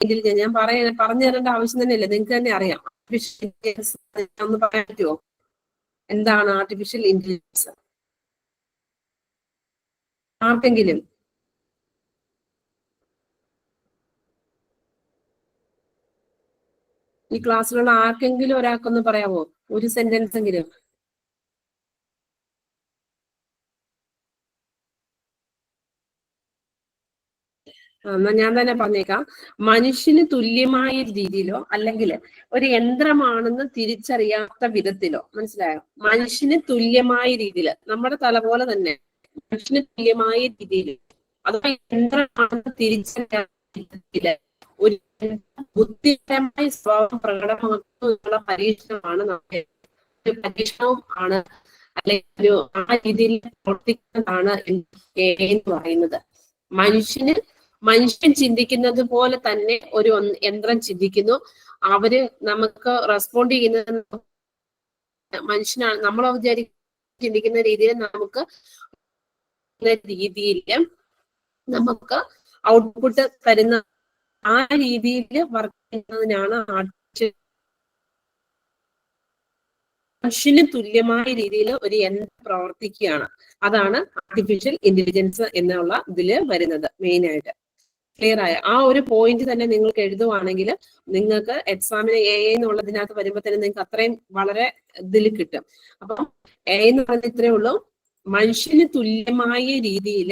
Intelligence ഞാൻ പറഞ്ഞു തരേണ്ട ആവശ്യം തന്നെയല്ല, നിങ്ങൾക്ക് തന്നെ അറിയാം. ആർട്ടിഫിഷ്യൽ ഇന്റലിജൻസ് ഒന്ന് പറയാൻ പറ്റുമോ? എന്താണ് ആർട്ടിഫിഷ്യൽ ഇന്റലിജൻസ്? ആർക്കെങ്കിലും? ഈ ക്ലാസ്സിലുള്ള ആർക്കെങ്കിലും ഒരാൾക്കൊന്ന് പറയാമോ? ഒരു സെന്റൻസ് എങ്കിലും. എന്നാ ഞാൻ തന്നെ പറഞ്ഞേക്കാം. മനുഷ്യന് തുല്യമായ രീതിയിലോ അല്ലെങ്കിൽ ഒരു യന്ത്രമാണെന്ന് തിരിച്ചറിയാത്ത വിധത്തിലോ, മനസ്സിലായോ? മനുഷ്യന് തുല്യമായ രീതിയിൽ, നമ്മുടെ തല പോലെ തന്നെ മനുഷ്യന് തുല്യമായ രീതിയിൽ, അഥവാ യന്ത്രമാണെന്ന് തിരിച്ചറിയാത്ത വിധത്തില് ഒരു ബുദ്ധിപരമായ സ്വഭാവം പ്രകടമാക്കുന്ന പരീക്ഷണമാണ് നമ്മുടെ പരീക്ഷണവും ആണ്, അല്ലെങ്കിൽ ആ രീതിയിൽ പ്രവർത്തിക്കുന്നതാണ് എന്ന് പറയുന്നത്. മനുഷ്യൻ ചിന്തിക്കുന്നത് പോലെ തന്നെ ഒരു യന്ത്രം ചിന്തിക്കുന്നു. അവര് നമുക്ക് റെസ്പോണ്ട് ചെയ്യുന്നത് മനുഷ്യനാണ്. നമ്മൾ ചിന്തിക്കുന്ന രീതിയിൽ നമുക്ക് ഔട്ട്പുട്ട് തരുന്ന ആ രീതിയിൽ വർക്ക് ചെയ്യുന്നതിനാണ് മനുഷ്യന് തുല്യമായ രീതിയിൽ ഒരു യന്ത്രം പ്രവർത്തിക്കുകയാണ്. അതാണ് ആർട്ടിഫിഷ്യൽ ഇന്റലിജൻസ് എന്നുള്ള ഇതില് വരുന്നത് മെയിൻ ആയിട്ട്. ക്ലിയർ ആയ ആ ഒരു പോയിന്റ് തന്നെ നിങ്ങൾക്ക് എഴുതുവാണെങ്കിൽ നിങ്ങൾക്ക് എക്സാമിന് എ എന്നുള്ളതിനകത്ത് വരുമ്പോൾ തന്നെ നിങ്ങൾക്ക് അത്രയും വളരെ ഇതിൽ കിട്ടും. അപ്പം എ എന്ന് പറയുന്നത് ഇത്രയേ ഉള്ളൂ, മനുഷ്യന് തുല്യമായ രീതിയിൽ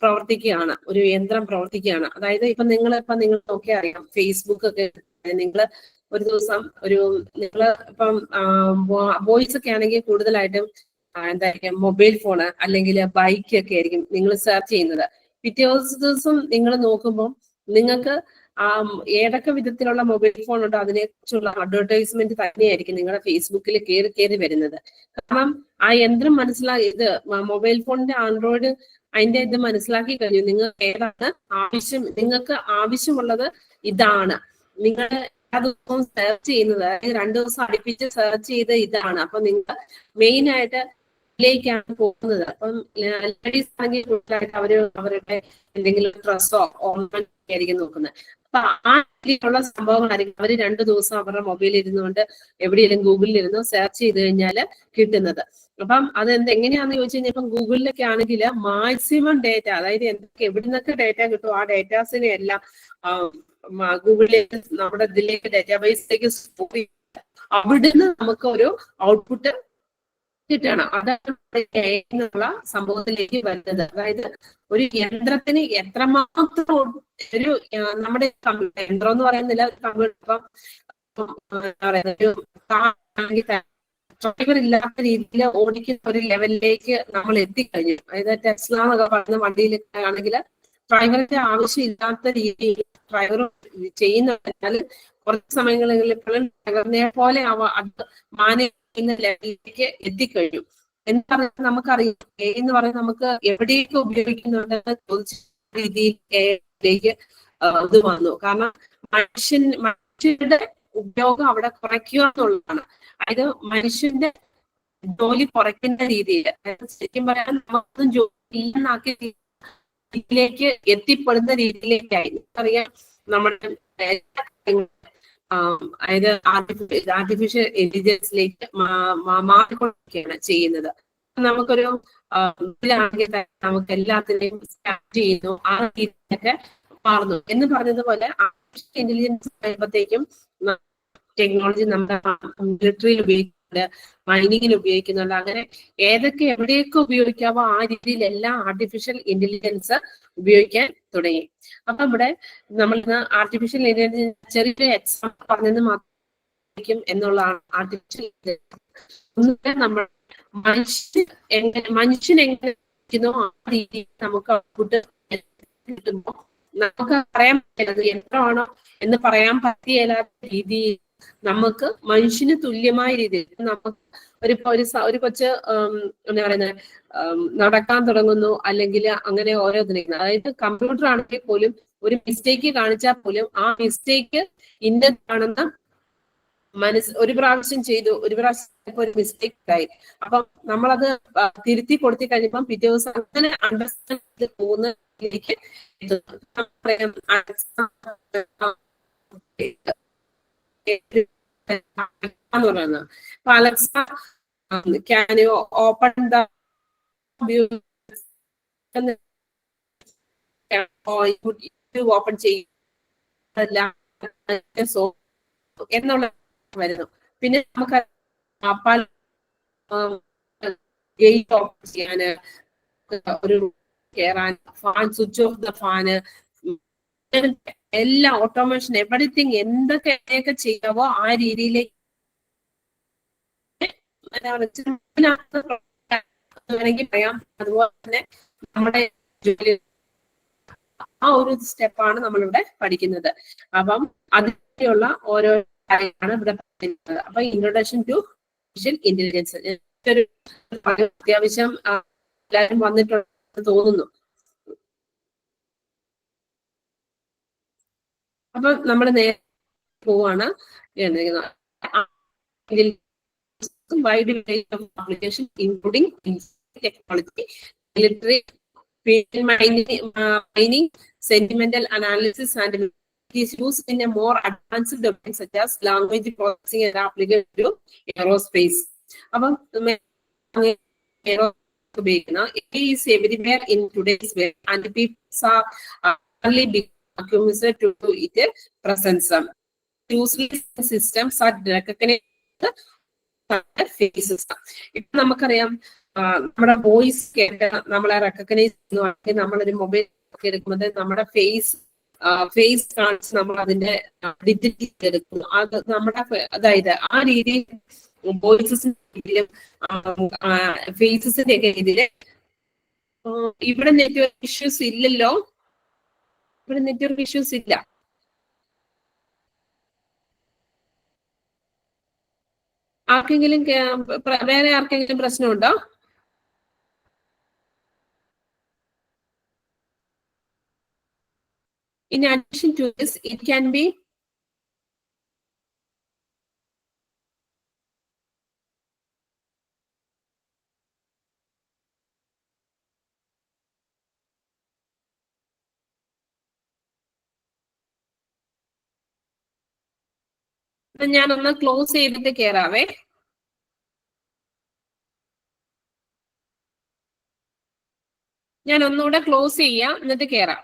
പ്രവർത്തിക്കുകയാണ്, ഒരു യന്ത്രം പ്രവർത്തിക്കുകയാണ്. അതായത് ഇപ്പൊ നിങ്ങൾ നോക്കിയാൽ അറിയാം, ഫേസ്ബുക്ക് ഒക്കെ നിങ്ങൾ ഒരു ദിവസം നിങ്ങൾ ഇപ്പം ബോയ്സ് ഒക്കെ ആണെങ്കിൽ കൂടുതലായിട്ടും എന്തായിരിക്കും മൊബൈൽ ഫോണ് അല്ലെങ്കിൽ ബൈക്ക് ഒക്കെ ആയിരിക്കും നിങ്ങൾ സെർച്ച് ചെയ്യുന്നത്. പിറ്റേ ദിവസം നിങ്ങൾ നോക്കുമ്പോൾ നിങ്ങൾക്ക് ഏതൊക്കെ വിധത്തിലുള്ള മൊബൈൽ ഫോൺ ഉണ്ടോ അതിനെക്കുറിച്ചുള്ള അഡ്വർടൈസ്മെന്റ് തന്നെയായിരിക്കും നിങ്ങളുടെ ഫേസ്ബുക്കിൽ കയറി വരുന്നത്. കാരണം ആ യന്ത്രം ഇത് മൊബൈൽ ഫോണിന്റെ ആൻഡ്രോയിഡ് അതിന്റെ ഇത് മനസ്സിലാക്കി കഴിഞ്ഞു. നിങ്ങൾക്ക് ഏതാണ് ആവശ്യം, നിങ്ങൾക്ക് ആവശ്യമുള്ളത് ഇതാണ്, നിങ്ങൾ ആ ദിവസവും സെർച്ച് ചെയ്യുന്നത്, അതായത് 2 ദിവസം അടുപ്പിച്ച് സെർച്ച് ചെയ്ത് ഇതാണ്. അപ്പൊ നിങ്ങൾ മെയിൻ ആയിട്ട് ാണ് പോകുന്നത്. അപ്പം ലേഡീസ് ആണെങ്കിൽ കൂടുതലായിട്ട് അവരുടെ എന്തെങ്കിലും ഡ്രസ്സോ ഓർണമെന്റ് ആയിരിക്കും നോക്കുന്നത്. അപ്പൊ ആ രീതിയിലുള്ള സംഭവങ്ങളായിരിക്കും അവർ 2 ദിവസം അവരുടെ മൊബൈലിൽ ഇരുന്നുകൊണ്ട് എവിടെയെങ്കിലും ഗൂഗിളിൽ ഇരുന്ന് സെർച്ച് ചെയ്ത് കഴിഞ്ഞാൽ കിട്ടുന്നത്. അപ്പം എങ്ങനെയാന്ന് ചോദിച്ചു കഴിഞ്ഞാൽ ഇപ്പം ഗൂഗിളിലൊക്കെ ആണെങ്കിൽ മാക്സിമം ഡേറ്റ, അതായത് എവിടെ നിന്നൊക്കെ ഡേറ്റ കിട്ടും ആ ഡേറ്റാസിനെ എല്ലാം ഗൂഗിളിലേക്ക് നമ്മുടെ ഇതിലേക്ക് ഡേറ്റാബേസിലേക്ക് സ്റ്റോർ ചെയ്ത് അവിടുന്ന് നമുക്ക് ഒരു ഔട്ട്പുട്ട് കിട്ടണം. അതാണ് എന്നുള്ള സംഭവത്തിലേക്ക് വരുന്നത്. അതായത് ഒരു യന്ത്രത്തിന് എത്രമാത്രം ഒരു നമ്മുടെ യന്ത്രം എന്ന് പറയുന്നില്ല, കമ്പ്യൂട്ടർ ഒരു ഡ്രൈവർ ഇല്ലാത്ത രീതിയിൽ ഓടിക്കുന്ന ഒരു ലെവലിലേക്ക് നമ്മൾ എത്തിക്കഴിഞ്ഞു. അതായത് ടെസ്ല എന്നൊക്കെ പറയുന്ന വണ്ടിയിൽ ആണെങ്കിൽ ഡ്രൈവറിന്റെ ആവശ്യം ഇല്ലാത്ത രീതിയിൽ ഡ്രൈവർ ചെയ്യുന്നതിനാൽ കുറച്ച് സമയങ്ങളിൽ ഡ്രൈവറിനെ പോലെ അത് മാനേജ് ലെവലിലേക്ക് എത്തിക്കഴിഞ്ഞു. എന്താ പറയുക, നമുക്കറിയാം എന്ന് പറയുന്നത് നമുക്ക് എവിടെയൊക്കെ ഉപയോഗിക്കുന്നുണ്ടെന്ന് ചോദിച്ച രീതിയിലേക്ക് ഇത് വന്നു. കാരണം മനുഷ്യരുടെ ഉപയോഗം അവിടെ കുറയ്ക്കുക എന്നുള്ളതാണ്. അതായത് മനുഷ്യന്റെ ജോലി കുറയ്ക്കുന്ന രീതിയിൽ, ശരിക്കും പറയാൻ നമുക്കൊന്നും ജോലി ഇല്ലെന്നാക്കിയ രീതിയിലേക്ക് എത്തിപ്പെടുന്ന രീതിയിലേക്കായി. അറിയാം നമ്മുടെ അതായത് ആർട്ടിഫിഷ്യൽ ഇന്റലിജൻസിലേക്ക് മാറിക്കൊണ്ടിരിക്കുകയാണ് ചെയ്യുന്നത്. നമുക്കൊരു ഇതിലാണെങ്കിൽ നമുക്ക് എല്ലാത്തിനെയും സ്റ്റാർട്ട് ചെയ്യുന്നു, ആ രീതിയിലൊക്കെ മാറുന്നു. എന്ന് പറഞ്ഞതുപോലെ ആർട്ടിഫിഷ്യൽ ഇന്റലിജൻസ് കഴിയുമ്പോഴത്തേക്കും ടെക്നോളജി നമ്മുടെ മിലിറ്ററിയിൽ ഉപയോഗിക്കുന്നുണ്ട്, മൈനിങ്ങിൽ ഉപയോഗിക്കുന്നുണ്ട്. അങ്ങനെ ഏതൊക്കെ എവിടെയൊക്കെ ഉപയോഗിക്കാവോ ആ രീതിയിലെല്ലാം ആർട്ടിഫിഷ്യൽ ഇന്റലിജൻസ് ഉപയോഗിക്കാൻ തുടങ്ങി. അപ്പൊ ഇവിടെ നമ്മൾ ആർട്ടിഫിഷ്യൽ ഇന്റലിജൻസ് ചെറിയ എക്സാമ്പിൾ പറഞ്ഞത് മാത്രം എന്നുള്ളതാണ്. ആർട്ടിഫിഷ്യൽ ഇന്റലിജൻസ് നമ്മൾ മനുഷ്യൻ എങ്ങനെ ആ രീതിയിൽ നമുക്ക് ഔട്ട്പുട്ട് കിട്ടുമ്പോൾ നമുക്ക് പറയാൻ പറ്റുന്നത് യന്ത്രമാണോ എന്ന് പറയാൻ പറ്റിയല്ലാത്ത രീതിയിൽ നമുക്ക് മനുഷ്യന് തുല്യമായ രീതിയിൽ നമുക്ക് ഒരു കൊച്ച് എന്താ പറയുന്നത് നടക്കാൻ തുടങ്ങുന്നു, അല്ലെങ്കിൽ അങ്ങനെ ഓരോ ഇതിനും, അതായത് കമ്പ്യൂട്ടർ ആണെങ്കിൽ പോലും ഒരു മിസ്റ്റേക്ക് കാണിച്ചാൽ പോലും ആ മിസ്റ്റേക്ക് ഇന്നതാണെന്ന് ഒരു പ്രാവശ്യം ചെയ്തു, ഒരു പ്രാവശ്യം ഒരു മിസ്റ്റേക്ക് ആയി, അപ്പം നമ്മളത് തിരുത്തി കൊടുത്തി കഴിയുമ്പം പിറ്റേ ദിവസം അങ്ങനെ അണ്ടർസ്റ്റാൻഡ് ചെയ്ത് പോകുന്ന ലേക്ക് എത്തുന്നു. നമുക്കറിയാം, എന്ന് പറയുന്നത്. അപ്പൊ Alexa, can you open the open ചെയ്യില്ല സോ എന്നുള്ള വരുന്നു. പിന്നെ നമുക്ക് പല ഗേറ്റ് ഓപ്പൺ ചെയ്യാന്, ഒരു കയറാൻ, fan switch off the fan, എല്ലാ ഓട്ടോമേഷൻ എവറിത്തിങ് എന്തൊക്കെ ചെയ്യാവോ ആ രീതിയിലേക്ക് വേണമെങ്കിൽ പറയാം. അതുപോലെ തന്നെ നമ്മുടെ ജോലി ആ ഒരു സ്റ്റെപ്പാണ് നമ്മളിവിടെ പഠിക്കുന്നത്. അപ്പം അതിനുള്ള ഓരോ കാര്യമാണ് ഇവിടെ പഠിക്കുന്നത്. അപ്പൊ ഇൻട്രൊഡക്ഷൻ ടു ആർട്ടിഫിഷ്യൽ ഇന്റലിജൻസ് ഒരു അത്യാവശ്യം എല്ലാവരും വന്നിട്ടുണ്ടെന്ന് തോന്നുന്നു. അപ്പൊ നമ്മൾ നേരെ പോവാണ്. wide range of applications including technology, military, field mining, sentimental analysis, and it is used in a more advanced domains such as language processing and application to aerospace. അപ്പം it is everywhere in today's world, and people are only accused to it presence. Useless systems are recognized phases. ഇപ്പൊ നമുക്കറിയാം, നമ്മുടെ voice കേട്ട് നമ്മളെ recognise ചെയ്യുവാണെങ്കിൽ നമ്മളൊരു mobile എടുക്കുന്നത് നമ്മുടെ ഫേസ് കാണിച്ച് നമ്മൾ അതിന്റെ ഡിറ്റക്ട് എടുക്കുന്നു. അത് നമ്മുടെ അതായത് ആ രീതിയിൽ വോയിസസിന്റെ ഫേസസിന്റെ ഒക്കെ ഇതില് ഇവിടെ നെറ്റ്വർക്ക് ഇഷ്യൂസ് ഇല്ലല്ലോ. ഇവിടെ നെറ്റ്വർക്ക് ഇഷ്യൂസ് ഇല്ല. ആർക്കെങ്കിലും വേറെ ആർക്കെങ്കിലും പ്രശ്നമുണ്ടോ? In addition to this, it can be ഞാനൊന്ന് ക്ലോസ് ചെയ്തിട്ട് കയറാവേ. ഞാൻ ഒന്നുകൂടെ ക്ലോസ് ചെയ്യാം, എന്നിട്ട് കയറാം.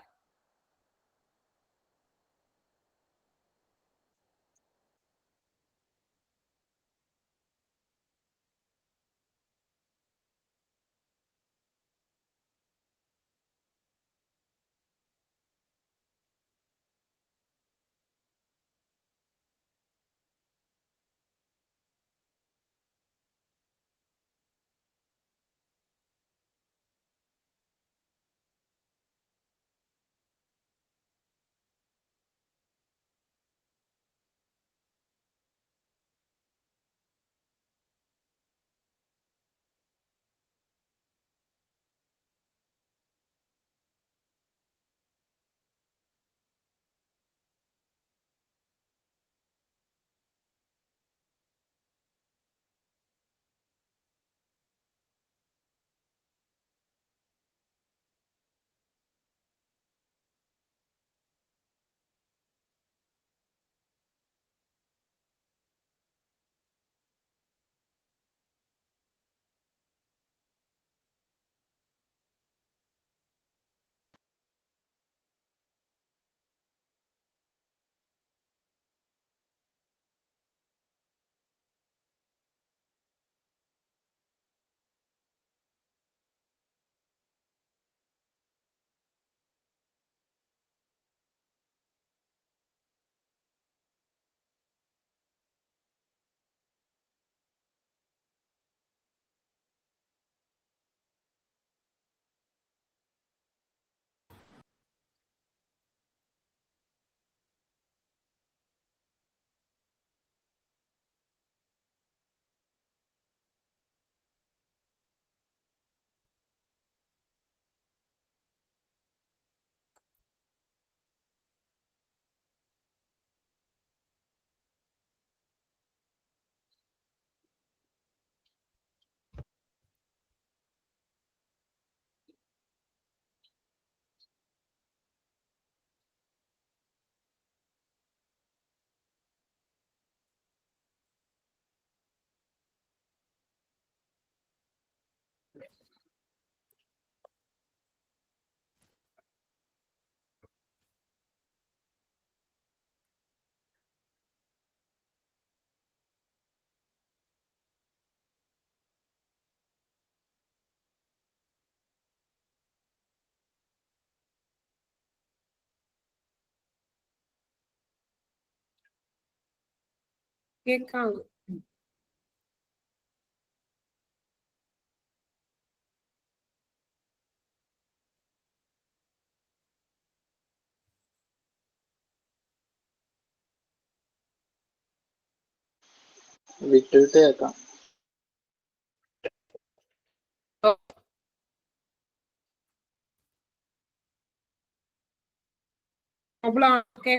കേൾക്കാം. വിട്ടുവിട്ട് കേൾക്കാം. ഓക്കെ.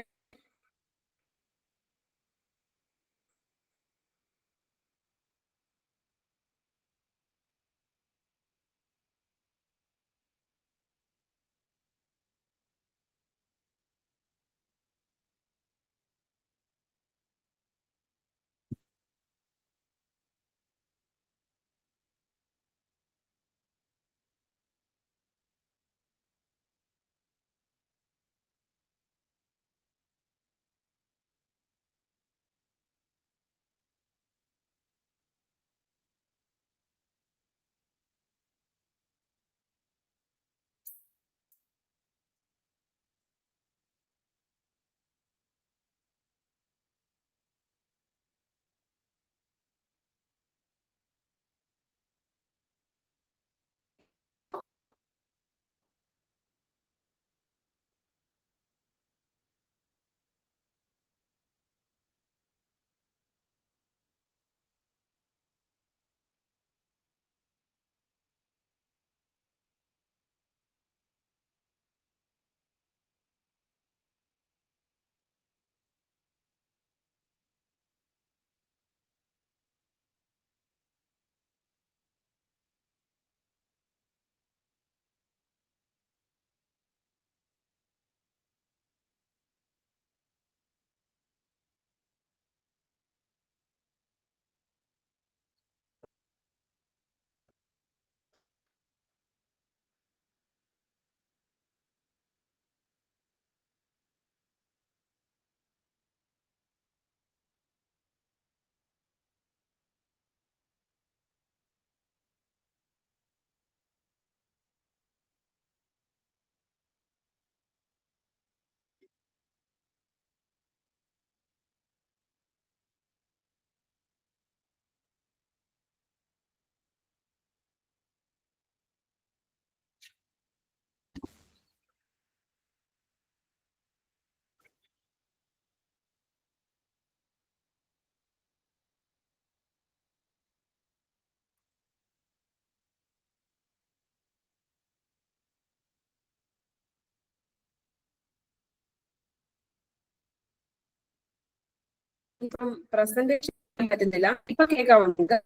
ഇപ്പം പ്രസന്റേഷൻ പറ്റുന്നില്ല. ഇപ്പൊ കേൾക്കാമോ നിങ്ങൾക്ക്?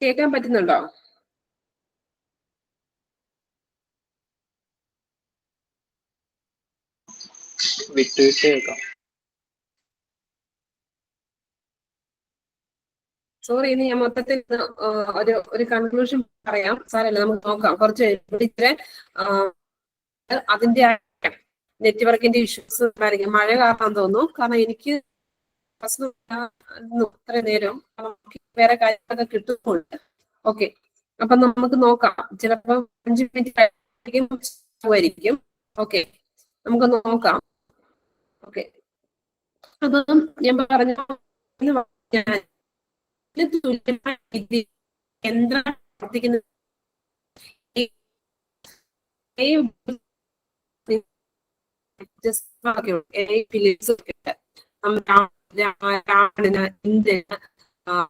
കേൾക്കാൻ പറ്റുന്നുണ്ടോ? വിട്ടുവിട്ട് കേൾക്കാം. സോറി, ഇനി ഞാൻ മൊത്തത്തിൽ ഒരു കൺക്ലൂഷൻ പറയാം. സാരല്ല, നമുക്ക് നോക്കാം. കുറച്ച് ഇത്ര അതിന്റെ നെറ്റ്വർക്കിന്റെ ഇഷ്യൂസ് ആയിരിക്കും. മഴ കാരണം തോന്നുന്നു. കാരണം എനിക്ക് ഇത്ര നേരം വേറെ കാര്യങ്ങളൊക്കെ കിട്ടുന്നുണ്ട്. ഓക്കെ, അപ്പൊ നമുക്ക് നോക്കാം. ചിലപ്പോ 5 മിനിറ്റ് ആയിരിക്കും. ഓക്കെ, നമുക്ക് നോക്കാം. ഓക്കെ, അപ്പം ഞാൻ പറഞ്ഞ എന്താണ് പ്രവർത്തിക്കുന്നത്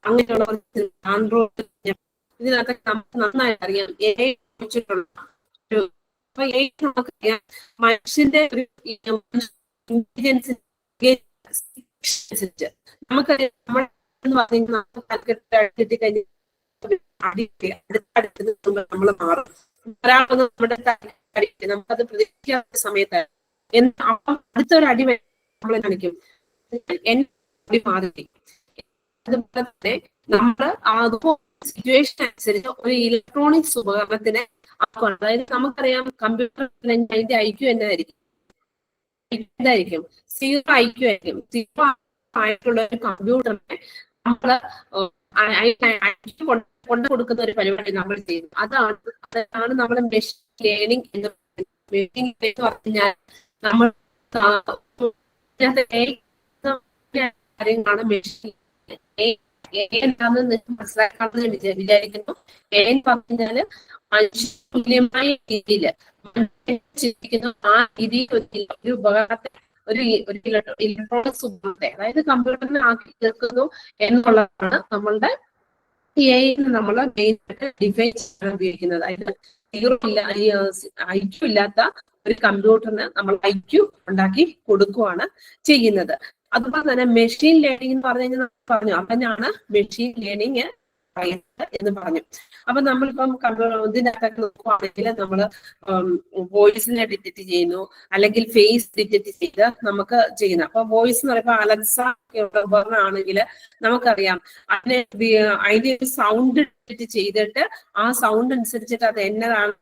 അങ്ങനെയുള്ള ആൻഡ്രോയിഡ് ഇതിനകത്തൊക്കെ നമുക്ക് നന്നായി അറിയാം. മനുഷ്യന്റെ ഒരു ഇന്റലിജൻസ് നമുക്കറിയാം. നമ്മൾ കഴിഞ്ഞ് നമ്മൾ മാറും. ഒരാളൊന്നും നമ്മുടെ നമുക്കത് പ്രതീക്ഷിക്കാത്ത സമയത്ത് അടുത്തൊരു അടി നമ്മളെ കാണിക്കും. മാറി. അതുപോലെ തന്നെ നമ്മൾ സിറ്റുവേഷൻ അനുസരിച്ച് ഒരു ഇലക്ട്രോണിക്സ് ഉപകരണത്തിന് ആക്കണം. അതായത് നമുക്കറിയാം കമ്പ്യൂട്ടർ അതിന്റെ ഐക്യു എന്തായിരിക്കും? 0 ഐക്യു ആയിരിക്കും. 0 ആയിട്ടുള്ള ഒരു കമ്പ്യൂട്ടറിനെ നമ്മള് കൊണ്ടു കൊടുക്കുന്ന ഒരു പരിപാടി നമ്മൾ ചെയ്യുന്നു. അതാണ് നമ്മൾ മെഷീൻ ലേണിംഗ് എന്ന് പറഞ്ഞാൽ നമ്മൾ കാര്യങ്ങളാണ് മെഷീൻ എന്താണെന്ന് നിങ്ങൾക്ക് മനസ്സിലാക്കാമെന്ന് വിചാരിക്കുന്നു. പറഞ്ഞാല് മനുഷ്യതുല്യമായ രീതിയിൽ ചിന്തിക്കുന്ന ആ രീതിയിൽ ഒരു ഉപകരണത്തെ ഒരു ഇലക്ട്രോണിക്സ് ഉപകരണത്തെ അതായത് കമ്പ്യൂട്ടറിനെ ആക്കി തീർക്കുന്നു എന്നുള്ളതാണ് നമ്മളുടെ നമ്മൾ മെയിൻ ആയിട്ട് ഡിഫൈൻ ചെയ്യാൻ ഉപയോഗിക്കുന്നത്. അതായത് സീറോ ഇല്ല ഐക്യു ഇല്ലാത്ത ഒരു കമ്പ്യൂട്ടറിന് നമ്മൾ ഐക്യു ഉണ്ടാക്കി കൊടുക്കുകയാണ് ചെയ്യുന്നത്. അതുപോലെ തന്നെ മെഷീൻ ലേണിംഗ് എന്ന് പറഞ്ഞു കഴിഞ്ഞാൽ പറഞ്ഞു അവനാണ് മെഷീൻ ലേണിംഗ് എന്ന് പറഞ്ഞു. അപ്പൊ നമ്മളിപ്പം ഇതിനകത്തൊക്കെ നോക്കുവാണെങ്കിൽ നമ്മൾ വോയിസിനെ ഡിറ്റക്ട് ചെയ്യുന്നു, അല്ലെങ്കിൽ ഫേസ് ഡിറ്റക്ട് ചെയ്ത് നമുക്ക് ചെയ്യുന്നു. അപ്പൊ വോയിസ് എന്ന് പറയുമ്പോൾ അലക്സ ഉപകരണം ആണെങ്കിൽ നമുക്കറിയാം അതിന്റെ ഒരു സൗണ്ട് ഡിറ്റക്ട് ചെയ്തിട്ട് ആ സൗണ്ട് അനുസരിച്ചിട്ട് അത് എന്നതാണ്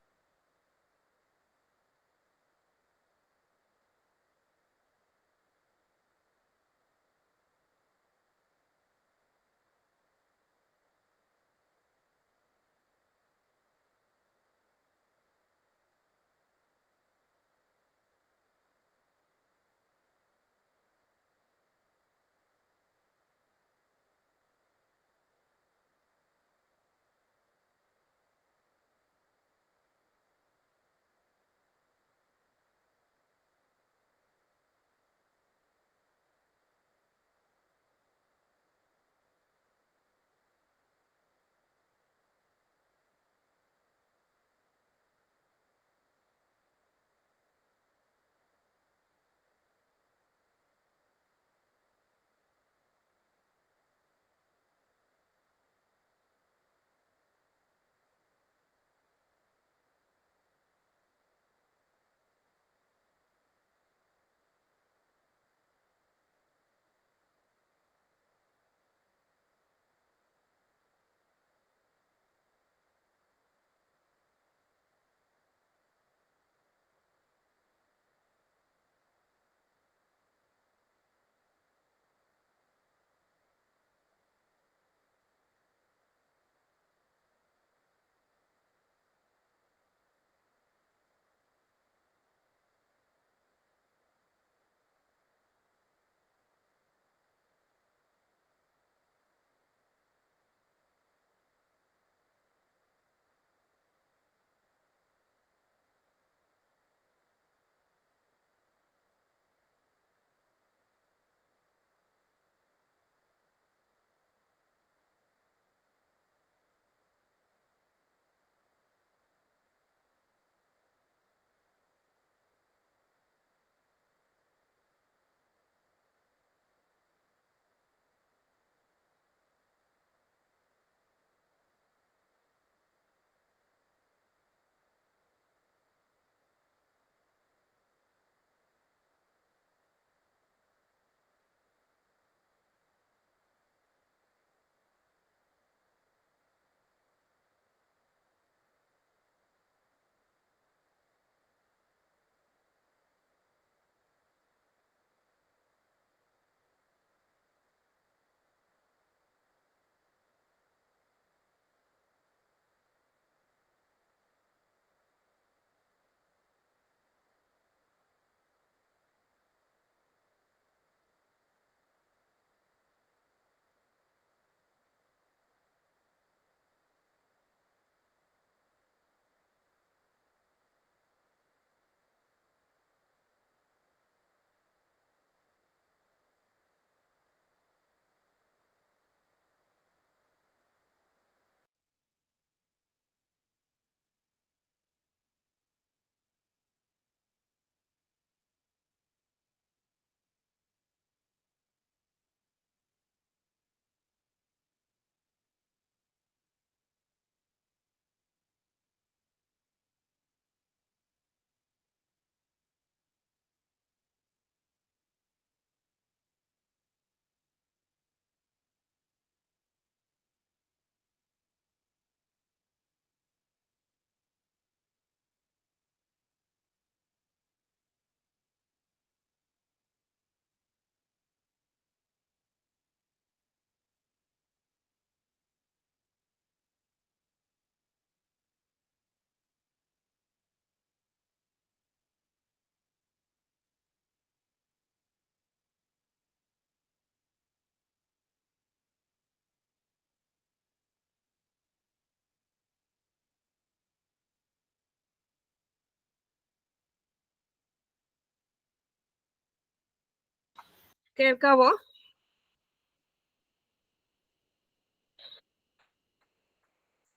കേൾക്കാവോ?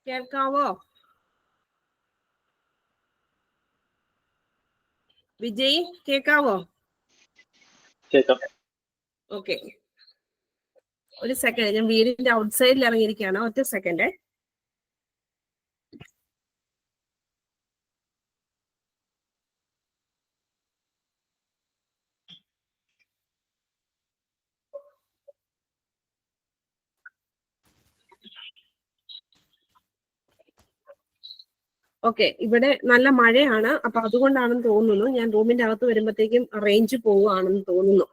കേൾക്കാവോ? വിജയ് കേൾക്കാവോ? കേൾക്കാം. ഓക്കെ, ഒരു സെക്കൻഡ്, ഞാൻ വീടിന്റെ ഔട്ട്സൈഡിൽ ഇറങ്ങിയിരിക്കുകയാണ്. ഒറ്റ സെക്കൻഡ്. ഓക്കെ, ഇവിടെ നല്ല മഴയാണ്, അപ്പൊ അതുകൊണ്ടാണെന്ന് തോന്നുന്നു. ഞാൻ റൂമിന്റെ അകത്ത് വരുമ്പോഴത്തേക്കും റേഞ്ച് പോവുകയാണെന്ന് തോന്നുന്നു.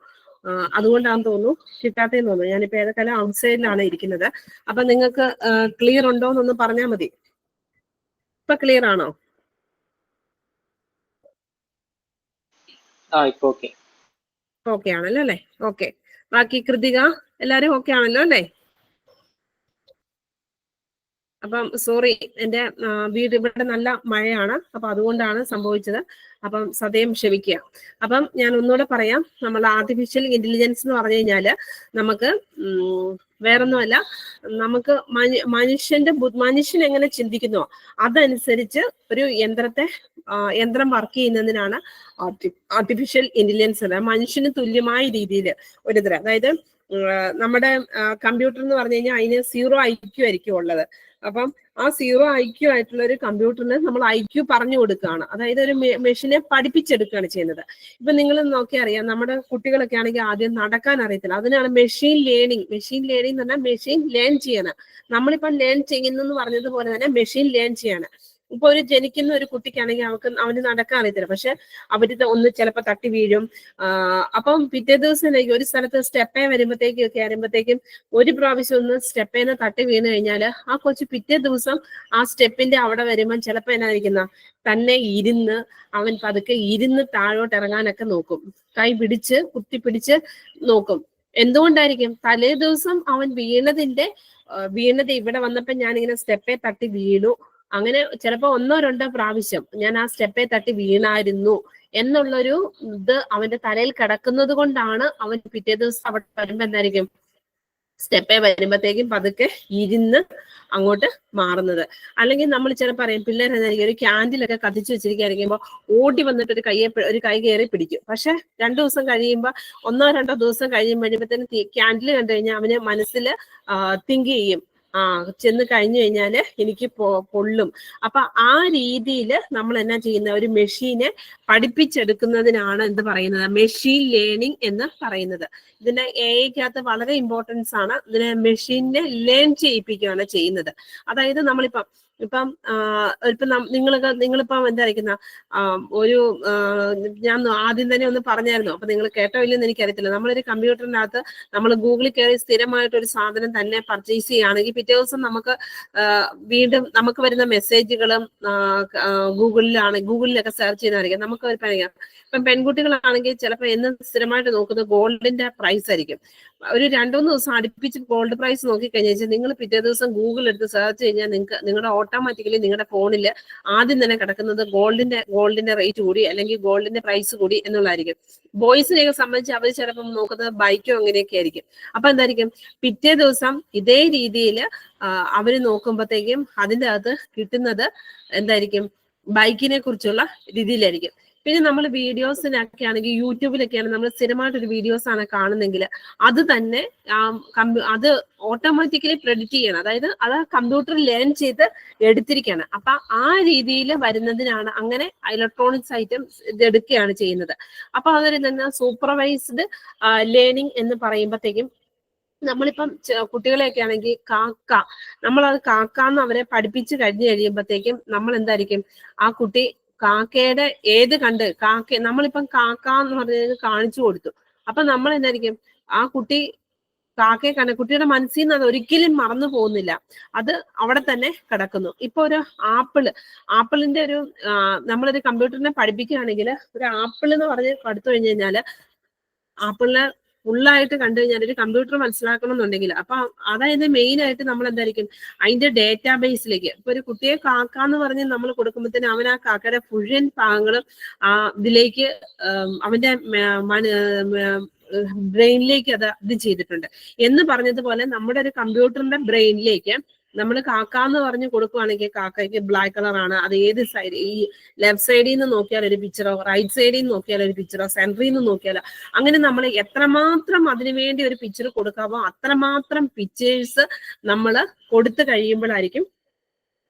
അതുകൊണ്ടാണെന്ന് തോന്നുന്നു കിട്ടാത്തേന്ന് തോന്നുന്നു. ഞാനിപ്പോ ഏതൊക്കെ ഔട്ട്സൈഡിലാണ് ഇരിക്കുന്നത്. അപ്പൊ നിങ്ങൾക്ക് ക്ലിയർ ഉണ്ടോ എന്നൊന്ന് പറഞ്ഞാൽ മതി. ഇപ്പൊ ക്ലിയർ ആണോ? ഇപ്പൊ ഓക്കെ. ഓക്കെ ആണല്ലോ അല്ലേ? ഓക്കെ, ബാക്കി കൃതിക എല്ലാരും ഓക്കെ ആണല്ലോ അല്ലേ? അപ്പം സോറി, എന്റെ വീട് ഇവിടെ നല്ല മഴയാണ്, അപ്പൊ അതുകൊണ്ടാണ് സംഭവിച്ചത്. അപ്പം സദയം ക്ഷമിക്കുക. അപ്പം ഞാൻ ഒന്നുകൂടെ പറയാം, നമ്മൾ ആർട്ടിഫിഷ്യൽ ഇന്റലിജൻസ് എന്ന് പറഞ്ഞു കഴിഞ്ഞാല് നമുക്ക് വേറൊന്നുമല്ല, നമുക്ക് മനുഷ്യൻ എങ്ങനെ ചിന്തിക്കുന്നോ അതനുസരിച്ച് ഒരു യന്ത്രം വർക്ക് ചെയ്യുന്നതിനാണ് ആർട്ടിഫിഷ്യൽ ഇന്റലിജൻസ്. മനുഷ്യന് തുല്യമായ രീതിയിൽ ഒരു തരം, അതായത് നമ്മുടെ കമ്പ്യൂട്ടർ എന്ന് പറഞ്ഞു കഴിഞ്ഞാൽ അതിന് 0 IQ ആയിരിക്കും ഉള്ളത്. അപ്പം ആ 0 IQ ആയിട്ടുള്ള ഒരു കമ്പ്യൂട്ടറിന് നമ്മൾ IQ പറഞ്ഞു കൊടുക്കുകയാണ്. അതായത് ഒരു മെഷീനെ പഠിപ്പിച്ചെടുക്കുകയാണ് ചെയ്യുന്നത്. ഇപ്പൊ നിങ്ങൾ നോക്കിയാൽ അറിയാം, നമ്മുടെ കുട്ടികളൊക്കെ ആണെങ്കിൽ ആദ്യം നടക്കാൻ അറിയത്തില്ല, അതിനാണ് മെഷീൻ ലേണിംഗ് എന്ന് പറഞ്ഞാൽ മെഷീൻ ലേൺ ചെയ്യണം. നമ്മളിപ്പം ലേൺ ചെയ്യുന്നു എന്ന് പറഞ്ഞതുപോലെ തന്നെ മെഷീൻ ലേൺ ചെയ്യാണ്. ഇപ്പൊ ജനിക്കുന്ന ഒരു കുട്ടിക്കാണെങ്കിൽ അവന് നടക്കാൻ അറിയത്തില്ല, പക്ഷെ അവര് ഒന്ന് ചിലപ്പോൾ തട്ടി വീഴും. അപ്പം പിറ്റേ ദിവസം ഒരു സ്ഥലത്ത് സ്റ്റെപ്പേ വരുമ്പോഴത്തേക്കും ഒരു പ്രാവശ്യം ഒന്ന് സ്റ്റെപ്പേന്ന് തട്ടി വീണ് കഴിഞ്ഞാൽ ആ കൊച്ചു പിറ്റേ ദിവസം ആ സ്റ്റെപ്പിന്റെ അവിടെ വരുമ്പോൾ ചിലപ്പോൾ എന്നായിരിക്കുന്ന തന്നെ അവൻ പതുക്കെ ഇരുന്ന് താഴോട്ട് ഇറങ്ങാനൊക്കെ നോക്കും. കൈ പിടിച്ച് കുത്തിപ്പിടിച്ച് നോക്കും. എന്തുകൊണ്ടായിരിക്കും? തലേ ദിവസം അവൻ വീണത് ഇവിടെ വന്നപ്പോ ഞാനിങ്ങനെ സ്റ്റെപ്പേ തട്ടി വീണു, അങ്ങനെ ചിലപ്പോ 1 or 2 പ്രാവശ്യം ഞാൻ ആ സ്റ്റെപ്പേ തട്ടി വീണായിരുന്നു എന്നുള്ളൊരു ഇത് അവന്റെ തലയിൽ കിടക്കുന്നത് കൊണ്ടാണ് അവൻ പിറ്റേ ദിവസം അവിടെ വരുമ്പോ എന്തായിരിക്കും സ്റ്റെപ്പേ വരുമ്പോഴത്തേക്കും പതുക്കെ ഇരുന്ന് അങ്ങോട്ട് മാറുന്നത്. അല്ലെങ്കിൽ നമ്മൾ ചിലപ്പോൾ അറിയാം, പിള്ളേരെന്നായിരിക്കും ഒരു ക്യാൻഡിലൊക്കെ കത്തിച്ചു വെച്ചിരിക്കുകയായിരിക്കുമ്പോൾ ഓടി വന്നിട്ട് ഒരു കൈ കയറി പിടിക്കും. പക്ഷെ 2 ദിവസം കഴിയുമ്പോൾ 1 or 2 ദിവസം കഴിയുമ്പോഴത്തേനും ക്യാൻഡിൽ കണ്ടു കഴിഞ്ഞാൽ അവന് മനസ്സിൽ തിങ്ക് ചെയ്യും, ചെന്ന് കഴിഞ്ഞു കഴിഞ്ഞാല് എനിക്ക് പൊള്ളും. അപ്പൊ ആ രീതിയിൽ നമ്മൾ എന്നാ ചെയ്യുന്ന, ഒരു മെഷീനെ പഠിപ്പിച്ചെടുക്കുന്നതിനാണ് എന്ത് പറയുന്നത്, മെഷീൻ ലേണിംഗ് എന്ന് പറയുന്നത്. ഇതിന്റെ AI-ക്കകത്ത് വളരെ ഇമ്പോർട്ടൻസ് ആണ്. ഇതിനെ മെഷീനെ ലേൺ ചെയ്യിപ്പിക്കുകയാണ് ചെയ്യുന്നത്. അതായത് നമ്മളിപ്പം നിങ്ങളിപ്പം എന്തായിരിക്കുന്ന ഞാൻ ആദ്യം തന്നെ ഒന്ന് പറഞ്ഞായിരുന്നു, അപ്പൊ നിങ്ങൾ കേട്ടോ ഇല്ലെന്ന് എനിക്കറിയത്തില്ല. നമ്മളൊരു കമ്പ്യൂട്ടറിനകത്ത് നമ്മൾ ഗൂഗിളിൽ കയറി സ്ഥിരമായിട്ട് ഒരു സാധനം തന്നെ പർച്ചേസ് ചെയ്യുകയാണെങ്കിൽ പിറ്റേ ദിവസം നമുക്ക് വീണ്ടും നമുക്ക് വരുന്ന മെസ്സേജുകളും ഗൂഗിളിലൊക്കെ സെർച്ച് ചെയ്യുന്നതായിരിക്കും. നമുക്ക് പറയാം, ഇപ്പം പെൺകുട്ടികളാണെങ്കിൽ ചിലപ്പോൾ എന്ന് സ്ഥിരമായിട്ട് നോക്കുന്നത് ഗോൾഡിന്റെ പ്രൈസ് ആയിരിക്കും. ഒരു 2-3 ദിവസം അടുപ്പിച്ച് ഗോൾഡ് പ്രൈസ് നോക്കിക്കഴിഞ്ഞാൽ നിങ്ങൾ പിറ്റേ ദിവസം ഗൂഗിൾ എടുത്ത് സെർച്ച് കഴിഞ്ഞാൽ നിങ്ങളുടെ ഓട്ടോമാറ്റിക്കലി നിങ്ങളുടെ ഫോണിൽ ആദ്യം തന്നെ കിടക്കുന്നത് ഗോൾഡിന്റെ റേറ്റ് കൂടി അല്ലെങ്കിൽ ഗോൾഡിന്റെ പ്രൈസ് കൂടി എന്നുള്ളതായിരിക്കും. ബോയ്സിനെയൊക്കെ സംബന്ധിച്ച് അവർ ചിലപ്പം നോക്കുന്നത് ബൈക്കോ അങ്ങനെയൊക്കെ ആയിരിക്കും. അപ്പൊ എന്തായിരിക്കും പിറ്റേ ദിവസം ഇതേ രീതിയിൽ അവര് നോക്കുമ്പോഴത്തേക്കും അതിൻ്റെ അകത്ത് കിട്ടുന്നത് എന്തായിരിക്കും, ബൈക്കിനെ കുറിച്ചുള്ള രീതിയിലായിരിക്കും. പിന്നെ നമ്മൾ വീഡിയോസിനൊക്കെ ആണെങ്കിൽ യൂട്യൂബിലൊക്കെയാണ് നമ്മൾ സ്ഥിരമായിട്ടൊരു വീഡിയോസ് ആണ് കാണുന്നെങ്കിൽ അത് തന്നെ അത് ഓട്ടോമാറ്റിക്കലി പ്രെഡിക്റ്റ് ചെയ്യണം. അതായത് അത് കമ്പ്യൂട്ടറിൽ ലേൺ ചെയ്ത് എടുത്തിരിക്കുകയാണ്. അപ്പൊ ആ രീതിയിൽ വരുന്നതിനാണ് അങ്ങനെ ഇലക്ട്രോണിക്സ് ഐറ്റംസ് ഇത് എടുക്കുകയാണ് ചെയ്യുന്നത്. അപ്പൊ അതൊരു തന്നെ സൂപ്പർവൈസ്ഡ് ലേണിംഗ് എന്ന് പറയുമ്പോഴത്തേക്കും നമ്മളിപ്പം കുട്ടികളെയൊക്കെ ആണെങ്കിൽ നമ്മളത് കാക്കാന്ന് അവരെ പഠിപ്പിച്ച് കഴിഞ്ഞു കഴിയുമ്പോഴത്തേക്കും നമ്മൾ എന്തായിരിക്കും, ആ കുട്ടി കാക്കയുടെ നമ്മളിപ്പം കാക്ക എന്ന് പറഞ്ഞത് കാണിച്ചു കൊടുത്തു. അപ്പൊ നമ്മൾ എന്തായിരിക്കും, ആ കുട്ടി കാക്കയെ കുട്ടിയുടെ മനസ്സിൽ നിന്ന് അത് ഒരിക്കലും മറന്നു പോകുന്നില്ല, അത് അവിടെ തന്നെ കിടക്കുന്നു. ഇപ്പൊ ഒരു ആപ്പിളിന്റെ നമ്മളൊരു കമ്പ്യൂട്ടറിനെ പഠിപ്പിക്കുകയാണെങ്കിൽ ഒരു ആപ്പിൾ എന്ന് പറഞ്ഞ് പഠിത്തു കഴിഞ്ഞു കഴിഞ്ഞാല് ആപ്പിളിനെ ഫുള്ളായിട്ട് കണ്ടു കഴിഞ്ഞാൽ ഒരു കമ്പ്യൂട്ടർ മനസ്സിലാക്കണം എന്നുണ്ടെങ്കിൽ അപ്പൊ അതായത് മെയിൻ ആയിട്ട് നമ്മൾ എന്തായിരിക്കും അതിന്റെ ഡേറ്റാബേസിലേക്ക് ഇപ്പൊ ഒരു കുട്ടിയെ കാക്കാന്ന് പറഞ്ഞ് നമ്മൾ കൊടുക്കുമ്പോഴത്തേനും അവൻ ആ കാക്കയുടെ മുഴുവൻ ഭാഗങ്ങളും ഇതിലേക്ക് അവന്റെ ബ്രെയിനിലേക്ക് അത് ഇത് ചെയ്തിട്ടുണ്ട്. എന്ന് പറഞ്ഞതുപോലെ നമ്മുടെ ഒരു കമ്പ്യൂട്ടറിന്റെ ബ്രെയിനിലേക്ക് നമ്മൾ കാക്ക എന്ന് പറഞ്ഞ് കൊടുക്കുവാണെങ്കിൽ കാക്കയ്ക്ക് ബ്ലാക്ക് കളറാണ്. അത് ഏത് സൈഡ്, ഈ ലെഫ്റ്റ് സൈഡിൽ നിന്ന് നോക്കിയാൽ ഒരു പിക്ചറോ, റൈറ്റ് സൈഡിൽ നിന്ന് നോക്കിയാൽ ഒരു പിക്ചറോ, സെൻട്രിൽ നിന്ന് നോക്കിയാലോ, അങ്ങനെ നമ്മൾ എത്രമാത്രം അതിനു വേണ്ടി ഒരു പിക്ചർ കൊടുക്കാമോ അത്രമാത്രം പിക്ചേഴ്സ് നമ്മൾ കൊടുത്തു കഴിയുമ്പോഴായിരിക്കും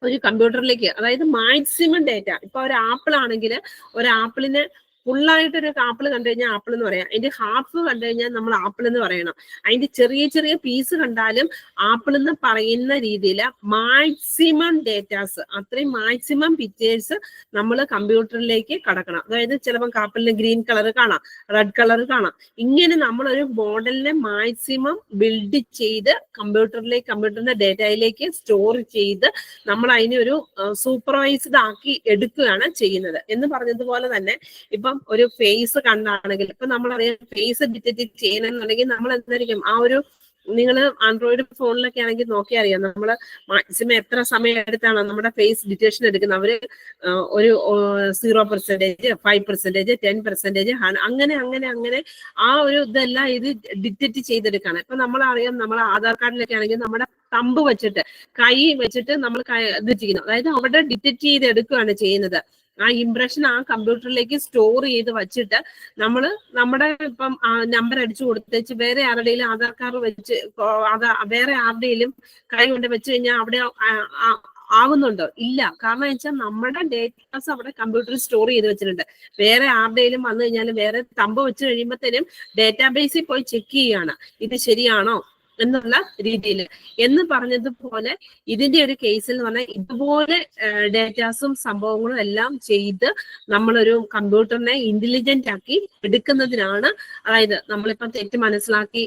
ഒരു കമ്പ്യൂട്ടറിലേക്ക്, അതായത് മാക്സിമം ഡേറ്റ. ഇപ്പൊ ഒരു ആപ്പിൾ ആണെങ്കിൽ ഒരു ആപ്പിളിന് ഫുള്ളായിട്ടൊരു ആപ്പിൾ കണ്ടു കഴിഞ്ഞാൽ ആപ്പിൾ എന്ന് പറയാം. അതിന്റെ ഹാഫ് കണ്ടു കഴിഞ്ഞാൽ നമ്മൾ ആപ്പിൾ എന്ന് പറയണം. അതിന്റെ ചെറിയ ചെറിയ പീസ് കണ്ടാലും ആപ്പിൾ എന്ന് പറയുന്ന രീതിയിൽ മാക്സിമം ഡേറ്റാസ്, അത്രയും മാക്സിമം പിക്ചേഴ്സ് നമ്മൾ കമ്പ്യൂട്ടറിലേക്ക് കടക്കണം. അതായത് ചിലപ്പോൾ ആപ്പിളിന് ഗ്രീൻ കളർ കാണാം, റെഡ് കളർ കാണാം. ഇങ്ങനെ നമ്മളൊരു മോഡലിനെ മാക്സിമം ബിൽഡ് ചെയ്ത് കമ്പ്യൂട്ടറിന്റെ ഡേറ്റയിലേക്ക് സ്റ്റോർ ചെയ്ത് നമ്മൾ അതിനെ ഒരു സൂപ്പർവൈസ്ഡ് ആക്കി എടുക്കുകയാണ് ചെയ്യുന്നത്. എന്ന് പറഞ്ഞതുപോലെ തന്നെ ഇപ്പം ഒരു ഫേസ് കണ്ടാണെങ്കിൽ, ഇപ്പൊ നമ്മളറിയാം ഫേസ് ഡിറ്റക്ട് ചെയ്യണമെന്നുണ്ടെങ്കിൽ നമ്മൾ എന്തായിരിക്കും ആ ഒരു, നിങ്ങൾ ആൻഡ്രോയിഡ് ഫോണിലൊക്കെ ആണെങ്കിൽ നോക്കിയാൽ അറിയാം, നമ്മൾ മാക്സിമം എത്ര സമയം എടുത്താണ് നമ്മുടെ ഫേസ് ഡിറ്റക്ഷൻ എടുക്കുന്നത്. അവര് ഒരു 0%, 5%, 10%, അങ്ങനെ അങ്ങനെ അങ്ങനെ ആ ഒരു ഇതെല്ലാം ഇത് ഡിറ്റക്ട് ചെയ്തെടുക്കാണ്. ഇപ്പൊ നമ്മളറിയാം, നമ്മളെ ആധാർ കാർഡിലൊക്കെ ആണെങ്കിൽ നമ്മുടെ തമ്പ് വെച്ചിട്ട്, കൈ വെച്ചിട്ട് നമ്മൾ ഇത് ചെയ്യുന്നു. അതായത് അവിടെ ഡിറ്റക്ട് ചെയ്തെടുക്കുകയാണ് ചെയ്യുന്നത്. ആ ഇംപ്രഷൻ ആ കമ്പ്യൂട്ടറിലേക്ക് സ്റ്റോർ ചെയ്ത് വച്ചിട്ട് നമ്മൾ നമ്മുടെ ഇപ്പം നമ്പർ അടിച്ചു കൊടുത്തേച്ച് വേറെ ആരുടെയും ആധാർ കാർഡ് വെച്ച് വേറെ ആരുടെയും കൈ കൊണ്ട് വെച്ച് കഴിഞ്ഞാൽ അവിടെ ആവുന്നുണ്ടോ? ഇല്ല. കാരണം വെച്ചാൽ നമ്മുടെ ഡേറ്റാസ് അവിടെ കമ്പ്യൂട്ടറിൽ സ്റ്റോർ ചെയ്ത് വെച്ചിട്ടുണ്ട്. വേറെ ആരുടെയും വന്നു കഴിഞ്ഞാലും വേറെ തമ്പ് വെച്ച് കഴിയുമ്പോഴത്തേനും ഡേറ്റാബേസിൽ പോയി ചെക്ക് ചെയ്യാണ് ഇത് ശരിയാണോ എന്നുള്ള രീതിയിൽ. എന്ന് പറഞ്ഞതുപോലെ ഇതിന്റെ ഒരു കേസിൽ എന്ന് പറഞ്ഞാൽ ഇതുപോലെ ഡേറ്റാസും സംഭവങ്ങളും എല്ലാം ചെയ്ത് നമ്മളൊരു കമ്പ്യൂട്ടറിനെ ഇന്റലിജന്റ് ആക്കി എടുക്കുന്നതിനാണ്, അതായത് നമ്മളിപ്പം തെറ്റ് മനസ്സിലാക്കി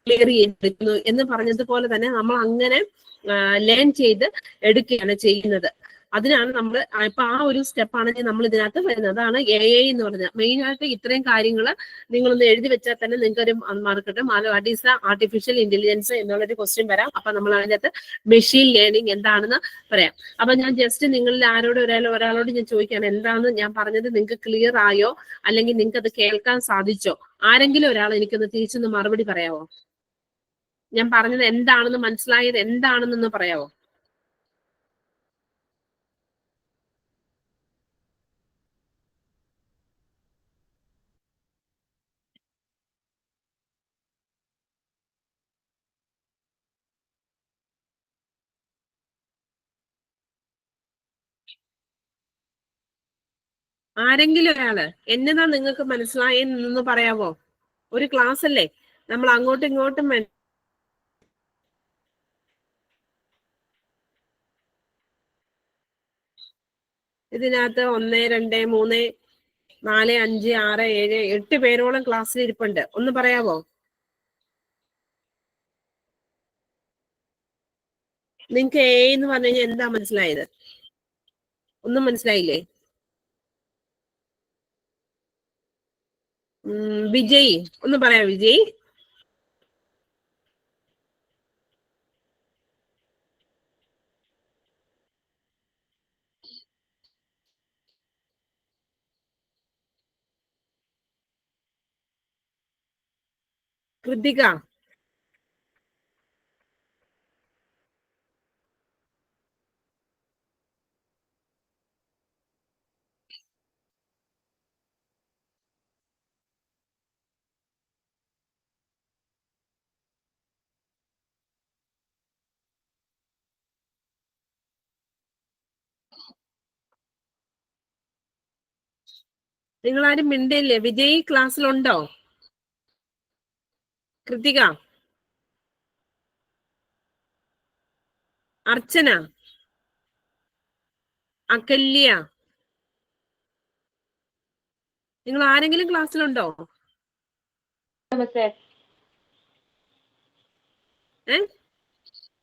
ക്ലിയർ ചെയ്തെടുക്കുന്നു എന്ന് പറഞ്ഞതുപോലെ തന്നെ നമ്മൾ അങ്ങനെ ലേൺ ചെയ്ത് എടുക്കുകയാണ് ചെയ്യുന്നത്. അതിനാണ് നമ്മൾ ഇപ്പൊ ആ ഒരു സ്റ്റെപ്പാണ് നമ്മൾ ഇതിനകത്ത് വരുന്നത്. അതാണ് AI എന്ന് പറഞ്ഞത്. മെയിൻ ആയിട്ട് ഇത്രയും കാര്യങ്ങൾ നിങ്ങളൊന്ന് എഴുതി വെച്ചാൽ തന്നെ നിങ്ങൾക്ക് ഒരു മാർക്ക് കിട്ടും. What is the artificial intelligence എന്നുള്ളൊരു ക്വസ്റ്റ്യൻ വരാം. അപ്പൊ നമ്മൾ അതിനകത്ത് മെഷീൻ ലേണിംഗ് എന്താണെന്ന് പറയാം. അപ്പൊ ഞാൻ ജസ്റ്റ് നിങ്ങളിൽ ഒരാളോട് ഞാൻ ചോദിക്കുകയാണ്, എന്താണെന്ന് ഞാൻ പറഞ്ഞത് നിങ്ങൾക്ക് ക്ലിയർ ആയോ, അല്ലെങ്കിൽ നിങ്ങൾക്ക് അത് കേൾക്കാൻ സാധിച്ചോ? ആരെങ്കിലും ഒരാൾ എനിക്കൊന്ന് തിരിച്ചൊന്ന് മറുപടി പറയാവോ? ഞാൻ പറഞ്ഞത് എന്താണെന്ന് മനസ്സിലായത് എന്താണെന്നൊന്ന് പറയാവോ? ആരെങ്കിലും ഒരാള് എന്നതാ നിങ്ങൾക്ക് മനസ്സിലായെന്ന് പറയാവോ? ഒരു ക്ലാസ് അല്ലേ, നമ്മൾ അങ്ങോട്ടും ഇങ്ങോട്ടും ഇതിനകത്ത് 1, 2, 3, 4, 5, 6, 7, 8 പേരോളം ക്ലാസ്സിൽ ഇരിപ്പുണ്ട്. ഒന്ന് പറയാവോ? നിങ്ങൾക്ക് AI എന്ന് പറഞ്ഞു കഴിഞ്ഞാൽ എന്താ മനസ്സിലായത്? ഒന്നും മനസ്സിലായില്ലേ? വിജയ് ഒന്ന് പറയാം. വിജയ്, കൃതിക, നിങ്ങളാരും മിണ്ടില്ലേ? വിജയ് ക്ലാസ്സിലുണ്ടോ? കൃതിക, അർച്ചന, അകല്യ, നിങ്ങൾ ആരെങ്കിലും ക്ലാസ്സിലുണ്ടോ?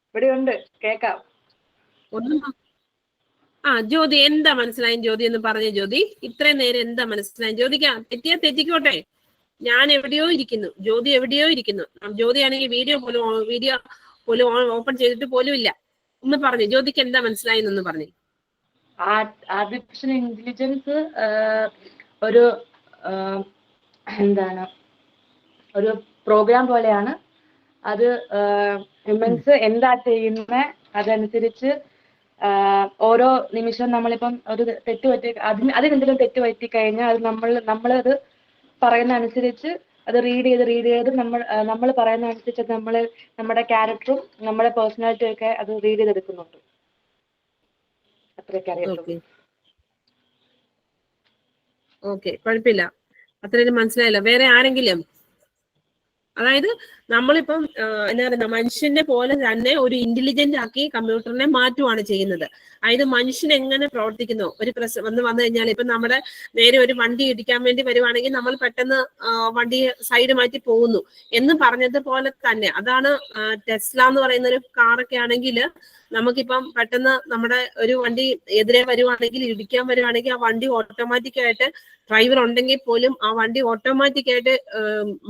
ഇവിടെ ഉണ്ട്, കേക്കാം. ഒന്നും. ജ്യോതി, എന്താ മനസ്സിലായി? ജ്യോതി എന്ന് പറഞ്ഞ. ജ്യോതി, ഇത്രയും നേരം എന്താ മനസ്സിലായി? ജ്യോതിക്ക് തെറ്റിയാ തെറ്റിക്കോട്ടെ, ഞാൻ എവിടെയോ ഇരിക്കുന്നു, ജ്യോതി എവിടെയോ ഇരിക്കുന്നു. ജ്യോതി ആണെങ്കിൽ വീഡിയോ പോലും ഓപ്പൺ ചെയ്തിട്ട് പോലും ഇല്ല. ഒന്ന് പറഞ്ഞു, ജ്യോതിക്ക് എന്താ മനസ്സിലായി എന്നൊന്ന് പറഞ്ഞു. ആർട്ടിഫിഷ്യൽ ഇന്റലിജൻസ് ഒരു എന്താണ് ഒരു പ്രോഗ്രാം പോലെയാണ് അത്. എംഎൻസ് എന്താ ചെയ്യുന്നത് അതനുസരിച്ച് ഓരോ നിമിഷം നമ്മളിപ്പം ഒരു തെറ്റ് പറ്റി അതിനെന്തെങ്കിലും തെറ്റ് പറ്റി കഴിഞ്ഞാൽ അത് നമ്മളത് പറയുന്ന അനുസരിച്ച് അത് റീഡ് ചെയ്ത് നമ്മൾ പറയുന്ന അനുസരിച്ച് നമ്മുടെ ക്യാരക്ടറും നമ്മുടെ പേഴ്സണാലിറ്റിയും ഒക്കെ അത് റീഡ് ചെയ്തെടുക്കുന്നുണ്ട്. അത്രയൊക്കെ അറിയത്തുള്ളൂ. ഓക്കെ, കുഴപ്പമില്ല, അത്രയും മനസ്സിലായല്ലോ. വേറെ ആരെങ്കിലും? അതായത് നമ്മളിപ്പം എന്താ പറയുക, മനുഷ്യനെ പോലെ തന്നെ ഒരു ഇന്റലിജന്റ് ആക്കി കമ്പ്യൂട്ടറിനെ മാറ്റുവാണ് ചെയ്യുന്നത്. അതായത് മനുഷ്യൻ എങ്ങനെ പ്രവർത്തിക്കുന്നു, ഒരു വന്നു കഴിഞ്ഞാൽ ഇപ്പൊ നമ്മുടെ നേരെ ഒരു വണ്ടി ഇടിക്കാൻ വേണ്ടി വരുവാണെങ്കിൽ നമ്മൾ പെട്ടെന്ന് വണ്ടി സൈഡ് മാറ്റി പോകുന്നു എന്ന് പറഞ്ഞതുപോലെ തന്നെ, അതാണ് ടെസ്ല എന്ന് പറയുന്ന ഒരു കാറൊക്കെ ആണെങ്കിൽ നമുക്കിപ്പം പെട്ടെന്ന് നമ്മുടെ ഒരു വണ്ടി എതിരെ വരുവാണെങ്കിൽ, ഇടിക്കാൻ വരുവാണെങ്കിൽ ആ വണ്ടി ഓട്ടോമാറ്റിക്കായിട്ട് ഡ്രൈവർ ഉണ്ടെങ്കിൽ പോലും ആ വണ്ടി ഓട്ടോമാറ്റിക്കായിട്ട്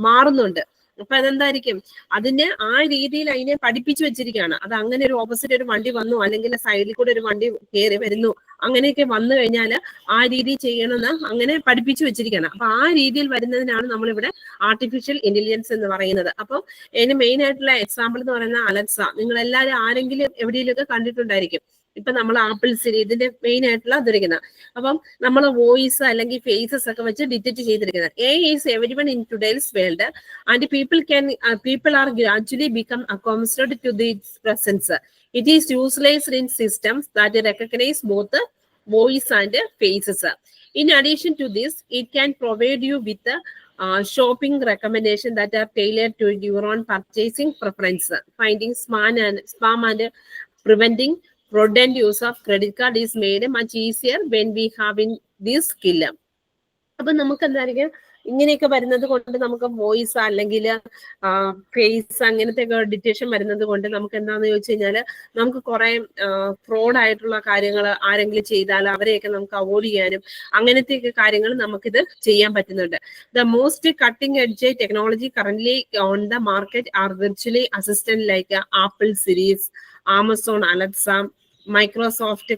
മാറുന്നുണ്ട്. അപ്പൊ അതെന്തായിരിക്കും, അതിനെ ആ രീതിയിൽ അതിനെ പഠിപ്പിച്ചു വെച്ചിരിക്കുകയാണ്. അത് അങ്ങനെ ഒരു ഓപ്പോസിറ്റ് ഒരു വണ്ടി വന്നു, അല്ലെങ്കിൽ സൈഡിൽ കൂടെ ഒരു വണ്ടി കയറി വരുന്നു, അങ്ങനെയൊക്കെ വന്നു കഴിഞ്ഞാൽ ആ രീതി ചെയ്യണമെന്ന് അങ്ങനെ പഠിപ്പിച്ചു വെച്ചിരിക്കുകയാണ്. അപ്പൊ ആ രീതിയിൽ വരുന്നതിനാണ് നമ്മളിവിടെ ആർട്ടിഫിഷ്യൽ ഇന്റലിജൻസ് എന്ന് പറയുന്നത്. അപ്പൊ ഇതിന് മെയിൻ ആയിട്ടുള്ള എക്സാമ്പിൾ എന്ന് പറയുന്നത് അലക്സ. നിങ്ങൾ എല്ലാവരും ആരെങ്കിലും എവിടെയെങ്കിലുമൊക്കെ കണ്ടിട്ടുണ്ടായിരിക്കും. ഇപ്പൊ നമ്മൾ ആപ്പിൾ സിരി ഇതിന്റെ മെയിൻ ആയിട്ടുള്ള അതിരിക്കുന്നത്. അപ്പം നമ്മൾ വോയിസ് അല്ലെങ്കിൽ ഫേസസ് ഒക്കെ വെച്ച് ഡിറ്റക്ട് ചെയ്തിരിക്കുന്നത്. AI is everyone in today's world and people are gradually become accustomed to its presence. It is utilized in systems that recognize both voice and faces. In addition to this, it can provide you with shopping recommendation that are tailored to your own purchasing preference. Finding spam and preventing fraudulent use of credit card is made much easier when we have in this skill. അപ്പൊ നമുക്ക് എന്തായിരിക്കും, ഇങ്ങനെയൊക്കെ വരുന്നത് കൊണ്ട് നമുക്ക് voice അല്ലെങ്കിൽ face അങ്ങനത്തെ ഒക്കെ ഡിറ്റക്ഷൻ വരുന്നത് കൊണ്ട് നമുക്ക് എന്താന്ന് ചോദിച്ചു കഴിഞ്ഞാല് നമുക്ക് കുറെ ഫ്രോഡ് ആയിട്ടുള്ള കാര്യങ്ങൾ ആരെങ്കിലും ചെയ്താൽ അവരെയൊക്കെ നമുക്ക് അവോയ്ഡ് ചെയ്യാനും അങ്ങനത്തെയൊക്കെ കാര്യങ്ങൾ നമുക്കിത് ചെയ്യാൻ പറ്റുന്നുണ്ട്. The most cutting edge technology currently on the market are virtually assistant like Apple Siri's, Amazon Alexa, Microsoft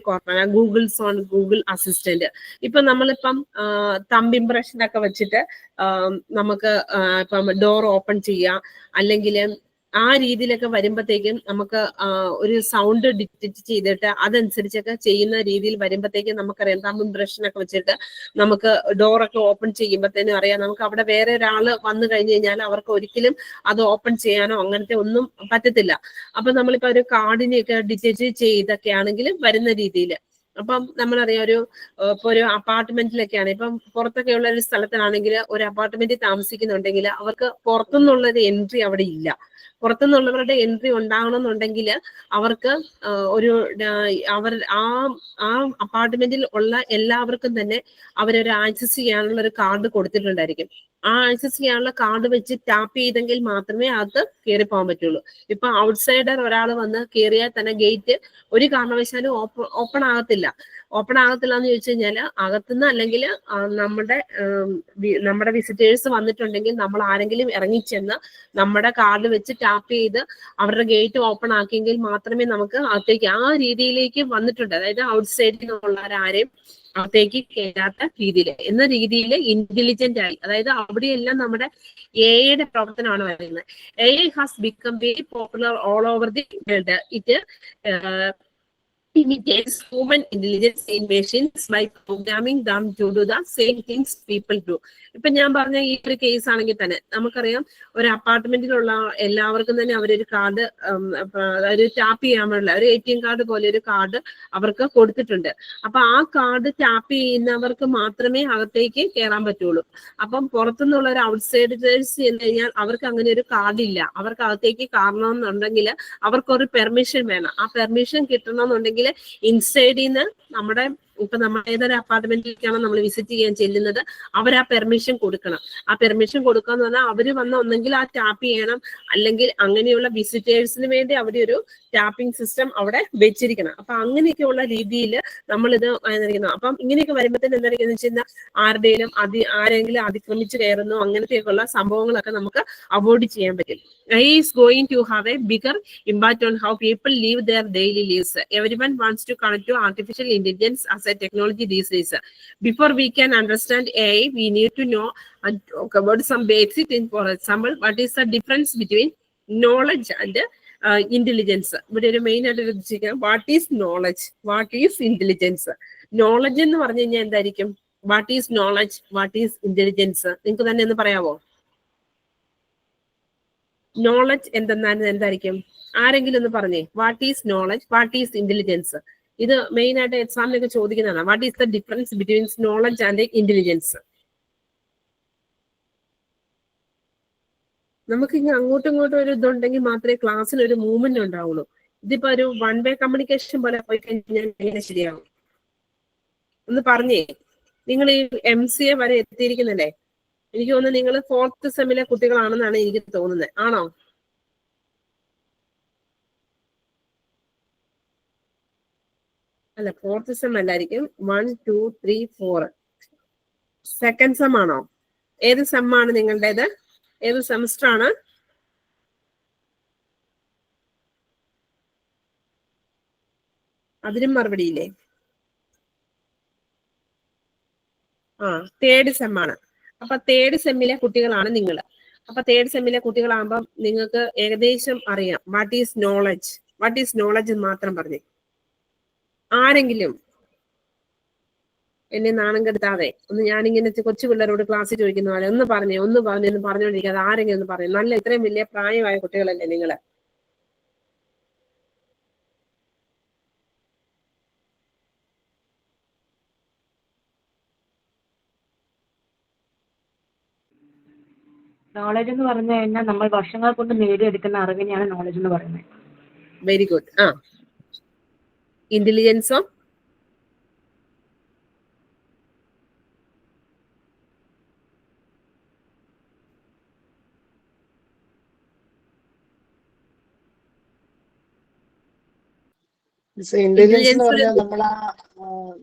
Google assistant. ഇപ്പൊ നമ്മളിപ്പം തമ്പ് ഇംപ്രഷൻ ഒക്കെ വെച്ചിട്ട് നമുക്ക് ഇപ്പം ഡോർ ഓപ്പൺ ചെയ്യാം, അല്ലെങ്കിൽ ആ രീതിയിലൊക്കെ വരുമ്പോഴത്തേക്കും നമുക്ക് ഒരു സൗണ്ട് ഡിറ്റക്ട് ചെയ്തിട്ട് അതനുസരിച്ചൊക്കെ ചെയ്യുന്ന രീതിയിൽ വരുമ്പോഴത്തേക്കും നമുക്കറിയാം, തമ്പ് ഇംപ്രഷൻ ഒക്കെ വെച്ചിട്ട് നമുക്ക് ഡോറൊക്കെ ഓപ്പൺ ചെയ്യുമ്പോഴത്തേനും അറിയാം നമുക്ക് അവിടെ വേറെ ഒരാൾ വന്നു കഴിഞ്ഞു കഴിഞ്ഞാൽ അവർക്ക് ഒരിക്കലും അത് ഓപ്പൺ ചെയ്യാനോ അങ്ങനത്തെ ഒന്നും പറ്റത്തില്ല. അപ്പൊ നമ്മളിപ്പോ ഒരു കാർഡിനെയൊക്കെ ഡിറ്റക്ട് ചെയ്തൊക്കെ ആണെങ്കിൽ വരുന്ന രീതിയിൽ. അപ്പം നമ്മളറിയാം ഇപ്പൊ ഒരു അപ്പാർട്ട്മെന്റിലൊക്കെയാണ്, ഇപ്പം പുറത്തൊക്കെ ഉള്ള ഒരു സ്ഥലത്തിലാണെങ്കിൽ ഒരു അപ്പാർട്ട്മെന്റിൽ താമസിക്കുന്നുണ്ടെങ്കിൽ അവർക്ക് പുറത്തുനിന്നുള്ളൊരു എൻട്രി അവിടെ ഇല്ല. പുറത്തുനിന്നുള്ളവരുടെ എൻട്രി ഉണ്ടാകണമെന്നുണ്ടെങ്കിൽ അവർക്ക് ആ അപ്പാർട്ട്മെന്റിൽ ഉള്ള എല്ലാവർക്കും തന്നെ അവരൊരു ആക്സസ് ചെയ്യാനുള്ള ഒരു കാർഡ് കൊടുത്തിട്ടുണ്ടായിരിക്കും. ആ ആക്സസ് ചെയ്യാനുള്ള കാർഡ് വെച്ച് ടാപ്പ് ചെയ്തെങ്കിൽ മാത്രമേ അത് കയറി പോകാൻ പറ്റുള്ളൂ. ഇപ്പൊ ഔട്ട്സൈഡർ ഒരാൾ വന്ന് കയറിയാൽ തന്നെ ഗേറ്റ് ഒരു കാരണവശാലും ഓപ്പൺ ആകത്തില്ല. ഓപ്പൺ ആകത്തില്ല എന്ന് ചോദിച്ചു കഴിഞ്ഞാൽ അകത്തുനിന്ന് അല്ലെങ്കിൽ നമ്മുടെ വിസിറ്റേഴ്സ് വന്നിട്ടുണ്ടെങ്കിൽ നമ്മൾ ആരെങ്കിലും ഇറങ്ങിച്ചെന്ന് നമ്മുടെ കാർഡ് വെച്ച് ടാപ്പ് ചെയ്ത് അവരുടെ ഗേറ്റ് ഓപ്പൺ ആക്കിയെങ്കിൽ മാത്രമേ നമുക്ക് അകത്തേക്ക് ആ രീതിയിലേക്ക് വന്നിട്ടുണ്ട്. അതായത് ഔട്ട്സൈഡിൽ നിന്നുള്ളവരാരെയും അകത്തേക്ക് കയറാത്ത രീതിയിൽ എന്ന രീതിയിൽ ഇന്റലിജന്റ് ആയി, അതായത് അവിടെയെല്ലാം നമ്മുടെ AI പ്രവർത്തനമാണ് വരുന്നത്. AI has become very popular all over the world. It imitates human intelligence in machines by programming them to do the same things people do. ഇപ്പൊ ഞാൻ പറഞ്ഞ ഈ ഒരു കേസ് ആണെങ്കിൽ തന്നെ നമുക്കറിയാം, ഒരു അപ്പാർട്ട്മെന്റിലുള്ള എല്ലാവർക്കും തന്നെ അവരൊരു കാർഡ് ഒരു ടാപ്പ് ചെയ്യാനുള്ള ഒരു ATM കാർഡ് പോലെ ഒരു കാർഡ് അവർക്ക് കൊടുത്തിട്ടുണ്ട്. അപ്പൊ ആ കാർഡ് ടാപ്പ് ചെയ്യുന്നവർക്ക് മാത്രമേ അകത്തേക്ക് കയറാൻ പറ്റുള്ളൂ. അപ്പം പുറത്തുനിന്നുള്ള ഒരു ഔട്ട്സൈഡേഴ്സ് ചെന്ന് കഴിഞ്ഞാൽ അവർക്ക് അങ്ങനെ ഒരു കാർഡ് ഇല്ല. അവർക്ക് അകത്തേക്ക് കയറണമെന്നുണ്ടെങ്കിൽ അവർക്കൊരു പെർമിഷൻ വേണം. ആ പെർമിഷൻ കിട്ടണമെന്നുണ്ടെങ്കിൽ ഇൻസൈഡിൽ നിന്ന് നമ്മൾ ഏതൊരു അപ്പാർട്ട്മെന്റിലേക്കാണോ നമ്മൾ വിസിറ്റ് ചെയ്യാൻ ചെല്ലുന്നത് അവർ ആ പെർമിഷൻ കൊടുക്കണം. ആ പെർമിഷൻ കൊടുക്കുക എന്ന് പറഞ്ഞാൽ അവര് വന്ന് ഒന്നെങ്കിൽ ആ ടാപ്പ് ചെയ്യണം, അല്ലെങ്കിൽ അങ്ങനെയുള്ള വിസിറ്റേഴ്സിന് വേണ്ടി അവിടെ ഒരു ടാപ്പിംഗ് സിസ്റ്റം അവിടെ വെച്ചിരിക്കണം. അപ്പൊ അങ്ങനെയൊക്കെയുള്ള രീതിയിൽ നമ്മളിത് അപ്പം ഇങ്ങനെയൊക്കെ വരുമ്പോഴത്തേന് എന്തായിരിക്കും വെച്ച് കഴിഞ്ഞാൽ ആരെങ്കിലും അതിക്രമിച്ച് കയറുന്നു അങ്ങനത്തെയൊക്കെയുള്ള സംഭവങ്ങളൊക്കെ നമുക്ക് അവോയ്ഡ് ചെയ്യാൻ പറ്റും. AI is going to have a bigger impact on how people live their daily lives. Everyone wants to connect to artificial intelligence as as a technology these days. Before we can understand AI, we need to know and talk about some basic things. For example, what is the difference between knowledge and intelligence? But the main what is knowledge? What is intelligence? Knowledge എന്ന് പറഞ്ഞു കഴിഞ്ഞാൽ എന്തായിരിക്കും? What is knowledge? What is intelligence? നിങ്ങൾക്ക് തന്നെ ഒന്ന് പറയാവോ? Knowledge എന്തായിരിക്കും? ആരെങ്കിലും ഒന്ന് പറഞ്ഞേ. What is knowledge, what is intelligence? ഇത് മെയിൻ ആയിട്ട് എക്സാമിനൊക്കെ ചോദിക്കുന്നതാണ്. What is the difference between knowledge and intelligence? നമുക്ക് ഇങ്ങനെ അങ്ങോട്ടും ഇങ്ങോട്ടും ഒരു ഇതുണ്ടെങ്കിൽ മാത്രമേ ക്ലാസ്സിന് ഒരു മൂവ്മെന്റ് ഉണ്ടാവുള്ളൂ. ഇതിപ്പോ ഒരു വൺ വേ കമ്മ്യൂണിക്കേഷൻ പോലെ പോയി കഴിഞ്ഞാൽ എങ്ങനെ ശരിയാവും? ഒന്ന് പറഞ്ഞേ. നിങ്ങൾ ഈ MCA വരെ എത്തിയിരിക്കുന്നല്ലേ? എനിക്ക് തോന്നുന്നു നിങ്ങൾ 4th സെമ്മിലെ കുട്ടികളാണെന്നാണ് എനിക്ക് തോന്നുന്നത്. ആണോ? അല്ല, 4th സെം അല്ലായിരിക്കും. 1, 2, 3, 4 സെക്കൻഡ് സെം ആണോ? ഏത് സെം ആണ് നിങ്ങളുടേത്? ഏത് സെമസ്റ്റർ ആണ്? അതിനും മറുപടിയില്ലേ? തേർഡ് സെം ആണ്. അപ്പൊ തേർഡ് സെമ്മിലെ കുട്ടികളാണ് നിങ്ങൾ. അപ്പൊ തേർഡ് സെമ്മിലെ കുട്ടികളാകുമ്പോൾ നിങ്ങൾക്ക് ഏകദേശം അറിയാം what is knowledge. What is knowledge എന്ന് മാത്രം പറഞ്ഞു. ആരെങ്കിലും എന്നെ നാണം കെടുത്താതെ ഒന്ന്, ഞാനിങ്ങനെ കൊച്ചു പിള്ളേരോട് ക്ലാസ്സിൽ ചോദിക്കുന്ന പോലെ ഒന്ന് പറഞ്ഞുകൊണ്ടിരിക്കാതെ ആരെങ്കിലും ഒന്ന് പറയും. നല്ല ഇത്രയും വലിയ പ്രായമായ കുട്ടികളല്ലേ നിങ്ങള്? നോളജ് എന്ന് പറഞ്ഞു കഴിഞ്ഞാൽ നമ്മൾ വർഷങ്ങൾ കൊണ്ട് നേടിയെടുക്കുന്ന അറിവിനെയാണ് നോളജ് എന്ന് പറയുന്നത്. Very good. ഇന്റലിജൻസോ? ഇന്റലിജൻസ് എന്ന് പറഞ്ഞാൽ നമ്മൾ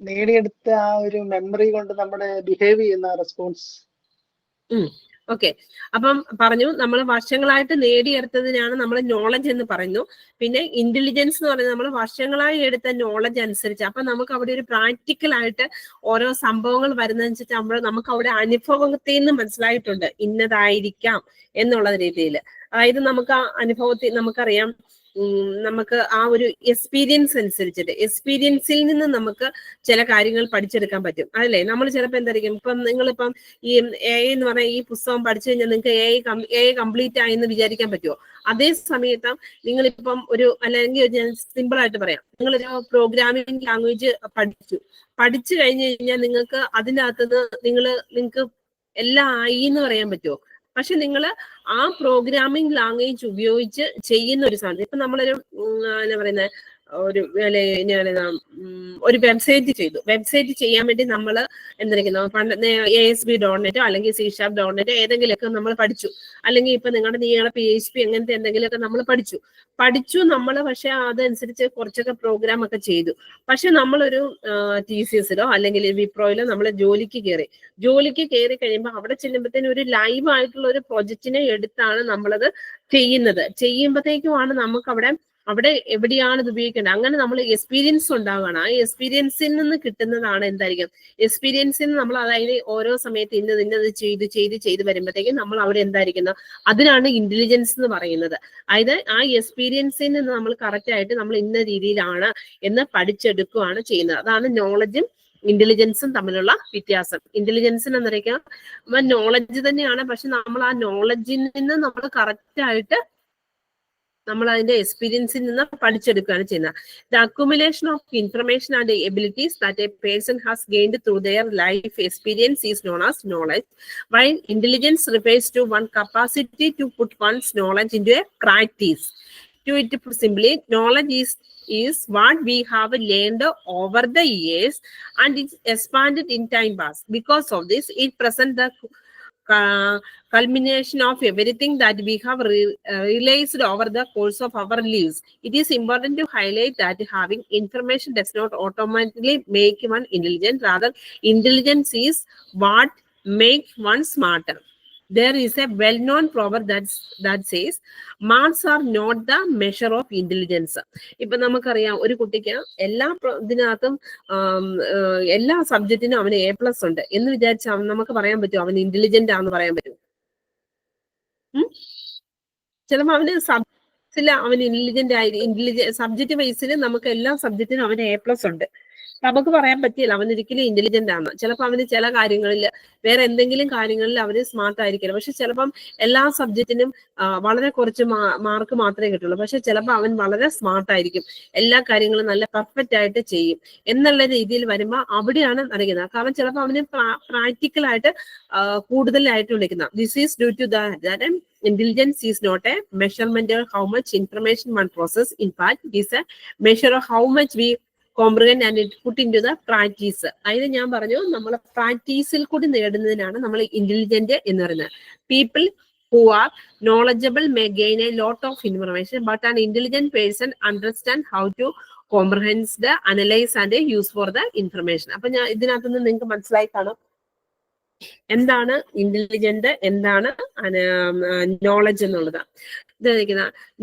നേടിയെടുത്ത ആ ഒരു മെമ്മറി കൊണ്ട് നമ്മുടെ ബിഹേവ് ചെയ്യുന്ന റെസ്പോൺസ്. ഓക്കെ. അപ്പം പറഞ്ഞു, നമ്മൾ വർഷങ്ങളായിട്ട് നേടിയെടുത്തതിനാണ് നമ്മൾ നോളജ് എന്ന് പറയുന്നു. പിന്നെ ഇന്റലിജൻസ് എന്ന് പറയുന്നത് നമ്മൾ വർഷങ്ങളായി എടുത്ത നോളജ് അനുസരിച്ച്, അപ്പൊ നമുക്ക് അവിടെ ഒരു പ്രാക്ടിക്കൽ ആയിട്ട് ഓരോ സംഭവങ്ങൾ വരുന്നതനുസരിച്ച് നമുക്ക് അവിടെ അനുഭവത്തിൽ നിന്ന് മനസ്സിലായിട്ടുണ്ട് ഇന്നതായിരിക്കാം എന്നുള്ള രീതിയിൽ. അതായത് നമുക്ക് ആ അനുഭവത്തിൽ നമുക്കറിയാം, നമുക്ക് ആ ഒരു എക്സ്പീരിയൻസ് അനുസരിച്ചിട്ട് എക്സ്പീരിയൻസിൽ നിന്ന് നമുക്ക് ചില കാര്യങ്ങൾ പഠിച്ചെടുക്കാൻ പറ്റും. അതല്ലേ? നമ്മൾ ചിലപ്പോൾ എന്തായിരിക്കും, ഇപ്പം നിങ്ങളിപ്പം ഈ AI എന്ന് പറഞ്ഞ ഈ പുസ്തകം പഠിച്ചു കഴിഞ്ഞാൽ നിങ്ങൾക്ക് AI കംപ്ലീറ്റ് ആയി എന്ന് വിചാരിക്കാൻ പറ്റുമോ? അതേ സമയത്ത് നിങ്ങളിപ്പം അല്ലെങ്കിൽ ഞാൻ സിമ്പിൾ ആയിട്ട് പറയാം, നിങ്ങളൊരു പ്രോഗ്രാമിംഗ് ലാംഗ്വേജ് പഠിച്ചു കഴിഞ്ഞു കഴിഞ്ഞാൽ നിങ്ങൾക്ക് അതിൻ്റെ അകത്തുനിന്ന് നിങ്ങൾക്ക് എല്ലാം ആയി എന്ന് പറയാൻ പറ്റുമോ? പക്ഷെ നിങ്ങൾ ആ പ്രോഗ്രാമിംഗ് ലാംഗ്വേജ് ഉപയോഗിച്ച് ചെയ്യുന്ന ഒരു സാധനം, ഇപ്പൊ നമ്മളൊരു എന്താ പറയുന്നത്, ഒരു വെബ്സൈറ്റ് ചെയ്തു. വെബ്സൈറ്റ് ചെയ്യാൻ വേണ്ടി നമ്മൾ എന്തിരിക്കുന്നു, പണ്ട് ASP.NET അല്ലെങ്കിൽ C#.NET ഏതെങ്കിലുമൊക്കെ നമ്മൾ പഠിച്ചു. അല്ലെങ്കിൽ ഇപ്പൊ നിങ്ങളുടെ PHP അങ്ങനത്തെ എന്തെങ്കിലുമൊക്കെ നമ്മൾ പഠിച്ചു നമ്മൾ. പക്ഷെ അതനുസരിച്ച് കുറച്ചൊക്കെ പ്രോഗ്രാം ഒക്കെ ചെയ്തു. പക്ഷെ നമ്മളൊരു TCSലോ അല്ലെങ്കിൽ വിപ്രോയിലോ നമ്മൾ ജോലിക്ക് കയറി കഴിയുമ്പോൾ അവിടെ ചെല്ലുമ്പോഴത്തേനും ഒരു ലൈവ് ആയിട്ടുള്ള ഒരു പ്രൊജക്റ്റിനെ എടുത്താണ് നമ്മളത് ചെയ്യുമ്പോഴത്തേക്കുമാണ് നമുക്ക് അവിടെ എവിടെയാണ് ഇത് ഉപയോഗിക്കേണ്ടത്. അങ്ങനെ നമ്മൾ എക്സ്പീരിയൻസ് ഉണ്ടാവുകയാണ്. ആ എക്സ്പീരിയൻസിൽ നിന്ന് കിട്ടുന്നതാണ് എന്തായിരിക്കും, എക്സ്പീരിയൻസിൽ നിന്ന് നമ്മൾ അതായത് ഓരോ സമയത്ത് ഇന്നത് ചെയ്ത് വരുമ്പോഴത്തേക്കും നമ്മൾ അവിടെ എന്തായിരിക്കുന്നു, അതിനാണ് ഇന്റലിജൻസ് എന്ന് പറയുന്നത്. അതായത് ആ എക്സ്പീരിയൻസിൽ നിന്ന് നമ്മൾ കറക്റ്റ് ആയിട്ട് നമ്മൾ ഇന്ന രീതിയിലാണ് എന്ന് പഠിച്ചെടുക്കുകയാണ് ചെയ്യുന്നത്. അതാണ് നോളജും ഇന്റലിജൻസും തമ്മിലുള്ള വ്യത്യാസം. ഇന്റലിജൻസിന് എന്നറിയിക്കാം നോളജ് തന്നെയാണ്, പക്ഷെ നമ്മൾ ആ നോളജിൽ നിന്ന് നമ്മൾ കറക്റ്റ് ആയിട്ട് നമ്മൾ അതിന്റെ എക്സ്പീരിയൻസിൽ നിന്ന് പഠിച്ചെടുക്കുകയാണ് ചെയ്യുന്നത്. The accumulation of information and abilities that a person has gained through their life experience is known as knowledge, while intelligence refers to one capacity to put one's knowledge into a practice. To it simply, knowledge is what we have learned over the years and it's expanded in time past. Because of this, it presents the culmination of everything that we have realized over the course of our lives. It is important to highlight that having information does not automatically make one intelligent. Rather, intelligence is what makes one smarter. there is a well-known proverb that says marks are not the measure of intelligence. ഇപ്പൊ നമുക്കറിയാം ഒരു കുട്ടിക്ക് എല്ലാ ഇതിനകത്തും എല്ലാ സബ്ജക്റ്റിനും അവന് A+ ഉണ്ട് എന്ന് വിചാരിച്ചാൽ നമുക്ക് പറയാൻ പറ്റുമോ അവൻ ഇന്റലിജന്റ് ആണെന്ന് പറയാൻ പറ്റും? ചിലപ്പോൾ അവന് സബ്ജക്റ്റിൽ അവൻ സബ്ജക്ട് വൈസിൽ നമുക്ക് എല്ലാ സബ്ജക്റ്റിനും അവന് A+ ഉണ്ട്. നമുക്ക് പറയാൻ പറ്റില്ല അവൻ ഒരിക്കലും ഇന്റലിജന്റ് ആണ്. ചിലപ്പോൾ അവന് ചില കാര്യങ്ങളിൽ വേറെ എന്തെങ്കിലും കാര്യങ്ങളിൽ അവന് സ്മാർട്ട് ആയിരിക്കില്ല. പക്ഷെ ചിലപ്പം എല്ലാ സബ്ജക്റ്റിനും വളരെ കുറച്ച് മാർക്ക് മാത്രമേ കിട്ടുള്ളൂ. പക്ഷെ ചിലപ്പോൾ അവൻ വളരെ സ്മാർട്ട് ആയിരിക്കും, എല്ലാ കാര്യങ്ങളും നല്ല പെർഫെക്റ്റ് ആയിട്ട് ചെയ്യും എന്നുള്ള രീതിയിൽ വരുമ്പോൾ അവിടെയാണ് നടക്കുന്നത്. കാരണം ചിലപ്പോൾ അവന് പ്രാക്ടിക്കലായിട്ട് കൂടുതലായിട്ട് വിളിക്കുന്ന this is due to that intelligence is not a measurement of how much information one process. In fact, it is a measure of how much we comprehend and it put into the practice. അതായത് ഞാൻ പറഞ്ഞു നമ്മൾ പ്രാക്ടീസിൽ കൂടി നേടുന്നതിനാണ് നമ്മൾ intelligent എന്ന് പറയുന്നത്. People who are knowledgeable may gain a lot of information, but an intelligent person understand how to comprehend the analyze and use for the information. അപ്പൊ ഞാൻ ഇതിനകത്തുനിന്ന് നിങ്ങൾക്ക് മനസ്സിലായി കാണും എന്താണ് ഇന്റലിജന്റ്, എന്താണ് നോളജ് എന്നുള്ളത്.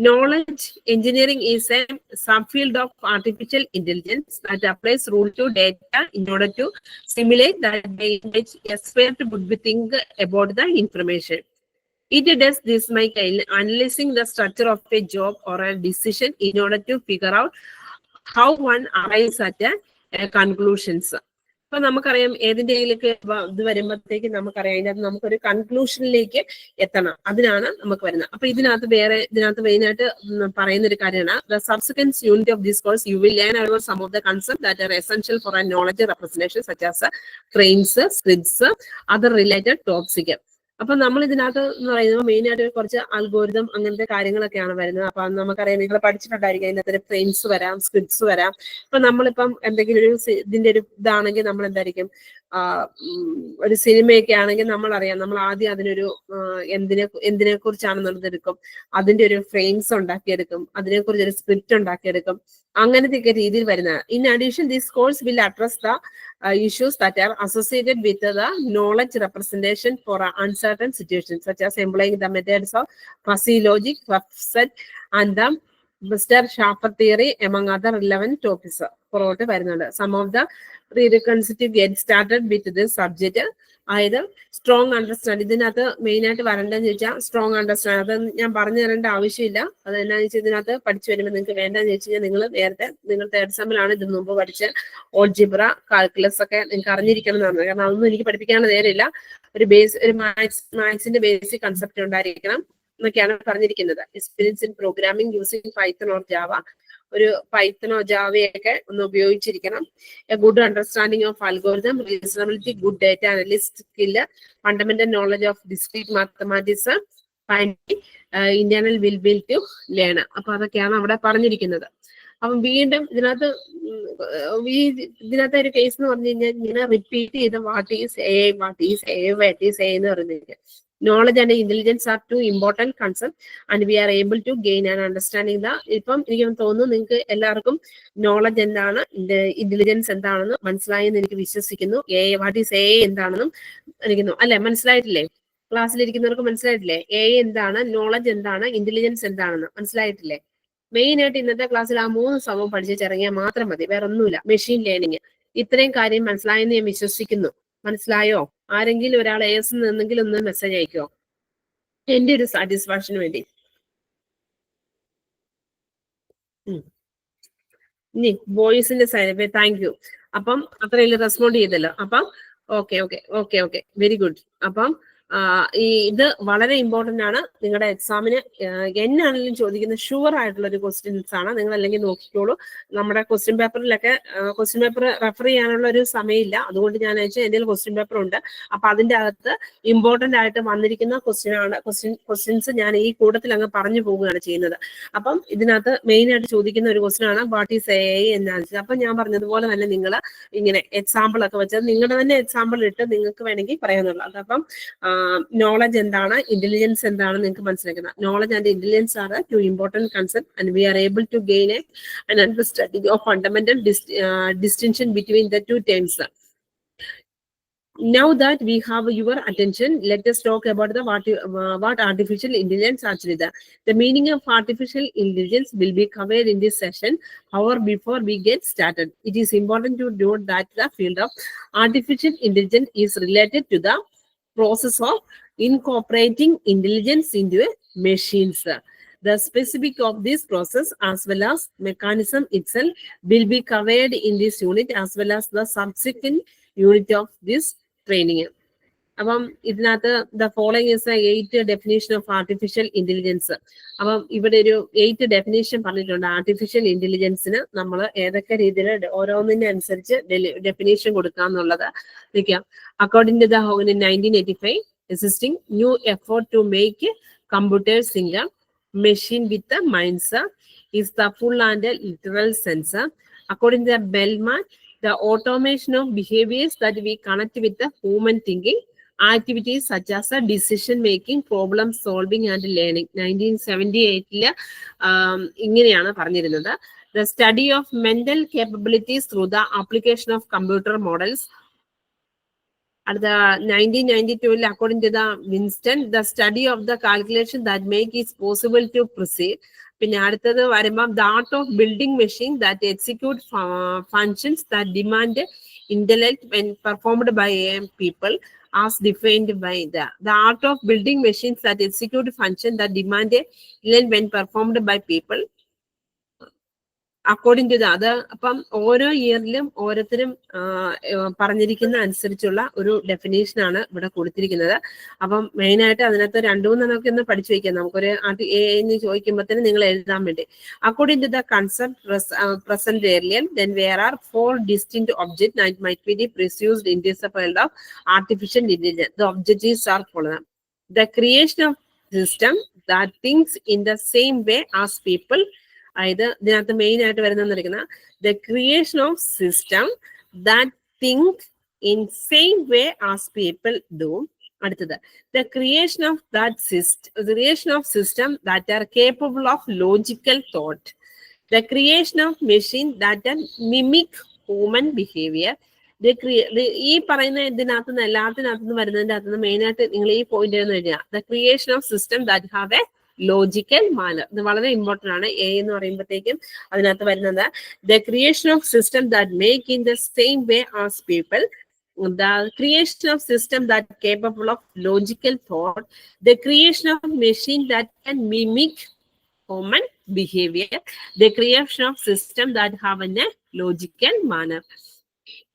Knowledge engineering is a subfield of artificial intelligence that applies rule to data in order to simulate that they aspire to think about the information. It does this by analyzing the structure of a job or a decision in order to figure out how one arrives at conclusions. അപ്പൊ നമുക്കറിയാം ഏതിന്റെയിലേക്ക് ഇത് വരുമ്പോഴത്തേക്ക് നമുക്കറിയാം അതിനകത്ത് നമുക്കൊരു കൺക്ലൂഷനിലേക്ക് എത്തണം, അതിനാണ് നമുക്ക് വരുന്നത്. അപ്പൊ ഇതിനകത്ത് മെയിനായിട്ട് പറയുന്ന ഒരു കാര്യമാണ് the subsequent unit of this course you will learn about some of the concepts that are essential for a knowledge representation such as frames, scripts, other related topics. അപ്പൊ നമ്മൾ ഇതിനകത്ത് എന്ന് പറയുന്നത് മെയിനായിട്ട് കുറച്ച് അൽഗോരിതം അങ്ങനത്തെ കാര്യങ്ങളൊക്കെയാണ് വരുന്നത്. അപ്പൊ നമുക്കറിയാം നിങ്ങൾ പഠിച്ചിട്ടുണ്ടായിരിക്കും അതിനകത്ത് ഫ്രെയിംസ് വരാം, സ്ക്രിപ്റ്റ്സ് വരാം. ഇപ്പൊ നമ്മളിപ്പം എന്തെങ്കിലും ഒരു ഇതിന്റെ ഒരു ഇതാണെങ്കിൽ നമ്മൾ എന്തായിരിക്കും ഒരു സിനിമയൊക്കെ ആണെങ്കിൽ നമ്മൾ അറിയാം നമ്മൾ ആദ്യം അതിനൊരു എന്തിനെ കുറിച്ചാണെന്നുള്ളത് എടുക്കും, അതിന്റെ ഒരു ഫ്രെയിംസ് ഉണ്ടാക്കിയെടുക്കും, അതിനെക്കുറിച്ച് ഒരു സ്ക്രിപ്റ്റ് ഉണ്ടാക്കിയെടുക്കും, അങ്ങനത്തെയൊക്കെ രീതിയിൽ വരുന്നത്. In addition this course will address the issues that are associated with the knowledge representation for uncertain situations, such as employing the methods of fuzzy logic, subset, and the Weierstrass theory, among other relevant topics. Some of the prerequisites to get started with this subject either strong understanding. ഇതിനകത്ത് main ആയിട്ട് വരേണ്ടതെന്ന് ചോദിച്ചാൽ strong understanding. അത് ഞാൻ പറഞ്ഞു തരേണ്ട ആവശ്യമില്ല. അത് എന്നാന്ന് വെച്ചാൽ ഇതിനകത്ത് പഠിച്ചു വരുമ്പോൾ നിങ്ങൾക്ക് വേണ്ടതെന്ന് വെച്ച് കഴിഞ്ഞാൽ നിങ്ങൾ തേർഡ് സെമ്മിലാണ് ഇതിന് മുമ്പ് പഠിച്ച ഓൾജിബ്ര, കാൽക്കുലസ് ഒക്കെ നിങ്ങൾക്ക് അറിഞ്ഞിരിക്കണം എന്നാണ്. കാരണം അതൊന്നും എനിക്ക് പഠിപ്പിക്കാനുള്ള നേരമില്ല. ഒരു മാത്സിന്റെ ബേസിക് കൺസെപ്റ്റ് ഉണ്ടായിരിക്കണം എന്നൊക്കെയാണ് പറഞ്ഞിരിക്കുന്നത്. Experience in programming using Python or Java, ഒരു പൈത്തനോ ജാവയൊക്കെ ഒന്ന് ഉപയോഗിച്ചിരിക്കണം. A good understanding of algorithm, reasonability, good data analyst skill, fundamental knowledge of discrete mathematics, internal will to learn. അപ്പൊ അതൊക്കെയാണ് അവിടെ പറഞ്ഞിരിക്കുന്നത്. അപ്പം വീണ്ടും ഇതിനകത്ത് ഒരു കേസ് എന്ന് പറഞ്ഞു കഴിഞ്ഞാൽ ഇങ്ങനെ റിപ്പീറ്റ് ചെയ്ത് വാട്ട് ഈസ് എ എന്ന് പറഞ്ഞിരിക്കുക. Knowledge and intelligence are two important concepts and we are able to gain an understanding the. ഇപ്പം എനിക്ക് തോന്നുന്നു നിങ്ങൾക്ക് എല്ലാവർക്കും നോളജ് എന്താണ്, ഇന്റലിജൻസ് എന്താണെന്ന് മനസ്സിലായെന്ന് എനിക്ക് വിശ്വസിക്കുന്നു. വാട്ട് ഈസ് എ എന്താണെന്നും എനിക്ക് അല്ലെ മനസ്സിലായിട്ടില്ലേ? ക്ലാസ്സിലിരിക്കുന്നവർക്ക് മനസ്സിലായിട്ടില്ലേ? എ എന്താണ്, നോളജ് എന്താണ്, ഇന്റലിജൻസ് എന്താണെന്ന് മനസ്സിലായിട്ടില്ലേ? മെയിൻ ആയിട്ട് ഇന്നത്തെ ക്ലാസ്സിൽ ആ 3 സംഭവം പഠിച്ചിറങ്ങിയാൽ മാത്രം മതി, വേറെ ഒന്നുമില്ല. മെഷീൻ ലേണിംഗ് ഇത്രയും കാര്യം മനസ്സിലായെന്ന് ഞാൻ വിശ്വസിക്കുന്നു. മനസ്സിലായോ? ആരെങ്കിലും ഒരാൾ AS നിന്നെങ്കിലും ഒന്ന് മെസ്സേജ് അയക്കോ എന്റെ ഒരു സാറ്റിസ്ഫാക്ഷന് വേണ്ടി. ഇനി വോയിസിന്റെ സൈഡ് താങ്ക് യു. അപ്പം അത്രയും റെസ്പോണ്ട് ചെയ്തല്ലോ. അപ്പം ഓക്കെ വെരി ഗുഡ്. അപ്പം ഇത് വളരെ ഇമ്പോർട്ടന്റ് ആണ് നിങ്ങളുടെ എക്സാമിന്. എന്നാണെങ്കിലും ചോദിക്കുന്ന ഷുവർ ആയിട്ടുള്ള ഒരു ക്വസ്റ്റ്യൻസ് ആണ്. നിങ്ങൾ അല്ലെങ്കിൽ നോക്കിക്കോളൂ. നമ്മുടെ ക്വസ്റ്റ്യൻ പേപ്പറിലൊക്കെ ക്വസ്റ്റ്യൻ പേപ്പർ റെഫർ ചെയ്യാനുള്ള ഒരു സമയമില്ല, അതുകൊണ്ട് ഞാൻ അയച്ച എൻ്റെ ക്വസ്റ്റ്യൻ പേപ്പർ ഉണ്ട്. അപ്പൊ അതിന്റെ അകത്ത് ഇമ്പോർട്ടന്റ് ആയിട്ട് വന്നിരിക്കുന്ന ക്വസ്റ്റ്യൻസ് ഞാൻ ഈ കൂട്ടത്തിൽ അങ്ങ് പറഞ്ഞു പോവുകയാണ് ചെയ്യുന്നത്. അപ്പം ഇതിനകത്ത് മെയിൻ ആയിട്ട് ചോദിക്കുന്ന ഒരു ക്വസ്റ്റ്യൻ ആണ് വാട്ട് ഈസ് എ എന്നാണ്. അപ്പൊ ഞാൻ പറഞ്ഞതുപോലെ തന്നെ നിങ്ങൾ ഇങ്ങനെ എക്സാമ്പിൾ ഒക്കെ വെച്ചത് നിങ്ങളുടെ തന്നെ എക്സാമ്പിൾ ഇട്ട് നിങ്ങൾക്ക് വേണമെങ്കിൽ പറയാനുള്ളത്. അപ്പം knowledge എന്താണ്, ഇന്റലിജൻസ് എന്താണെന്ന് നിങ്ങൾക്ക് മനസ്സിലാക്കണം. Knowledge and intelligence are the two important concepts and we are able to gain an understanding of fundamental distinction between the two terms. Now that we have your attention, let us talk about the what artificial intelligence actually is. The meaning of artificial intelligence will be covered in this session. However, before we get started, it is important to note that the field of artificial intelligence is related to the process of incorporating intelligence into machines. The specific of this process as well as mechanism itself will be covered in this unit as well as the subsequent unit of this training. അപ്പം ഇതിനകത്ത് the following is 8 definition of artificial intelligence. അപ്പം ഇവിടെ ഒരു 8 definition പറഞ്ഞിട്ടുണ്ട്. Artificial ഇന്റലിജൻസിന് നമ്മൾ ഏതൊക്കെ രീതിയിൽ ഓരോന്നിന്റെ അനുസരിച്ച് ഡെഫിനേഷൻ കൊടുക്കാന്നുള്ളത് നിൽക്കാം. According to the Hogan in 1985, existing new effort to make computers think machine with the minds is the full and literal sense. According to the Bellman, the automation of behaviors that we connect with the human thinking activities such as decision making, problem solving and learning. 1978 ഇങ്ങനെയാണ് പറഞ്ഞിരുന്നത്. The study of mental capabilities through the application of computer models. At the 1992, according to the Winston, the study of the calculation that make it possible to proceed. പിന്നെ അടുത്തത് വരുമ്പം the art of building machine that execute functions that demand intellect when performed by people as defined by the art of building machines that execute function that demand intellect when performed by people. According to the അത് അപ്പം ഓരോ ഇയറിലും ഓരോരുത്തരും പറഞ്ഞിരിക്കുന്ന അനുസരിച്ചുള്ള ഒരു ഡെഫിനേഷനാണ് ഇവിടെ കൊടുത്തിരിക്കുന്നത്. അപ്പം മെയിൻ ആയിട്ട് അതിനകത്ത് 2-3 ഒന്ന് പഠിച്ചു വയ്ക്കാം. നമുക്കൊരു എന്ന് ചോദിക്കുമ്പോഴത്തേന് നിങ്ങൾ എഴുതാൻ വേണ്ടി. According to the concept present earlier, then there are 4 distinct objects that might be pursued in this field of artificial intelligence. The objectives are following: the creation of system that thinks in the same way as people. അതായത് ഇതിനകത്ത് main ആയിട്ട് വരുന്ന the creation of system that think in same way as people do. അടുത്തത് the creation of system that are capable of logical thought. The creation of machine that can mimic human behavior. ഈ പറയുന്ന ഇതിനകത്തുനിന്ന് എല്ലാത്തിനകത്തുനിന്ന് വരുന്നതിന്റെ അകത്തുനിന്ന് main ആയിട്ട് നിങ്ങൾ ഈ point എഴുതുക. The creation of system that have a logical manner. ഇത് വളരെ ഇമ്പോർട്ടന്റ് ആണ്. എ എന്ന് പറയുമ്പോഴത്തേക്കും അതിനകത്ത് വരുന്നത് the creation of system that make in the same way as people, the creation of system that capable of logical thought, the creation of machine that can mimic human behavior, the creation of system that have a logical manner.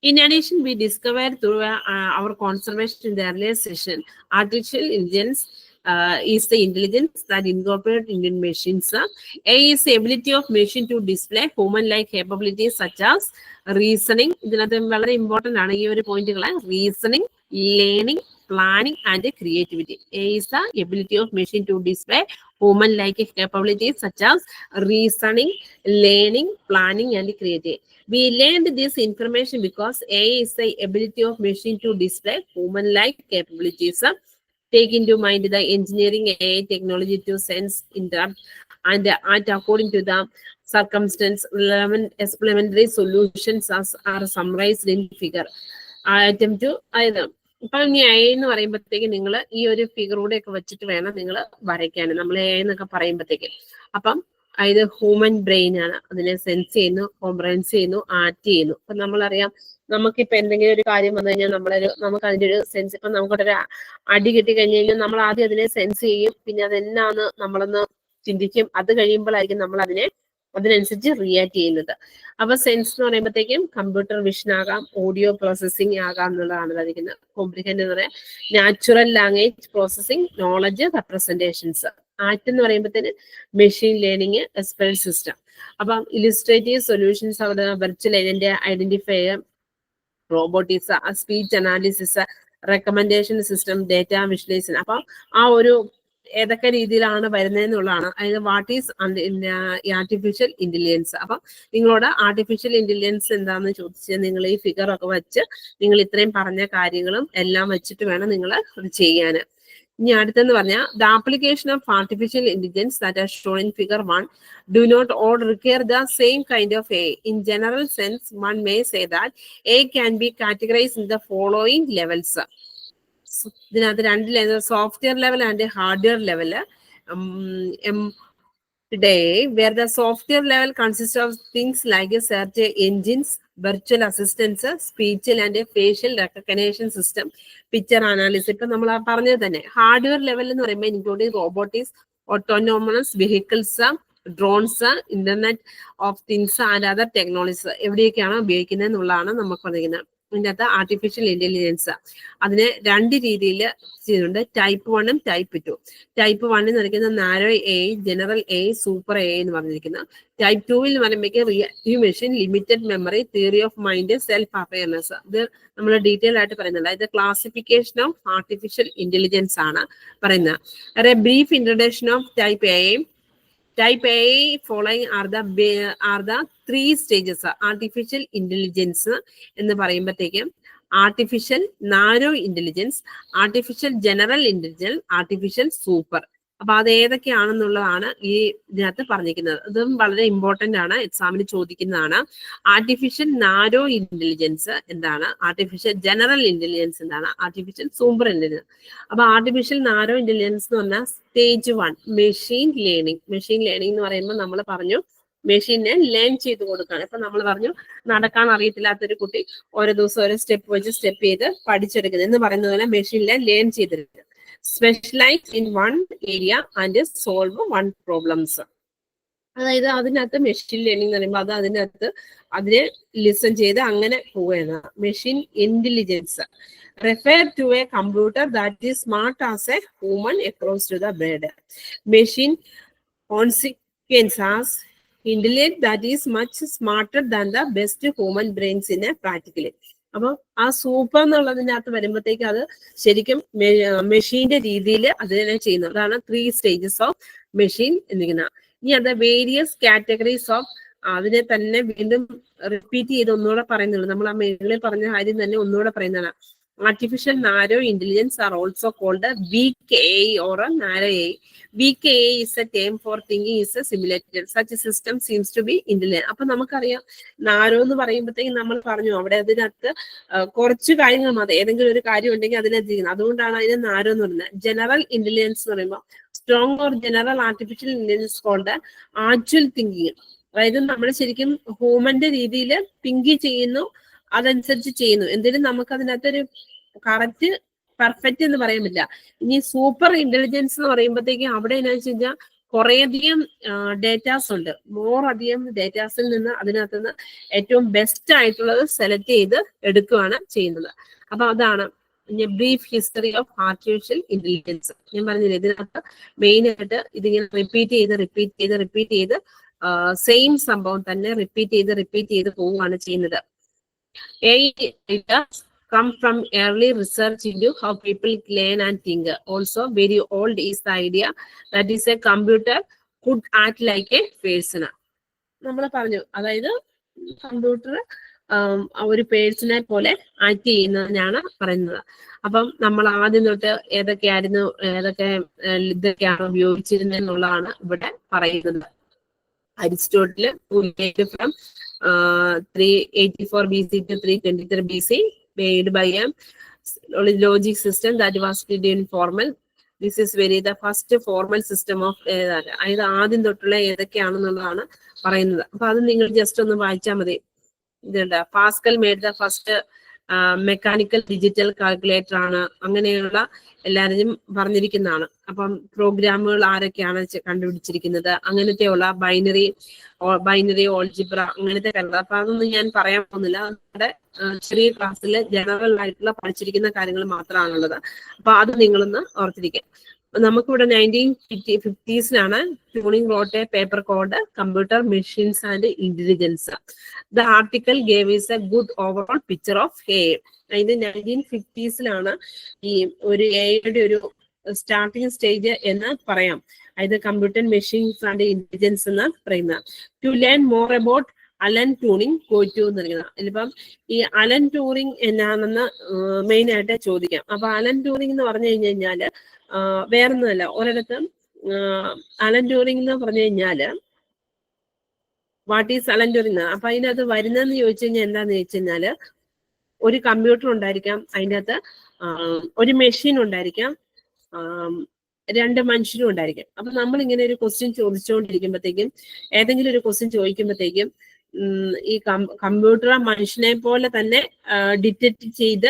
In addition, we discovered through our conversation in the earlier session, artificial intelligence is the intelligence that incorporated in machines. A is the ability of machine to display human-like capabilities such as reasoning. ഇതിനകത്ത് വളരെ important ആണ് ഈ ഒരു പോയിന്റുകൾ. Reasoning, learning, planning and creativity. A is the ability of machine to display human-like capabilities such as reasoning, learning, planning and creativity. We learned this information because A is the ability of machine to display human-like capabilities. Take into mind the engineering AI technology to sense, interrupt, and according to the circumstance, relevant explanatory solutions are summarized in figure. Item 2, either. ഇപ്പൊ ഇനി A എന്ന് പറയുമ്പോഴത്തേക്ക് നിങ്ങൾ ഈ ഒരു ഫിഗറൂടെ ഒക്കെ വെച്ചിട്ട് വേണം നിങ്ങൾ വരയ്ക്കാൻ. നമ്മൾ എ എന്നൊക്കെ പറയുമ്പോഴത്തേക്ക് അപ്പം ഇത് ഹ്യൂമൻ ബ്രെയിൻ ആണ്. അതിനെ സെൻസ് ചെയ്യുന്നു, കോംപ്രഹെൻസ് ചെയ്യുന്നു, ആക്ട് ചെയ്യുന്നു. അപ്പൊ നമ്മളറിയാം നമുക്കിപ്പോ എന്തെങ്കിലും ഒരു കാര്യം വന്നു കഴിഞ്ഞാൽ നമുക്ക് അതിന്റെ ഒരു സെൻസ്, ഇപ്പൊ നമുക്കൊരു അടി കിട്ടി കഴിഞ്ഞു കഴിഞ്ഞാൽ നമ്മൾ ആദ്യം അതിനെ സെൻസ് ചെയ്യും, പിന്നെ അതെന്നാന്ന് നമ്മളൊന്ന് ചിന്തിക്കും. അത് കഴിയുമ്പോഴായിരിക്കും നമ്മൾ അതിനനുസരിച്ച് റിയാക്ട് ചെയ്യുന്നത്. അപ്പൊ സെൻസ് എന്ന് പറയുമ്പോഴത്തേക്കും കമ്പ്യൂട്ടർ വിഷൻ ആകാം, ഓഡിയോ പ്രോസസ്സിംഗ് ആകാം എന്നുള്ളതാണ് അതിരിക്കുന്നത്. കോംപ്രിഹെൻഡ് എന്ന് പറയാം natural language processing, knowledge, representations. Act എന്ന് പറയുമ്പോഴത്തേന് മെഷീൻ ലേണിംഗ്, എക്സ്പെർട്ട് സിസ്റ്റം. അപ്പം ഇലിസ്ട്രേറ്റീവ് സൊല്യൂഷൻസ് അവിടെ virtual identifier, robotics, speech analysis, recommendation system, data visualisation. അപ്പം ആ ഒരു ഏതൊക്കെ രീതിയിലാണ് വരുന്നതെന്നുള്ളതാണ്. അതായത് വാട്ട് ഈസ് ആർട്ടിഫിഷ്യൽ ഇന്റലിജൻസ്. അപ്പം നിങ്ങളോട് ആർട്ടിഫിഷ്യൽ ഇന്റലിജൻസ് എന്താണെന്ന് ചോദിച്ചാൽ നിങ്ങൾ ഈ ഫിഗർ ഒക്കെ വെച്ച് നിങ്ങൾ ഇത്രയും പറഞ്ഞ കാര്യങ്ങളും എല്ലാം വെച്ചിട്ട് വേണം നിങ്ങൾ അത് ചെയ്യാൻ. ഇനി അടുത്തെന്ന് പറഞ്ഞാൽ the application of artificial intelligence that are shown in figure 1 do not all require the same kind of AI. In general sense, one may say that AI can be categorized in the following levels. ഇതിനകത്ത് രണ്ട് level, software level and hardware level. Today, where the software level consists of things like a search engines, virtual assistants, speech and facial recognition system, picture analysis. ഇപ്പൊ നമ്മൾ പറഞ്ഞത് തന്നെ. Hardware level എന്ന് പറയുമ്പോൾ including robotics, autonomous vehicles, drones, internet of things and other technologies എവിടെയൊക്കെയാണ് ഉപയോഗിക്കുന്നത് എന്നുള്ളതാണ് നമുക്ക് പറഞ്ഞിരിക്കുന്നത്. ഇതിൻ്റെ അകത്ത് ആർട്ടിഫിഷ്യൽ ഇന്റലിജൻസ് അതിനെ രണ്ട് രീതിയിൽ ചെയ്യുന്നുണ്ട്, ടൈപ്പ് 1 ടൈപ്പ് 2. ടൈപ്പ് 1 എന്ന് പറയുന്നത് narrow AI, general AI, super AI എന്ന് പറഞ്ഞിരിക്കുന്നത്. ടൈപ്പ് 2 പറയുമ്പോഴേക്ക് reactive machine, limited memory, theory of mind, self awareness. ഇത് നമ്മൾ ഡീറ്റെയിൽ ആയിട്ട് പറയുന്നുണ്ട്. ഇത് ക്ലാസിഫിക്കേഷൻ ഓഫ് ആർട്ടിഫിഷ്യൽ ഇന്റലിജൻസ് ആണ് പറയുന്നത്. ഒരു brief introduction of type A. Type A following are the 3 stages. Artificial intelligence എന്ന് പറയുമ്പോഴത്തേക്കും artificial narrow intelligence, artificial general intelligence, artificial super. അപ്പൊ അത് ഏതൊക്കെയാണെന്നുള്ളതാണ് ഈ ഇതിനകത്ത് പറഞ്ഞിരിക്കുന്നത്. ഇതും വളരെ ഇമ്പോർട്ടന്റ് ആണ്, എക്സാമിന് ചോദിക്കുന്നതാണ്. ആർട്ടിഫിഷ്യൽ നാരോ ഇന്റലിജൻസ് എന്താണ്, ആർട്ടിഫിഷ്യൽ ജനറൽ ഇന്റലിജൻസ് എന്താണ്, ആർട്ടിഫിഷ്യൽ സൂപ്പർ ഇന്റലിജൻസ്. അപ്പൊ ആർട്ടിഫിഷ്യൽ നാരോ ഇന്റലിജൻസ് എന്ന് പറഞ്ഞാൽ stage 1 machine learning. Machine learning എന്ന് പറയുമ്പോൾ നമ്മൾ പറഞ്ഞു മെഷീനെ ലേൺ ചെയ്ത് കൊടുക്കുകയാണ്. ഇപ്പൊ നമ്മൾ പറഞ്ഞു നടക്കാൻ അറിയത്തില്ലാത്തൊരു കുട്ടി ഓരോ ദിവസം ഓരോ സ്റ്റെപ്പ് വെച്ച് സ്റ്റെപ്പ് ചെയ്ത് പഠിച്ചെടുക്കുന്നത് എന്ന് പറയുന്നത് പോലെ മെഷീനിലെ ലേൺ ചെയ്തെടുക്കുക. Specialise in one area and solve one problems. അതായത് അതിനകത്ത് മെഷീൻ ലേണിംഗ് എന്ന് പറയുമ്പോൾ അത് അതിനകത്ത് അതിനെ ലിസൺ ചെയ്ത് അങ്ങനെ പോവുകയാണ്. Machine intelligence refer to a computer that is smart as a human across to the board. Machine consequence has intelligence that is much smarter than the best human brains in a practically. അപ്പൊ ആ super എന്നുള്ളതിനകത്ത് വരുമ്പോഴത്തേക്ക് അത് ശരിക്കും മെഷീന്റെ രീതിയിൽ അതിനെ ചെയ്യുന്നു. അതാണ് 3 stages ഓഫ് മെഷീൻ എന്നിരിക്കുന്നത്. ഇനി അത് വേരിയസ് കാറ്റഗറീസ് ഓഫ്, അതിനെ തന്നെ വീണ്ടും റിപ്പീറ്റ് ചെയ്ത് ഒന്നുകൂടെ പറയുന്നുള്ളൂ. നമ്മൾ ആ മേളിൽ പറഞ്ഞ കാര്യം തന്നെ ഒന്നുകൂടെ പറയുന്നതാണ്. Artificial narrow intelligence are also called a weak AI or a narrow AI. Weak AI is a term for thinking is a simulated. Such a system seems to be intelligent. അപ്പൊ നമുക്കറിയാം നാരോ എന്ന് പറയുമ്പോഴത്തേക്കും നമ്മൾ പറഞ്ഞു അവിടെ അതിനകത്ത് കുറച്ച് കാര്യങ്ങൾ മാത്രം, ഏതെങ്കിലും ഒരു കാര്യം ഉണ്ടെങ്കിൽ അതിനകത്ത് ചെയ്യുന്നത്. അതുകൊണ്ടാണ് അതിന് നാരോ എന്ന് പറയുന്നത്. ജനറൽ ഇന്റലിജൻസ് എന്ന് പറയുമ്പോൾ strong or general artificial intelligence called actual thinking. അതായത് നമ്മൾ ശരിക്കും ഹ്യൂമന്റെ രീതിയിൽ തിങ്ക് ചെയ്യുന്നു, അതനുസരിച്ച് ചെയ്യുന്നു. എന്തിനും നമുക്ക് അതിനകത്തൊരു കറക്റ്റ് പെർഫെക്റ്റ് എന്ന് പറയാൻ പറ്റില്ല. ഇനി സൂപ്പർ ഇന്റലിജൻസ് എന്ന് പറയുമ്പോഴത്തേക്കും അവിടെ എന്താ വെച്ച് കഴിഞ്ഞാൽ കുറേയധികം ഡേറ്റാസ് ഉണ്ട്. അധികം ഡേറ്റാസിൽ നിന്ന് അതിനകത്ത് നിന്ന് ഏറ്റവും ബെസ്റ്റ് ആയിട്ടുള്ളത് സെലക്ട് ചെയ്ത് എടുക്കുകയാണ് ചെയ്യുന്നത്. അപ്പൊ അതാണ് brief history of artificial intelligence. ഞാൻ പറഞ്ഞില്ലേ ഇതിനകത്ത് മെയിൻ ആയിട്ട് ഇതിങ്ങനെ റിപ്പീറ്റ് ചെയ്ത് സെയിം സംഭവം തന്നെ റിപ്പീറ്റ് ചെയ്ത് പോവുകയാണ് ചെയ്യുന്നത്. AI come from early research into how people learn and think. Also very old is the idea that is a computer could act like a person. നമ്മൾ പറഞ്ഞു അതായത് കമ്പ്യൂട്ടർ ഒരു പേഴ്സണെ പോലെ ആക്ട് ചെയ്യുന്നതിനാണ് പറയുന്നത്. അപ്പം നമ്മൾ ആദ്യം തൊട്ട് ഇതൊക്കെയാണ് ഉപയോഗിച്ചിരുന്നത് എന്നുള്ളതാണ് ഇവിടെ പറയുന്നത്. Aristotle from 384 BC to 323 BC made by a logic system that was still informal. This is the first formal system of അതായത് ആദ്യം തൊട്ടുള്ള ഏതൊക്കെയാണെന്നുള്ളതാണ് പറയുന്നത്. അപ്പൊ അത് നിങ്ങൾ ജസ്റ്റ് ഒന്ന് വായിച്ചാൽ മതി. ഇതുണ്ട് Pascal made the first mechanical digital calculator ആണ്, അങ്ങനെയുള്ള എല്ലാവരും പറഞ്ഞിരിക്കുന്നതാണ്. അപ്പം പ്രോഗ്രാമുകൾ ആരൊക്കെയാണ് കണ്ടുപിടിച്ചിരിക്കുന്നത്, അങ്ങനത്തെയുള്ള ബൈനറി ഓൾജിബ്ര അങ്ങനത്തെ കാര്യങ്ങൾ. അപ്പൊ അതൊന്നും ഞാൻ പറയാൻ പോകുന്നില്ല. നമ്മുടെ ചെറിയ ക്ലാസ്സിൽ ജനറൽ ആയിട്ടുള്ള പഠിച്ചിരിക്കുന്ന കാര്യങ്ങൾ മാത്രമാണുള്ളത്. അപ്പൊ അത് നിങ്ങളൊന്ന് ഓർത്തിരിക്കുക. നമുക്കിവിടെ 1950s tuning wrote a paper code computer machines and intelligence. The article gave is A good overall picture of AI. അതിന്റെ 1950s ഈ ഒരു AI ഒരു സ്റ്റാർട്ടിംഗ് സ്റ്റേജ് എന്ന് പറയാം. അതായത് കമ്പ്യൂട്ടർ മെഷീൻസ് ആൻഡ് ഇന്റലിജൻസ് എന്ന് പറയുന്നത്. To learn more about Alan Turing കോയിറ്റു എന്നിരിക്കുന്നത്. ഇതിപ്പം ഈ അലൻ ട്യൂറിംഗ് എന്നാണെന്ന് മെയിൻ ആയിട്ട് ചോദിക്കാം. അപ്പൊ അലൻ ട്യൂറിംഗ് എന്ന് പറഞ്ഞു കഴിഞ്ഞാല് വേറൊന്നുമല്ല, ഒരിടത്ത് അലൻ ട്യൂറിംഗ് എന്ന് പറഞ്ഞു കഴിഞ്ഞാല് വാട്ട് ഈസ് അലൻ ട്യൂറിംഗ്. അപ്പൊ അതിനകത്ത് വരുന്നതെന്ന് ചോദിച്ചു കഴിഞ്ഞാൽ എന്താന്ന് ചോദിച്ചു കഴിഞ്ഞാല് ഒരു കമ്പ്യൂട്ടർ ഉണ്ടായിരിക്കാം, അതിൻ്റെ അകത്ത് ഒരു മെഷീൻ ഉണ്ടായിരിക്കാം, രണ്ട് മനുഷ്യരും ഉണ്ടായിരിക്കും. അപ്പൊ നമ്മൾ ഇങ്ങനെ ഒരു ക്വസ്റ്റ്യൻ ചോദിച്ചുകൊണ്ടിരിക്കുമ്പോഴത്തേക്കും, ഏതെങ്കിലും ഒരു ക്വസ്റ്റ്യൻ ചോദിക്കുമ്പോഴത്തേക്കും ഈ കമ്പ്യൂട്ടർ മനുഷ്യനെ പോലെ തന്നെ ഡിറ്റക്ട് ചെയ്ത്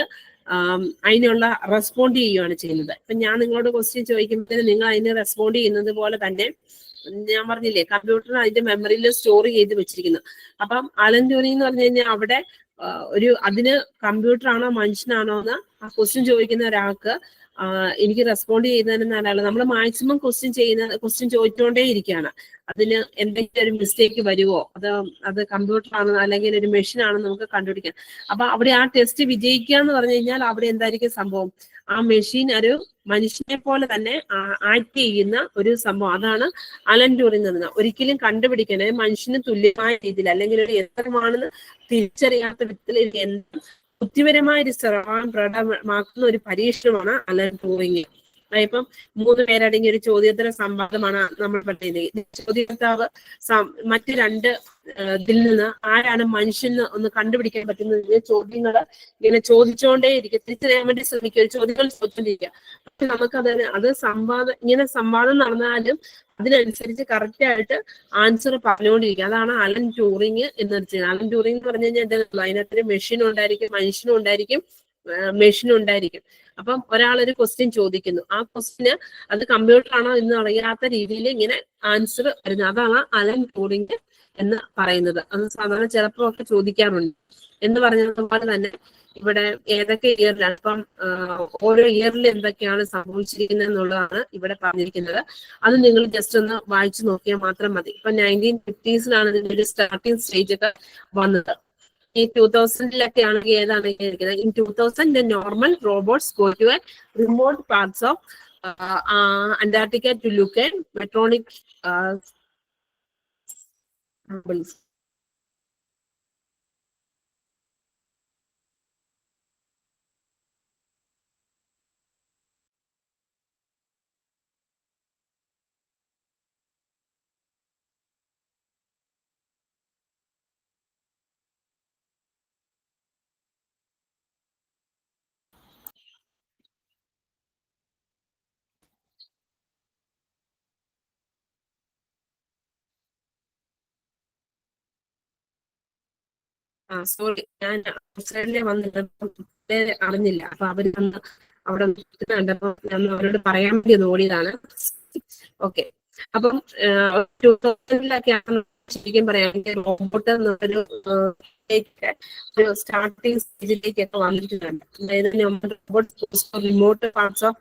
അതിനുള്ള റെസ്പോണ്ട് ചെയ്യുകയാണ് ചെയ്യുന്നത്. ഇപ്പൊ ഞാൻ നിങ്ങളോട് ക്വസ്റ്റ്യൻ ചോദിക്കുമ്പോഴത്തേക്കും നിങ്ങൾ അതിന് റെസ്പോണ്ട് ചെയ്യുന്നത് പോലെ തന്നെ ഞാൻ പറഞ്ഞില്ലേ, കമ്പ്യൂട്ടർ അതിന്റെ മെമ്മറിയിൽ സ്റ്റോർ ചെയ്ത് വെച്ചിരിക്കുന്നു. അപ്പം അലൻ ട്യൂറിംഗ് എന്ന് പറഞ്ഞു കഴിഞ്ഞാൽ അവിടെ ഒരു അതിന് കമ്പ്യൂട്ടർ ആണോ മനുഷ്യനാണോ എന്ന് ആ ക്വസ്റ്റ്യൻ ചോദിക്കുന്ന ഒരാൾക്ക് എനിക്ക് റെസ്പോണ്ട് ചെയ്യുന്നതിനല്ല, നമ്മൾ മാക്സിമം ക്വസ്റ്റ്യൻ ചോദിച്ചുകൊണ്ടേ ഇരിക്കുകയാണ്. അതിന് എന്തെങ്കിലും ഒരു മിസ്റ്റേക്ക് വരുമോ, അത് കമ്പ്യൂട്ടർ ആണോ അല്ലെങ്കിൽ ഒരു മെഷീൻ ആണോ നമുക്ക് കണ്ടുപിടിക്കാം. അപ്പൊ അവിടെ ആ ടെസ്റ്റ് വിജയിക്കുക എന്ന് പറഞ്ഞു കഴിഞ്ഞാൽ അവിടെ എന്തായിരിക്കും സംഭവം, ആ മെഷീൻ ഒരു മനുഷ്യനെ പോലെ തന്നെ ആക്ട് ചെയ്യുന്ന ഒരു സംഭവം. അതാണ് അലൻ ട്യൂറിംഗ് എന്ന് പറഞ്ഞാൽ. ഒരിക്കലും കണ്ടുപിടിക്കണേ മനുഷ്യന് തുല്യമായ രീതിയിൽ അല്ലെങ്കിൽ ഒരു യന്ത്രമാണെന്ന് തിരിച്ചറിയാത്ത വിധത്തിൽ ബുദ്ധിപരമായ ഒരു ശ്രമം പ്രകടമാക്കുന്ന ഒരു പരീക്ഷണമാണ് അലൻ ട്യൂറിംഗ്. ഇപ്പം 3 പേരടങ്ങിയ ഒരു ചോദ്യോത്തര സംവാദമാണ് നമ്മൾ പറയുന്നത്. ചോദ്യോക്താവ് മറ്റു 2 ഇതിൽ നിന്ന് ആരാണ് മനുഷ്യൻ ഒന്ന് കണ്ടുപിടിക്കാൻ പറ്റുന്ന ചോദ്യങ്ങൾ ഇങ്ങനെ ചോദിച്ചുകൊണ്ടേ ഇരിക്കുക, തിരിച്ചറിയാൻ വേണ്ടി ശ്രമിക്കുക, ചോദ്യങ്ങൾ ചോദിച്ചുകൊണ്ടിരിക്കുക. പക്ഷെ അത് ഇങ്ങനെ സംവാദം നടന്നാലും അതിനനുസരിച്ച് കറക്റ്റ് ആയിട്ട് ആൻസർ പറഞ്ഞുകൊണ്ടിരിക്കുക. അതാണ് അലൻ ട്യൂറിംഗ് എന്ന് വെച്ചാൽ. അലൻ ട്യൂറിംഗ് എന്ന് പറഞ്ഞു കഴിഞ്ഞാൽ അതിനകത്ത് മെഷീനും ഉണ്ടായിരിക്കും, മനുഷ്യനും ഉണ്ടായിരിക്കും, മെഷീനും ഉണ്ടായിരിക്കും. അപ്പം ഒരാളൊരു ക്വസ്റ്റ്യൻ ചോദിക്കുന്നു, ആ ക്വസ്റ്റ്യന് അത് കമ്പ്യൂട്ടർ ആണോ എന്ന് അറിയാത്ത രീതിയിൽ ഇങ്ങനെ ആൻസർ വരുന്നത്. അതാണ് അലൻ ട്യൂറിംഗ് എന്ന് പറയുന്നത്. അത് സാധാരണ ചിലപ്പോൾ ഒക്കെ ചോദിക്കാറുണ്ട്. എന്ന് പറഞ്ഞതുപോലെ തന്നെ ഇവിടെ ഏതൊക്കെ ഇയറിലാണ്, ഇപ്പം ഓരോ ഇയറിൽ എന്തൊക്കെയാണ് സംഭവിച്ചിരിക്കുന്നത് എന്നുള്ളതാണ് ഇവിടെ പറഞ്ഞിരിക്കുന്നത്. അത് നിങ്ങൾ ജസ്റ്റ് ഒന്ന് വായിച്ചു നോക്കിയാൽ മാത്രം മതി. ഇപ്പൊ 1950s ഇതിന്റെ ഒരു സ്റ്റാർട്ടിങ് സ്റ്റേജ് ഒക്കെ വന്നത്. ഈ 2000-ലൊക്കെ ആണെങ്കിൽ ഏതാണ് ഇരിക്കുന്നത്, in 2000 the normal robots go to a remote parts of Antarctica to look at meteoric samples. Sorry, ഞാൻ ഓസ്ട്രേലിയ വന്നിട്ട് അറിഞ്ഞില്ല. അപ്പൊ അവര് വന്ന് അവിടെ കണ്ടപ്പോ ഞാൻ അവരോട് പറയാൻ വേണ്ടി ഓടിയതാണ്. ഓക്കെ, അപ്പം 2000-ലൊക്കെയാണ് ശരിക്കും പറയാമെങ്കിൽ റോബോട്ട് എന്നൊരു സ്റ്റാർട്ടിങ് സ്റ്റേജിലേക്കൊക്കെ വന്നിട്ടുണ്ട്. അതായത് റിമോട്ട് പാർട്സ് ഓഫ്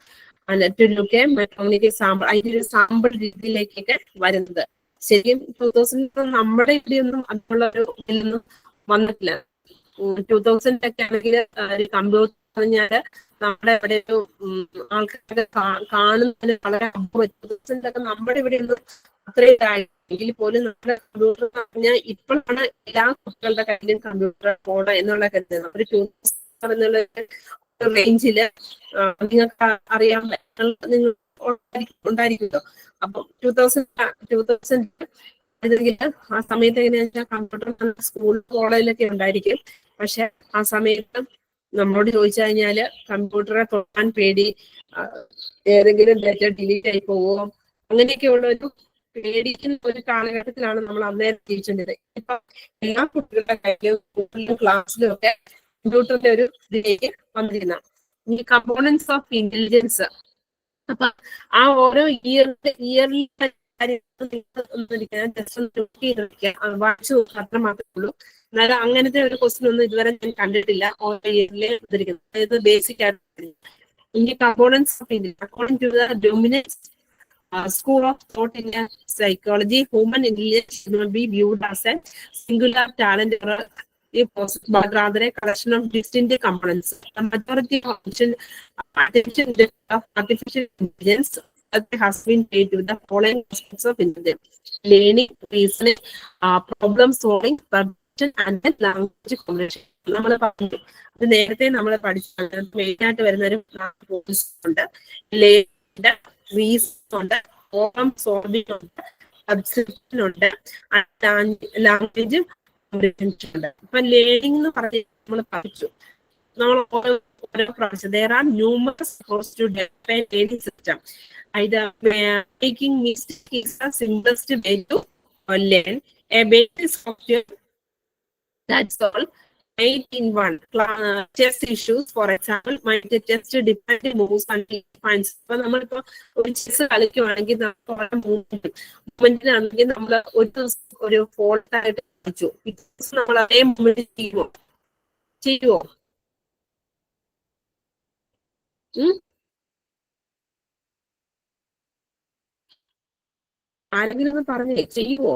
സാമ്പിൾ, അതിന്റെ ഒരു സാമ്പിൾ രീതിയിലേക്കൊക്കെ വരുന്നത്. ശരിക്കും 2000 നമ്മുടെ ഇവിടെയൊന്നും അതിനുള്ള ഒരു ഇതിലൊന്നും വന്നിട്ടില്ല. 2000-ലൊക്കെ ആണെങ്കിൽ ഒരു കമ്പ്യൂട്ടർ പറഞ്ഞാല് നമ്മുടെ ഇവിടെ ഒരു ആൾക്കാരൊക്കെ കാണുന്നതിന് വളരെ അപൂർവം. 2000-ലൊക്കെ നമ്മുടെ ഇവിടെ ഒന്നും അത്രയും എങ്കിൽ പോലും നമ്മുടെ കമ്പ്യൂട്ടർ എന്ന് പറഞ്ഞാൽ ഇപ്പോഴാണ് എല്ലാ കുട്ടികളുടെ കയ്യിലും കമ്പ്യൂട്ടർ പോകണം എന്നുള്ള കരുതുന്നത്. ഒരു 2000 എന്നുള്ള റേഞ്ചില് നിങ്ങൾക്ക് അറിയാൻ നിങ്ങൾ ഉണ്ടായിരിക്കുമല്ലോ. അപ്പം 2000 ആ സമയത്ത് എങ്ങനെയാ വെച്ചാൽ കമ്പ്യൂട്ടർ സ്കൂൾ കോളേജിലൊക്കെ ഉണ്ടായിരിക്കും. പക്ഷെ ആ സമയത്ത് നമ്മളോട് ചോദിച്ചു കഴിഞ്ഞാല് കമ്പ്യൂട്ടറെ തൊടാൻ പേടി, ഏതെങ്കിലും ഡേറ്റ ഡിലീറ്റ് ആയി പോവുമോ, അങ്ങനെയൊക്കെയുള്ള ഒരു പേടിക്കുന്ന ഒരു കാലഘട്ടത്തിലാണ് നമ്മൾ അന്നേരം ജീവിച്ചിരുന്നത്. ഇപ്പൊ എല്ലാ കുട്ടികളുടെ കയ്യിലും സ്കൂളിലും ക്ലാസ്സിലും ഒക്കെ കമ്പ്യൂട്ടറിന്റെ ഒരു ഇതിലേക്ക് വന്നിരുന്ന ഈ കമ്പോണൻസ് ഓഫ് ഇന്റലിജൻസ്. അപ്പൊ ആ ഓരോ ഇയറിൽ വായിച്ചു അത്ര മാത്രമേ ഉള്ളൂ. എന്നാലും അങ്ങനത്തെ ഒരു ക്വസ്റ്റ്യൻ ഒന്നും ഇതുവരെ ഞാൻ കണ്ടിട്ടില്ല ഓരോ ഇയറിലെ വന്നിരിക്കുന്നത്. അതായത് ബേസിക് ആയിട്ട് ഈ components of intelligence according to the dominance school of thought in psychology, human intelligence should not be viewed as a singular talent or a process, but rather a collection of distinct components. The majority of attention of artificial intelligence has been paid to the following aspects of intelligence: learning, reasoning, problem solving, and language combination നമ്മൾ പറഞ്ഞു. അത് നേരത്തെ നമ്മൾ പഠിച്ചത്. Main ആയിട്ട് വരുന്ന ഒരു ഉണ്ട്, റീസൺ ഉണ്ട്, പ്രോബ്ലം സോൾവിംഗ് ഉണ്ട്, സബ്സ്ക്രിപ്ഷൻ ഉണ്ട്, ലാംഗ്വേജ് കോമ്പിനേഷൻ ഉണ്ട്. അപ്പൊ ലേണിംഗ് എന്ന് പറഞ്ഞ് നമ്മൾ പഠിച്ചു. നമ്മൾ ഓരോ പ്രാവശ്യം there are numerous approaches to develop a learning system. Either making mistake is the simplest way to learn. A basic software that's all 8 in 1. Chess issues, for example, might test different moves and points. ഇപ്പൊ നമ്മളിപ്പോ ഒരു chess കളിക്കുവാണെങ്കിൽ നമുക്ക് മൂവ്മെന്റിനാണെങ്കിൽ നമ്മൾ ഒരു ദിവസം ഒരു fault ആയിട്ട് കളിച്ചു, നമ്മൾ അതേ മൂവ്മെന്റ് ചെയ്യുവോ? ആരെങ്കിലും ഒന്ന് പറഞ്ഞേ, ചെയ്യുവോ?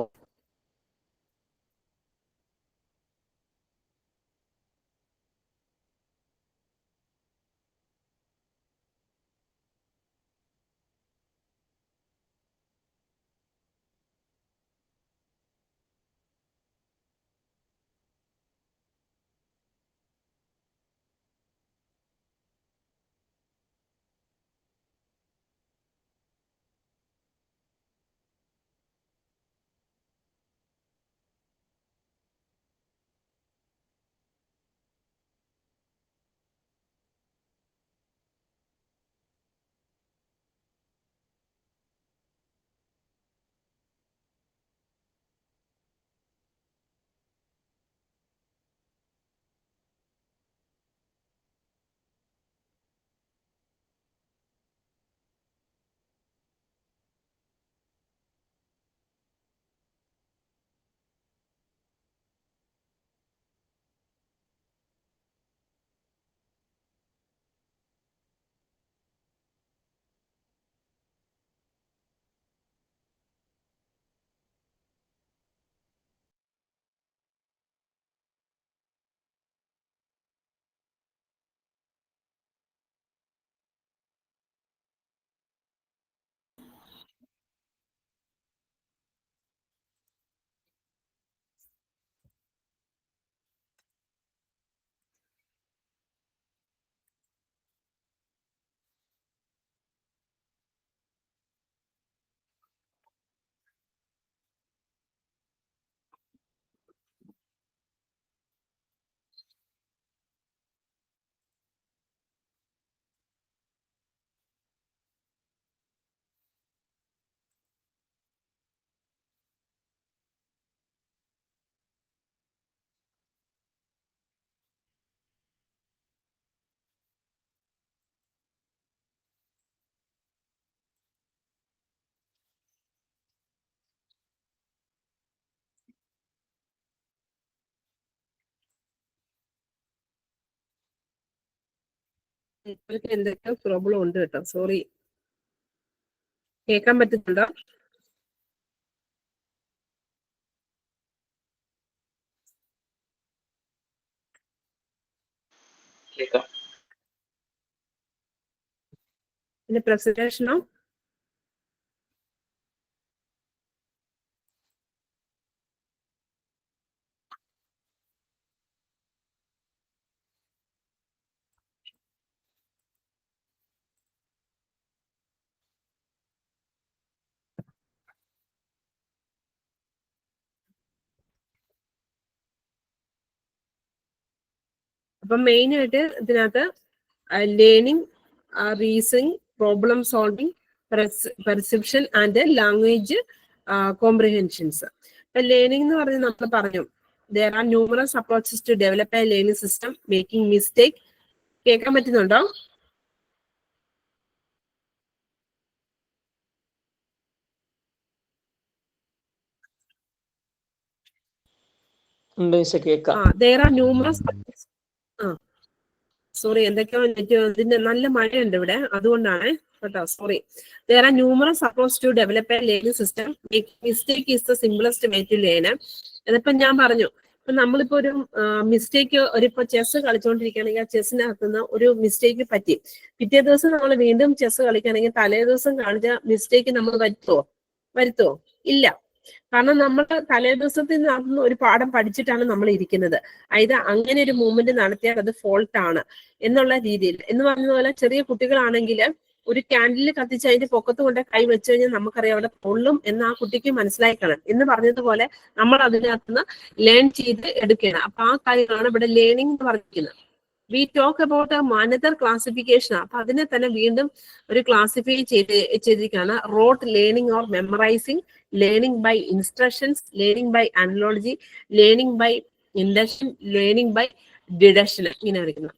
ഇവർക്ക് എന്തൊക്കെയോ പ്രോബ്ലം ഉണ്ട് കേട്ടോ, സോറി. കേൾക്കാൻ പറ്റുന്നുണ്ടോ? പിന്നെ പ്രസന്റേഷനോ? അപ്പൊ മെയിൻ ആയിട്ട് ഇതിനകത്ത് learning, reasoning, problem solving, perception and language കോംപ്രിഹെൻഷൻസ്. ഇപ്പൊ ലേണിംഗ് എന്ന് പറഞ്ഞ് നമ്മൾ പറഞ്ഞു, there are numerous approaches to develop a learning system, making mistake. കേൾക്കാൻ പറ്റുന്നുണ്ടോ? there are numerous സോറി, എന്തൊക്കെയോ ഇതിന്റെ നല്ല മഴയുണ്ട് ഇവിടെ, അതുകൊണ്ടാണ് കേട്ടോ, sorry. there are numerous approaches to develop a learning system, make mistake is the simplest way to learn. അതിപ്പോ ഞാൻ പറഞ്ഞു, ഇപ്പൊ നമ്മളിപ്പോ ഒരു മിസ്റ്റേക്ക്, ഇപ്പൊ ചെസ് കളിച്ചുകൊണ്ടിരിക്കുകയാണെങ്കിൽ ആ ചെസ്സിനകത്തുനിന്ന് ഒരു മിസ്റ്റേക്ക് പറ്റി, പിറ്റേ ദിവസം നമ്മൾ വീണ്ടും ചെസ് കളിക്കുകയാണെങ്കിൽ തലേ ദിവസം കാണിച്ച മിസ്റ്റേക്ക് നമ്മൾ വരുത്തുവോ? ഇല്ല. കാരണം നമ്മൾ തലേ ദിവസത്തിൽ നടന്ന ഒരു പാഠം പഠിച്ചിട്ടാണ് നമ്മൾ ഇരിക്കുന്നത്. അതായത് അങ്ങനെ ഒരു മൂവ്മെന്റ് നടത്തിയാൽ അത് ഫോൾട്ട് ആണ് എന്നുള്ള രീതിയിൽ. എന്ന് പറഞ്ഞ പോലെ ചെറിയ കുട്ടികളാണെങ്കിൽ ഒരു ക്യാൻഡിൽ കത്തിച്ച് അതിന്റെ പൊക്കത്ത് കൊണ്ട് കൈ വെച്ച് കഴിഞ്ഞാൽ നമുക്കറിയാം അവിടെ പൊള്ളും എന്ന് ആ കുട്ടിക്ക് മനസ്സിലാക്കണം. എന്ന് പറഞ്ഞതുപോലെ നമ്മൾ അതിനകത്തുനിന്ന് ലേൺ ചെയ്ത് എടുക്കണം. അപ്പൊ ആ കാര്യമാണ് ഇവിടെ ലേണിംഗ് എന്ന് പറഞ്ഞിരിക്കുന്നത്. We talk about another classification. അപ്പൊ അതിനെ തന്നെ വീണ്ടും ഒരു ക്ലാസിഫൈ ചെയ്തിരിക്കുകയാണ്. Rote learning or memorising, learning by instructions, learning by analogy, learning by induction, learning by deduction. ഇങ്ങനെ അറിയിക്കുന്നത്.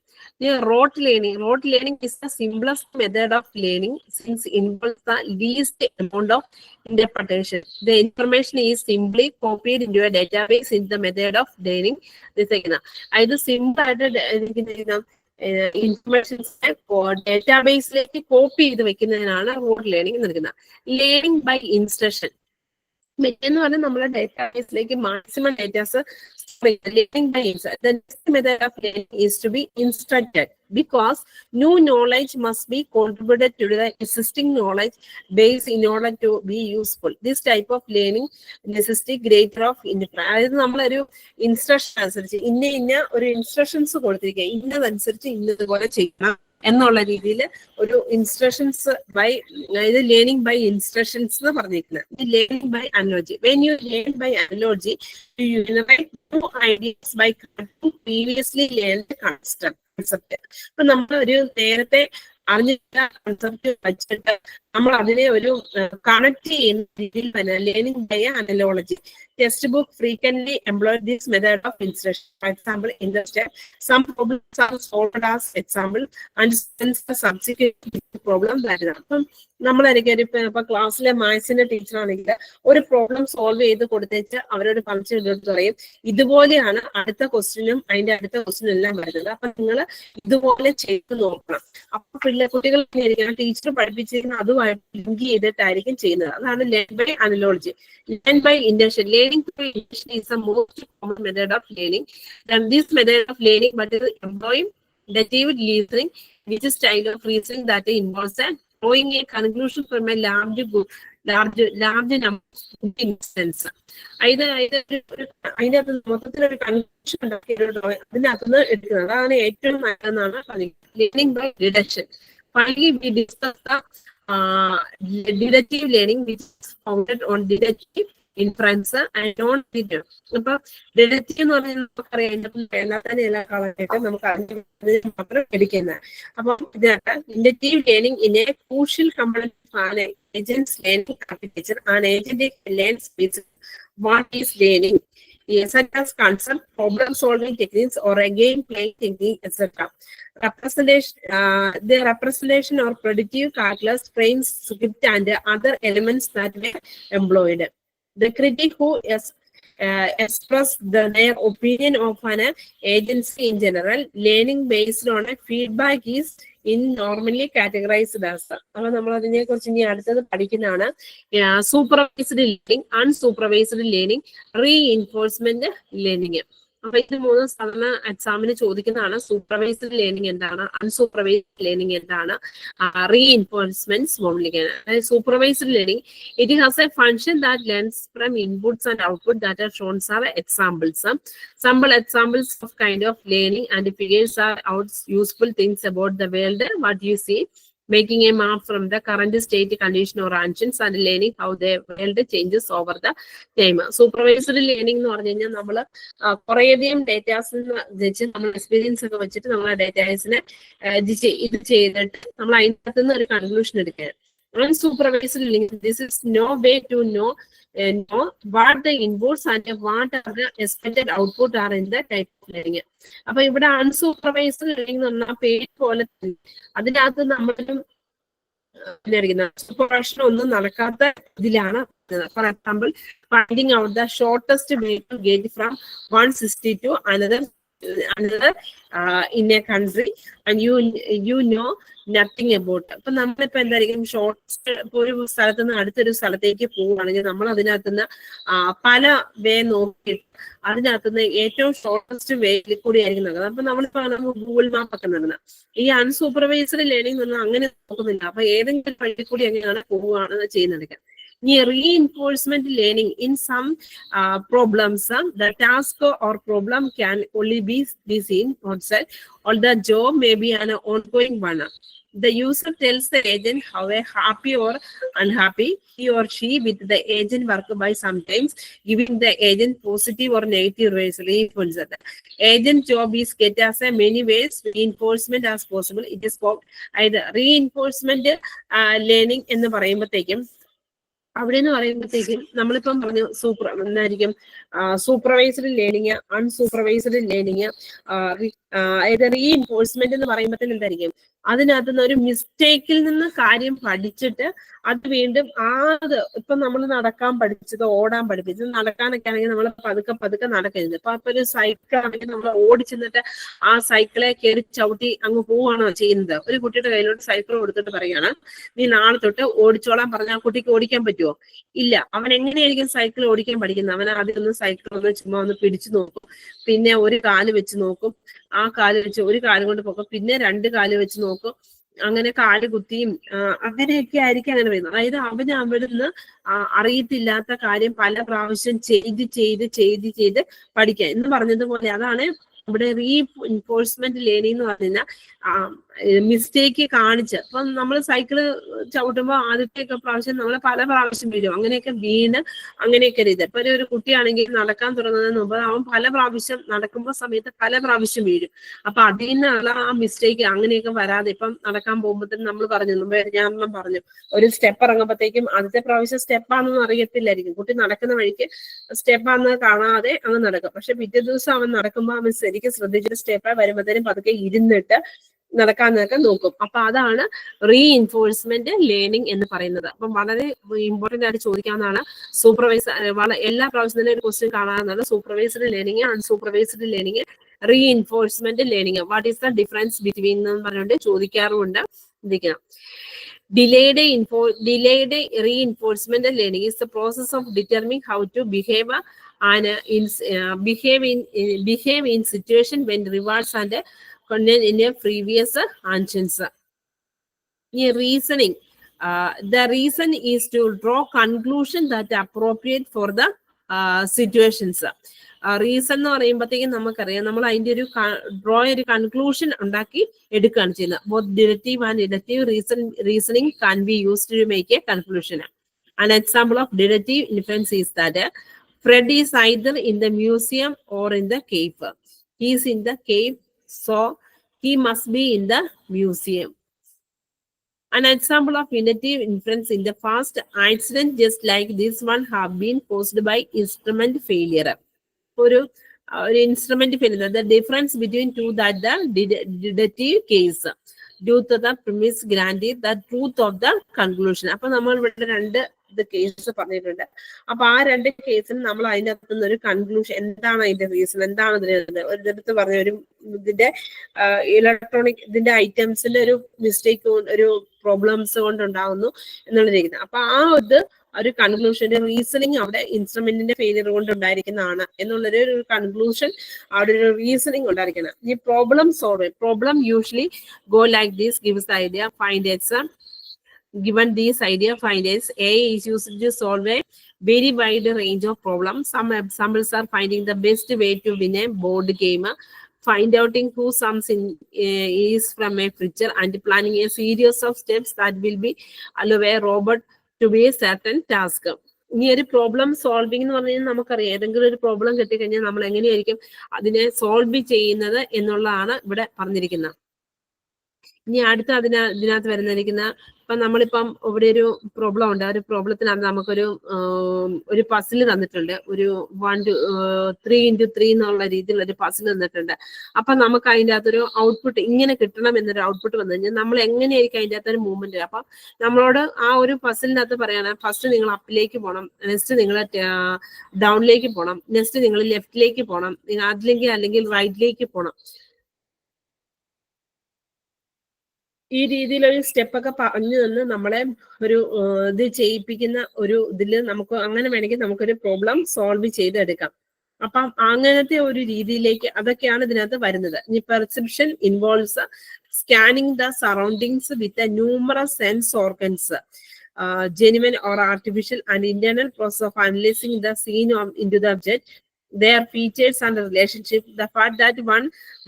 Rote learning. Rote learning is the simplest method of learning since it involves the least amount of interpretation. The information is simply copied into a database in the method of learning. This is either simple information database copy the rote learning. Learning by instruction. Database maximum data. Learning by instruction. The next method of learning is to be instructed, because new knowledge must be contributed to the existing knowledge base in order to be useful. This type of learning necessitates greater of independence. അതായത് നമ്മളൊരു instruction അനുസരിച്ച് ഇന്ന ഒരു instructions കൊടുത്തിരിക്കുക, ഇന്നതനുസരിച്ച് ഇന്നതുപോലെ ചെയ്യണം എന്നുള്ള രീതിയിൽ ഒരു instructions by, അതായത് ലേണിംഗ് ബൈ ഇൻസ്ട്രക്ഷൻസ് എന്ന് പറഞ്ഞിരിക്കുന്നത്. Learning by analogy. When you learn by analogy you generate new ideas by connecting previously learned concept. അപ്പൊ നമ്മൾ ഒരു നേരത്തെ അറിഞ്ഞിട്ടുള്ള കൺസെപ്റ്റ് വെച്ചിട്ട് നമ്മൾ അതിനെ ഒരു കണക്ട് ചെയ്യുന്ന രീതിയിൽ തന്നെ learning by analogy. Text book frequently employ this method of instruction. For example, in the step, some problems are solved as example and since the subsequent problem that is. അപ്പം നമ്മളായിരിക്കും ഇപ്പൊ ക്ലാസ്സിലെ മാത്സിന്റെ ടീച്ചർ ആണെങ്കിൽ ഒരു problem solve ചെയ്ത് കൊടുത്തേച്ച് അവരോട് പറഞ്ഞു പറയും ഇതുപോലെയാണ് അടുത്ത ക്വസ്റ്റ്യനും അതിന്റെ അടുത്ത ക്വസ്റ്റ്യനും എല്ലാം വരുന്നത്. അപ്പൊ നിങ്ങൾ ഇതുപോലെ ചെയ്ത് നോക്കണം. അപ്പൊ കുട്ടികൾ ടീച്ചർ പഠിപ്പിച്ചിരിക്കുന്ന അതുമായിട്ട് ലിങ്ക് ചെയ്തിട്ടായിരിക്കും ചെയ്യുന്നത്. അതാണ് learn by analogy. Learn by induction. Learning through induction is the most common method of learning. Then this method of learning but is employing inductive reasoning, which is style of reasoning that involves drawing a conclusion from a large number of instances. അതിനകത്ത് മൊത്തത്തിലൊരു conclusion ഉണ്ടാക്കി അതിനകത്തുനിന്ന് എടുക്കുന്നത്. അതാണ് ഏറ്റവും നല്ലതെന്നാണ് പറയുന്നത്. Learning by deduction. Finally, we discuss the deductive learning, which is founded on deductive inference and non-deductive. അപ്പൊ ഡിഡക്റ്റീവ് എന്ന് പറഞ്ഞാൽ നമുക്കറിയാം അതിന്റെ എല്ലാ കളറായിട്ട് നമുക്ക് അറിഞ്ഞു മാത്രം എടുക്കുന്നത്. അപ്പം ഇതിനകത്ത് inductive learning in A crucial component agent's learning architecture. An agent learns what is learning, such as concept, problem solving techniques, or a game playing technique, etc. The representation or predictive calculus, frames, script, and other elements that were employed. The critic who express their opinion of an agency in general, learning based on a feedback is in normally categorized as. അപ്പോൾ നമ്മൾ അതിനെ കുറിച്ച് ഇനി അടുത്തത് പഠിക്കുന്നതാണ് supervised learning, unsupervised learning, reinforcement learning. അപ്പൊ ഇത് മൂന്നും സാധാരണ എക്സാമിന് ചോദിക്കുന്നതാണ്. സൂപ്പർവൈസ്ഡ് ലേണിംഗ് എന്താണ്, അൺസൂപ്പർവൈസ്ഡ് ലേണിംഗ് എന്താണ്, റീഇൻഫോഴ്സ്മെന്റ് ലേണിംഗ്. അതായത് supervised learning, it has a function that learns from inputs and output that are shown are examples. Sample examples of kind of learning and figures are out useful things about the world, what you see, making a map from the current state, condition or actions, and learning how the world changes over the time. Supervised learning എന്ന് പറഞ്ഞു കഴിഞ്ഞാൽ നമ്മൾ കുറേയധികം datas വെച്ച് നമ്മൾ experience ഒക്കെ വെച്ചിട്ട് നമ്മൾ ഡേറ്റാസിനെ ഇത് ചെയ്തിട്ട് നമ്മൾ അതിനകത്ത് നിന്ന് ഒരു കൺക്ലൂഷൻ എടുക്കുക. Unsupervised learning, this is no way to know what the inputs and what are the expected output are in the type of learning. അപ്പൊ ഇവിടെ അൺസൂപ്പർവൈസ്ഡ് ലേണിംഗ് എന്ന് പറഞ്ഞാൽ പേര് പോലെ അതിനകത്ത് നമ്മളും സൂപ്പർവൈഷൻ ഒന്നും നടക്കാത്ത ഇതിലാണ്. For example, finding out the shortest way to get from one city to another in a country and you know nothing about. അപ്പൊ നമ്മളിപ്പോ എന്തായിരിക്കും ഷോർട്ടസ്റ്റ് ഇപ്പൊ ഒരു സ്ഥലത്ത് നിന്ന് അടുത്തൊരു സ്ഥലത്തേക്ക് പോവുകയാണെങ്കിൽ നമ്മൾ അതിനകത്തുനിന്ന് പല വേ നോക്കിയിട്ട് അതിനകത്തുനിന്ന് ഏറ്റവും ഷോർട്ടസ്റ്റ് വേയിൽ കൂടി ആയിരിക്കും നടക്കുന്നത്. അപ്പൊ നമ്മളിപ്പോ ഗൂഗിൾ മാപ്പ് ഒക്കെ നടന്നത്. ഈ അൺസൂപ്പർവൈസ്ഡ് ലേണിംഗ് എന്ന് പറഞ്ഞാൽ അങ്ങനെ നോക്കുന്നില്ല. അപ്പൊ ഏതെങ്കിലും വഴി കൂടി എങ്ങനെയാണ് പോവുകയാണ് ചെയ്യുന്നത്. Reinforcement learning in some problems, the task or problem can only be seen outside, or the job may be an ongoing one. The user tells the agent how happy or unhappy he or she with the agent work by sometimes giving the agent positive or negative reinforcement. Agent job is get as a many ways reinforcement as possible. It is called either reinforcement learning എന്ന് പറയുമ്പോഴത്തേക്കും അവിടെ എന്ന് പറയുമ്പോഴത്തേക്കും നമ്മളിപ്പം പറഞ്ഞു എന്തായിരിക്കും supervised learning, unsupervised learning. അതായത് reinforcement എന്ന് പറയുമ്പോഴത്തേക്കും എന്തായിരിക്കും, അതിനകത്ത് നിന്ന് ഒരു മിസ്റ്റേക്കിൽ നിന്ന് കാര്യം പഠിച്ചിട്ട് അത് വീണ്ടും ഇപ്പൊ നമ്മൾ നടക്കാൻ പഠിച്ചത്, ഓടാൻ പഠിപ്പിച്ചത്, നടക്കാനൊക്കെ ആണെങ്കിൽ നമ്മൾ പതുക്കെ പതുക്കെ നടക്കരുത്. ഇപ്പൊ ഒരു സൈക്കിൾ ആണെങ്കിൽ നമ്മൾ ഓടിച്ചെന്നിട്ട് ആ സൈക്കിളെ കയറി ചവിട്ടി അങ്ങ് പോവാണോ ചെയ്യുന്നത്? ഒരു കുട്ടിയുടെ കയ്യിലോട്ട് സൈക്കിൾ കൊടുത്തിട്ട് പറയാണ് നീ നാളെ തൊട്ട് ഓടിച്ചോളാൻ പറഞ്ഞാൽ ആ കുട്ടിക്ക് ഓടിക്കാൻ പറ്റുമോ? ഇല്ല. അവൻ എങ്ങനെയായിരിക്കും സൈക്കിൾ ഓടിക്കാൻ പഠിക്കുന്നത്? അവൻ ആദ്യം ഒന്ന് സൈക്കിൾ ഒന്ന് ചുമ്മാ ഒന്ന് പിടിച്ചു നോക്കും, പിന്നെ ഒരു കാല് വെച്ച് നോക്കും, ആ കാല് വെച്ച് ഒരു കാല് കൊണ്ട് പോകും, പിന്നെ രണ്ട് കാല് വെച്ച് നോക്കും, അങ്ങനെ കാല് കുത്തിയും അങ്ങനെയൊക്കെ ആയിരിക്കും അങ്ങനെ പറയുന്നത്. അതായത് അവന് അവിടുന്ന് അറിയത്തില്ലാത്ത കാര്യം പല പ്രാവശ്യം ചെയ്ത് പഠിക്കുക എന്ന് പറഞ്ഞതുപോലെ അതാണ് ഇവിടെ റീഇൻഫോഴ്സ്മെന്റ് ലേണിംഗ് എന്ന് പറഞ്ഞാൽ മിസ്റ്റേക്ക് കാണിച്ച്. അപ്പൊ നമ്മൾ സൈക്കിള് ചവിട്ടുമ്പോൾ ആദ്യത്തെ പ്രാവശ്യം നമ്മൾ പല പ്രാവശ്യം വീഴും, അങ്ങനെയൊക്കെ വീണ് അങ്ങനെയൊക്കെ രീതി. ഇപ്പൊ ഒരു കുട്ടിയാണെങ്കിൽ നടക്കാൻ തുടങ്ങുന്നതിന് മുമ്പ് അവൻ പല പ്രാവശ്യം നടക്കുമ്പോൾ സമയത്ത് പല പ്രാവശ്യം വീഴും. അപ്പൊ അതിൽ നിന്നുള്ള ആ മിസ്റ്റേക്ക് അങ്ങനെയൊക്കെ വരാതെ ഇപ്പം നടക്കാൻ പോകുമ്പോഴത്തേക്കും നമ്മൾ ഞാൻ പറഞ്ഞു ഒരു സ്റ്റെപ്പ് ഇറങ്ങുമ്പോഴത്തേക്കും ആദ്യത്തെ പ്രാവശ്യം സ്റ്റെപ്പാണെന്ന് അറിയത്തില്ലായിരിക്കും, കുട്ടി നടക്കുന്ന വഴിക്ക് സ്റ്റെപ്പാന്ന് കാണാതെ അങ്ങ് നടക്കും. പക്ഷെ പിറ്റേ ദിവസം അവൻ നടക്കുമ്പോൾ അവൻ ശരിക്കും ശ്രദ്ധിച്ചിട്ട് സ്റ്റെപ്പ് വരുമ്പോഴത്തേനും പതുക്കെ ഇരുന്നിട്ട് നടക്കാന്നൊക്കെ നോക്കും. അപ്പൊ അതാണ് റീഇൻഫോഴ്സ്മെന്റ് ലേണിംഗ് എന്ന് പറയുന്നത്. അപ്പം വളരെ ഇമ്പോർട്ടന്റ് ആയിട്ട് ചോദിക്കാവുന്നതാണ്. എല്ലാ പ്രാവശ്യം തന്നെ ഒരു ക്വസ്റ്റ്യൻ കാണാവുന്നതാണ് supervised learning, unsupervised learning, reinforcement learning. What is the difference between എന്ന് പറഞ്ഞുകൊണ്ട് ചോദിക്കാറുമുണ്ട്. ഇരിക്കണം. Delayed reinforcement learning is the process of determining how to behave and behave in situation when rewards and content in a previous actions. Reasoning. The reason is to draw conclusion that are appropriate for the situations. Reason എന്ന് പറയുമ്പോഴത്തേക്കും നമുക്കറിയാം നമ്മൾ അതിന്റെ ഒരു conclusion ഉണ്ടാക്കി എടുക്കുകയാണ് ചെയ്യുന്നത്. Both deductive and inductive reasoning can be used to make a conclusion. An example of deductive inference is that Fred is either in the museum or in the cave. He is in the cave, so he must be in the museum. An example of inductive inference in the past accident just like this one have been caused by instrument failure. ഒരു instrument failure. The difference between two that the deductive case due to the premise granted the truth of the conclusion. അപ്പൊ നമ്മൾ ഇവിടെ രണ്ട് case പറഞ്ഞിട്ടുണ്ട്. അപ്പൊ ആ രണ്ട് കേസിൽ നമ്മൾ അതിന്റെ അകത്ത് നിന്ന് ഒരു കൺക്ലൂഷൻ, എന്താണ് അതിന്റെ റീസൺ, എന്താണ് ഒരിടത്ത് പറഞ്ഞ ഇതിന്റെ ഇലക്ട്രോണിക് ഇതിന്റെ ഐറ്റംസിന്റെ ഒരു മിസ്റ്റേക്ക്, ഒരു പ്രോബ്ലംസ് കൊണ്ടുണ്ടാകുന്നു എന്നുള്ള രീതിയിൽ. അപ്പൊ ഒരു കൺക്ലൂഷന്റെ റീസണിങ് അവിടെ ഇൻസ്ട്രുമെന്റിന്റെ ഫെയിലിയർ കൊണ്ട് ഉണ്ടായിരിക്കുന്നതാണ് എന്നുള്ളൊരു കൺക്ലൂഷൻ, അവിടെ ഒരു റീസണിങ് ഉണ്ടായിരിക്കണം. ഈ problem usually go like this, gives the idea, find X. Given this idea, find as A is used to solve a very wide range of problems. Some examples are finding the best way to win a board game, find out who sums in is from a picture, and planning a series of steps that will be allow a robot to be a certain task. ഇനി ഒരു problem solving എന്ന് പറഞ്ഞു കഴിഞ്ഞാൽ നമുക്കറിയാം, ഏതെങ്കിലും ഒരു problem കിട്ടിക്കഴിഞ്ഞാൽ നമ്മൾ എങ്ങനെയായിരിക്കും അതിനെ സോൾവ് ചെയ്യുന്നത് എന്നുള്ളതാണ് ഇവിടെ പറഞ്ഞിരിക്കുന്നത്. ഇനി അടുത്ത ഇതിനകത്ത് വരുന്നിരിക്കുന്ന ഇപ്പൊ നമ്മളിപ്പം ഇവിടെ ഒരു പ്രോബ്ലം ഉണ്ട്. ഒരു പ്രോബ്ലത്തിനകത്ത് നമുക്കൊരു പസിൽ തന്നിട്ടുണ്ട്. ഒരു 3x3 എന്നുള്ള രീതിയിലുള്ള ഒരു പസിൽ തന്നിട്ടുണ്ട്. അപ്പൊ നമുക്ക് അതിൻ്റെ അകത്തൊരു ഔട്ട്പുട്ട് ഇങ്ങനെ കിട്ടണം എന്നൊരു ഔട്ട്പുട്ട് വന്നു കഴിഞ്ഞാൽ നമ്മൾ എങ്ങനെയായിരിക്കും അതിൻ്റെ അകത്തൊരു മൂവ്മെന്റ്. അപ്പൊ നമ്മളോട് ആ ഒരു പസിലിനകത്ത് പറയാണ്, ഫസ്റ്റ് നിങ്ങൾ അപ്പിലേക്ക് പോകണം, നെക്സ്റ്റ് നിങ്ങൾ ഡൗണിലേക്ക് പോകണം, നെക്സ്റ്റ് നിങ്ങൾ ലെഫ്റ്റിലേക്ക് പോകണം, അല്ലെങ്കിൽ റൈറ്റിലേക്ക് പോകണം. ഈ രീതിയിലൊരു സ്റ്റെപ്പൊക്കെ പറഞ്ഞു തന്ന് നമ്മളെ ഒരു ഇത് ചെയ്യിപ്പിക്കുന്ന ഒരു ഇതില് നമുക്ക് അങ്ങനെ വേണമെങ്കിൽ നമുക്കൊരു പ്രോബ്ലം സോൾവ് ചെയ്തെടുക്കാം. അപ്പം അങ്ങനത്തെ ഒരു രീതിയിലേക്ക് അതൊക്കെയാണ് ഇതിനകത്ത് വരുന്നത്. ഇനി perception involves scanning the surroundings with numerous sense organs. genuine or artificial and internal process of analyzing the scene into the object, their features and relationship, the fact that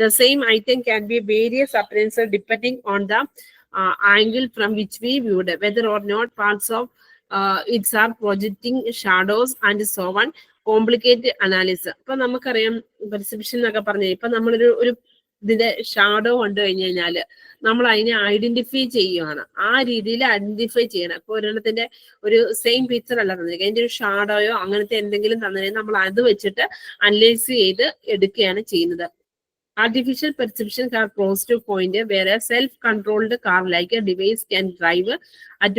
the same item can be various appearances depending on the angle from which we viewed, whether or not parts of its are projecting shadows and so on, complicated analysis. ഇപ്പൊ നമുക്കറിയാം perception എന്നൊക്കെ പറഞ്ഞു, ഇപ്പൊ നമ്മളൊരു ഇതിന്റെ shadow കണ്ടു കഴിഞ്ഞു കഴിഞ്ഞാല് നമ്മൾ അതിനെ ഐഡന്റിഫൈ ചെയ്യുകയാണ്. ആ രീതിയിൽ ഐഡന്റിഫൈ ചെയ്യണം. ഇപ്പൊ ഒരെണ്ണത്തിന്റെ ഒരു സെയിം പിക്ചർ അല്ല തന്നിരിക്കുക, അതിന്റെ ഒരു ഷാഡോയോ അങ്ങനത്തെ എന്തെങ്കിലും തന്നിരിക്കും, നമ്മൾ അത് വെച്ചിട്ട് അനലൈസ് ചെയ്ത് എടുക്കുകയാണ് ചെയ്യുന്നത്. Artificial perception car close to point where a self-controlled car like a device can drive at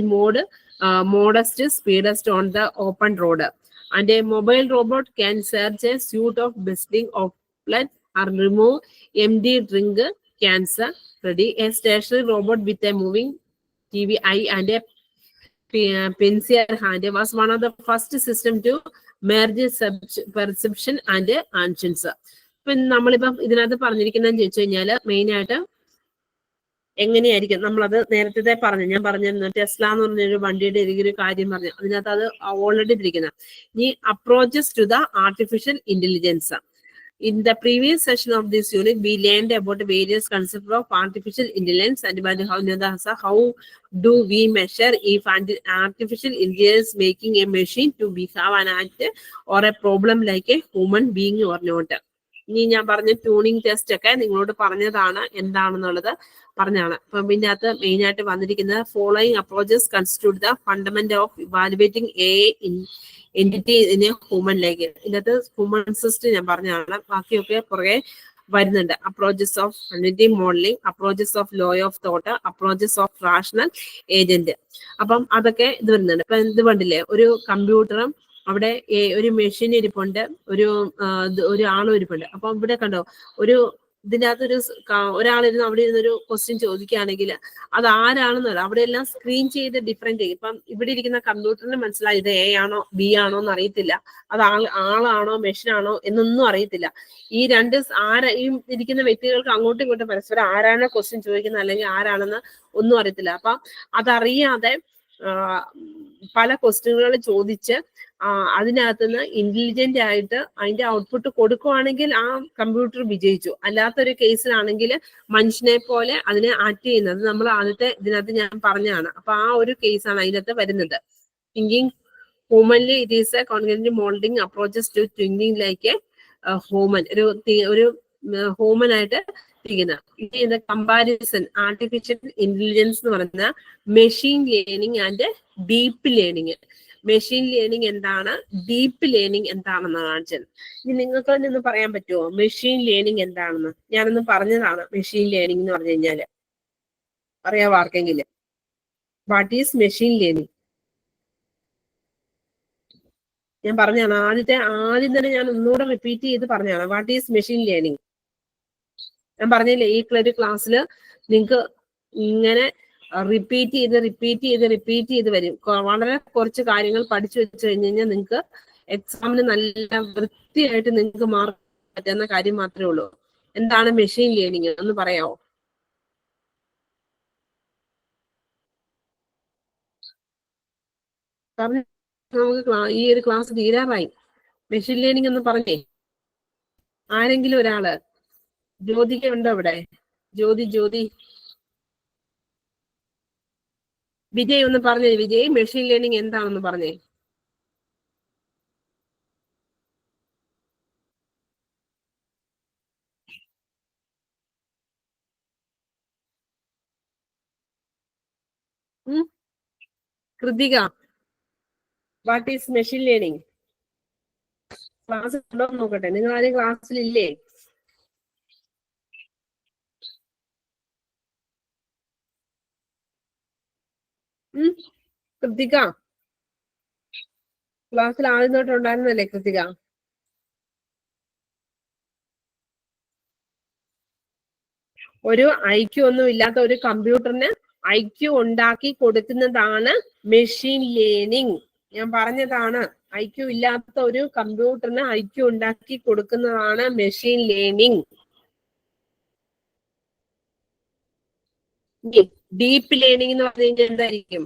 modest speedest on the open road, and a mobile robot can search a suite of bristling outlets or remove empty drink cans ready. A stationary robot with a moving TV eye and a pencil hand was one of the first system to merge perception and conscience. ഇപ്പൊ നമ്മളിപ്പം ഇതിനകത്ത് പറഞ്ഞിരിക്കുന്നതെന്ന് ചോദിച്ചു കഴിഞ്ഞാല് main ആയിട്ട് എങ്ങനെയായിരിക്കും നമ്മളത് നേരത്തെ പറഞ്ഞു, ഞാൻ പറഞ്ഞിരുന്നു ടെസ്ല എന്ന് പറഞ്ഞൊരു വണ്ടിയുടെ ഒരു കാര്യം പറഞ്ഞു, അതിനകത്ത് അത് ഓൾറെഡി ഇരിക്കുന്നത്. ഇനി approaches to the artificial intelligence. In the previous session of this unit, we learned about various concepts of artificial intelligence and how do we measure if artificial intelligence making a machine to behave and act or a problem like a human being or not. ഇനി ഞാൻ പറഞ്ഞ tuning test ഒക്കെ നിങ്ങളോട് പറഞ്ഞതാണ്, എന്താണെന്നുള്ളത് പറഞ്ഞാണ്. അപ്പം ഇതിന്റെ അകത്ത് മെയിൻ ആയിട്ട് വന്നിരിക്കുന്നത് following approaches constitute the fundament of evaluating a entity in a human like. ഇതിനകത്ത് ഹ്യൂമൻസിസ്റ്റ് ഞാൻ പറഞ്ഞതാണ്, ബാക്കിയൊക്കെ പുറകെ വരുന്നുണ്ട്. Approaches of community modelling, approaches of law of thought, approaches of rational agent. അപ്പം അതൊക്കെ ഇത് വരുന്നുണ്ട്. ഇപ്പൊ ഇത് കണ്ടില്ലേ, ഒരു കമ്പ്യൂട്ടറും അവിടെ ഒരു മെഷീൻ ഇരിപ്പുണ്ട്, ഒരു ആളും ഇരിപ്പുണ്ട്. അപ്പൊ ഇവിടെ കണ്ടോ, ഇതിന്റെ അകത്തൊരു ഒരാളിരുന്ന് അവിടെ ഇരുന്നൊരു ക്വസ്റ്റ്യൻ ചോദിക്കുകയാണെങ്കിൽ അത് ആരാണെന്നല്ല, അവിടെ എല്ലാം സ്ക്രീൻ ചെയ്ത് ഡിഫറെന്റ് ചെയ്യും. ഇപ്പം ഇവിടെ ഇരിക്കുന്ന കമ്പ്യൂട്ടറിന് മനസ്സിലായി ഇത് എ ആണോ ബി ആണോ എന്ന് അറിയത്തില്ല, അത് ആളാണോ മെഷീനാണോ എന്നൊന്നും അറിയത്തില്ല. ഈ ഈ ഇരിക്കുന്ന വ്യക്തികൾക്ക് അങ്ങോട്ടും ഇങ്ങോട്ടും പരസ്പരം ആരാണ് ക്വസ്റ്റ്യൻ ചോദിക്കുന്നത് അല്ലെങ്കിൽ ആരാണെന്ന് ഒന്നും അറിയത്തില്ല. അപ്പൊ അതറിയാതെ പല ക്വസ്റ്റ്യനുകൾ ചോദിച്ച് അതിനകത്തുനിന്ന് ഇന്റലിജന്റ് ആയിട്ട് അതിന്റെ ഔട്ട്പുട്ട് കൊടുക്കുവാണെങ്കിൽ ആ കമ്പ്യൂട്ടർ വിജയിച്ചു. അല്ലാത്തൊരു കേസിലാണെങ്കിൽ മനുഷ്യനെ പോലെ അതിനെ ആക്ട് ചെയ്യുന്നത് നമ്മൾ ആദ്യത്തെ ഇതിനകത്ത് ഞാൻ പറഞ്ഞതാണ്. അപ്പൊ ആ ഒരു കേസാണ് അതിനകത്ത് വരുന്നത്. Thinking humanly it is a congruent moulding approaches to thinking like a human, ഒരു ഹ്യൂമൻ ആയിട്ട് ഇരിക്കുന്ന കമ്പാരിസൺ ആർട്ടിഫിഷ്യൽ ഇന്റലിജൻസ് എന്ന് പറയുന്ന machine learning and deep learning. Machine learning എന്താണ്, ഡീപ്പ് ലേണിംഗ് എന്താണെന്ന് കാണിച്ചത്. ഇനി നിങ്ങൾക്ക് നിന്ന് പറയാൻ പറ്റുമോ മെഷീൻ ലേണിംഗ് എന്താണെന്ന്? ഞാനൊന്ന് പറഞ്ഞതാണ് മെഷീൻ ലേണിംഗ് എന്ന് പറഞ്ഞു കഴിഞ്ഞാല്. അറിയാവോ ആർക്കെങ്കിലും? What is machine learning? ഞാൻ പറഞ്ഞാണ് ആദ്യം തന്നെ ഞാൻ ഒന്നുകൂടെ റിപ്പീറ്റ് ചെയ്ത് പറഞ്ഞാണ് വാട്ട് ഈസ് മെഷീൻ ലേണിംഗ്. ഞാൻ പറഞ്ഞില്ലേ ഈ ഒരു ക്ലാസ്സിൽ നിങ്ങൾക്ക് ഇങ്ങനെ റിപ്പീറ്റ് ചെയ്ത് വരും. വളരെ കുറച്ച് കാര്യങ്ങൾ പഠിച്ചു വെച്ച് കഴിഞ്ഞ് കഴിഞ്ഞാൽ നിങ്ങൾക്ക് എക്സാമിന് നല്ല വൃത്തിയായിട്ട് നിങ്ങൾക്ക് മാർക്ക് പറ്റുന്ന കാര്യം മാത്രമേ ഉള്ളൂ. എന്താണ് മെഷീൻ ലേണിംഗ് എന്ന് പറയാമോ? കാരണം നമുക്ക് ഈ ഒരു ക്ലാസ് തീരാറായി. മെഷീൻ ലേണിംഗ് എന്ന് പറഞ്ഞേ ആരെങ്കിലും ഒരാള്? ജ്യോതിക ഉണ്ടോ ഇവിടെ? ജ്യോതി വിജയ് ഒന്ന് പറഞ്ഞേ. വിജയ് മെഷീൻ ലേണിംഗ് എന്താണെന്ന് പറഞ്ഞേ. Krithika, what is machine learning? Class ഉണ്ടോ നോക്കട്ടെ. നിങ്ങൾ ആരും ക്ലാസ്സിലില്ലേ? കൃതിക ക്ലാസ്സിൽ ആദ്യം തൊട്ട് ഉണ്ടായിരുന്നല്ലേ കൃതിക? ഒരു ഐക്യു ഒന്നും ഇല്ലാത്ത ഒരു കമ്പ്യൂട്ടറിന് ഐക്യു ഉണ്ടാക്കി കൊടുക്കുന്നതാണ് മെഷീൻ ലേണിംഗ്. ഞാൻ പറഞ്ഞതാണ്, ഐക്യു ഇല്ലാത്ത ഒരു കമ്പ്യൂട്ടറിന് ഐക്യു ഉണ്ടാക്കി കൊടുക്കുന്നതാണ് മെഷീൻ ലേണിംഗ്. ഡീപ്പ് ലേണിംഗ് എന്ന് പറഞ്ഞു കഴിഞ്ഞാൽ എന്തായിരിക്കും?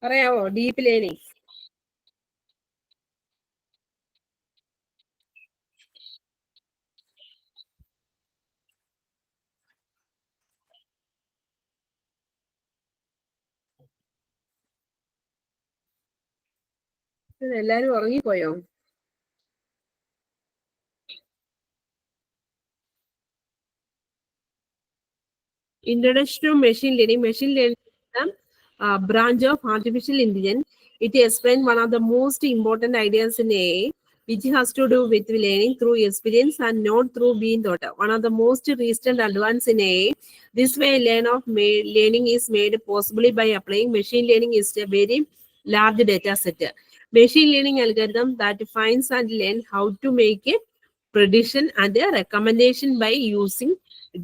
പറയാവോ ഡീപ്പ് ലേണിംഗ്? എല്ലാരും ഉറങ്ങിപ്പോയോ? Introduction to machine learning. Machine learning is a branch of artificial intelligence. It explains one of the most important ideas in AI, which has to do with learning through experience and not through being taught. One of the most recent advances in AI. This way, learning is made possible by applying machine learning is a very large data set. Machine learning algorithm that finds and learn how to make a prediction and a recommendation by using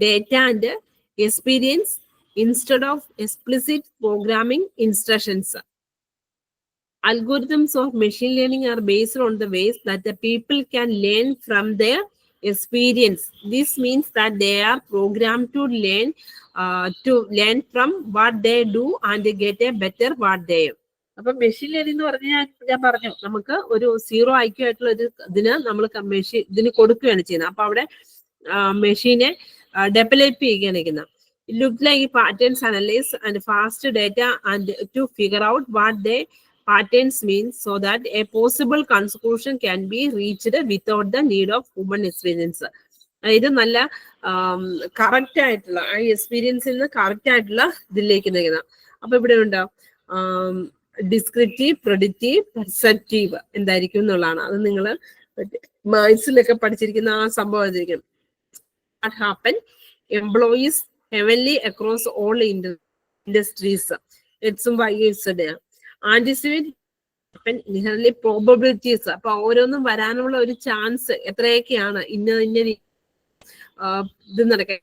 data and experience instead of explicit programming instructions. Algorithms of machine learning are based on the ways that the people can learn from their experience. This means that they are programmed to learn from what they do and get a better what they do. അപ്പൊ machine learning എന്ന് പറഞ്ഞാൽ ഞാൻ പറഞ്ഞു നമുക്ക് ഒരു 0 IQ ആയിട്ടുള്ള ഒരു നമ്മൾ ഇതിന് കൊടുക്കുകയാണ് ചെയ്യുന്നത്. അപ്പൊ അവിടെ മെഷീനെ ഡെവലപ്പ് ചെയ്യുകയാണ്. It looks like patterns analyze and fast data and to figure out what the patterns mean so that a possible conclusion can be reached without the need of human experience. ഇത് നല്ല correct ആയിട്ടുള്ള ആ എക്സ്പീരിയൻസിൽ നിന്ന് correct ആയിട്ടുള്ള ഇതിലേക്ക് നയിക്കുന്ന. അപ്പൊ ഇവിടെ ഉണ്ടാവും ഡിസ്ക്രിപ്റ്റീവ്, പ്രെഡിക്റ്റീവ്, പെർസെപ്റ്റീവ് എന്തായിരിക്കും എന്നുള്ളതാണ്. അത് നിങ്ങൾ മാത്സിലൊക്കെ പഠിച്ചിരിക്കുന്ന ആ സംഭവം ആയിരിക്കും. What happened? Employees heavily across all industries. It's why it's there. Anticipate inherently probabilities. അപ്പൊ ഓരോന്നും വരാനുള്ള ഒരു ചാൻസ് എത്രയൊക്കെയാണ് ഇന്ന ഇത് നടക്കാൻ.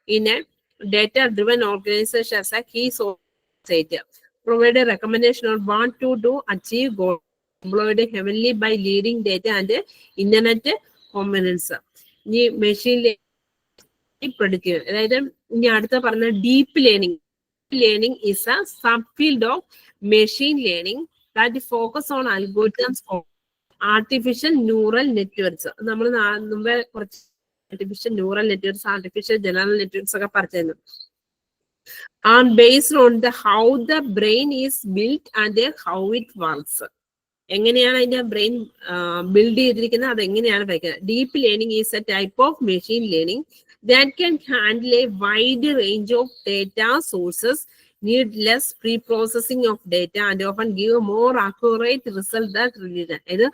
In a data-driven organization as a key society, provide a recommendation on what to do, achieve goals, employed heavily by leading data and internet components. ഈ machine predictive. അതായത് ഇനി അടുത്ത പറഞ്ഞ deep learning. Learning is A sub field of machine learning that focus on algorithms of artificial neural networks. നമ്മൾ മുമ്പേ കുറച്ച് artificial neural networks, artificial general networks ഒക്കെ പറഞ്ഞിരുന്നു. And based on how the brain is built and how it works. എങ്ങനെയാണ് അതിന്റെ brain build ചെയ്തിരിക്കുന്നത്, അതെങ്ങനെയാണ് പഠിക്കുന്നത്. Deep learning is A type of machine learning that can handle a wide range of data sources, need less pre-processing of data and often give a more accurate result that related. ഇത്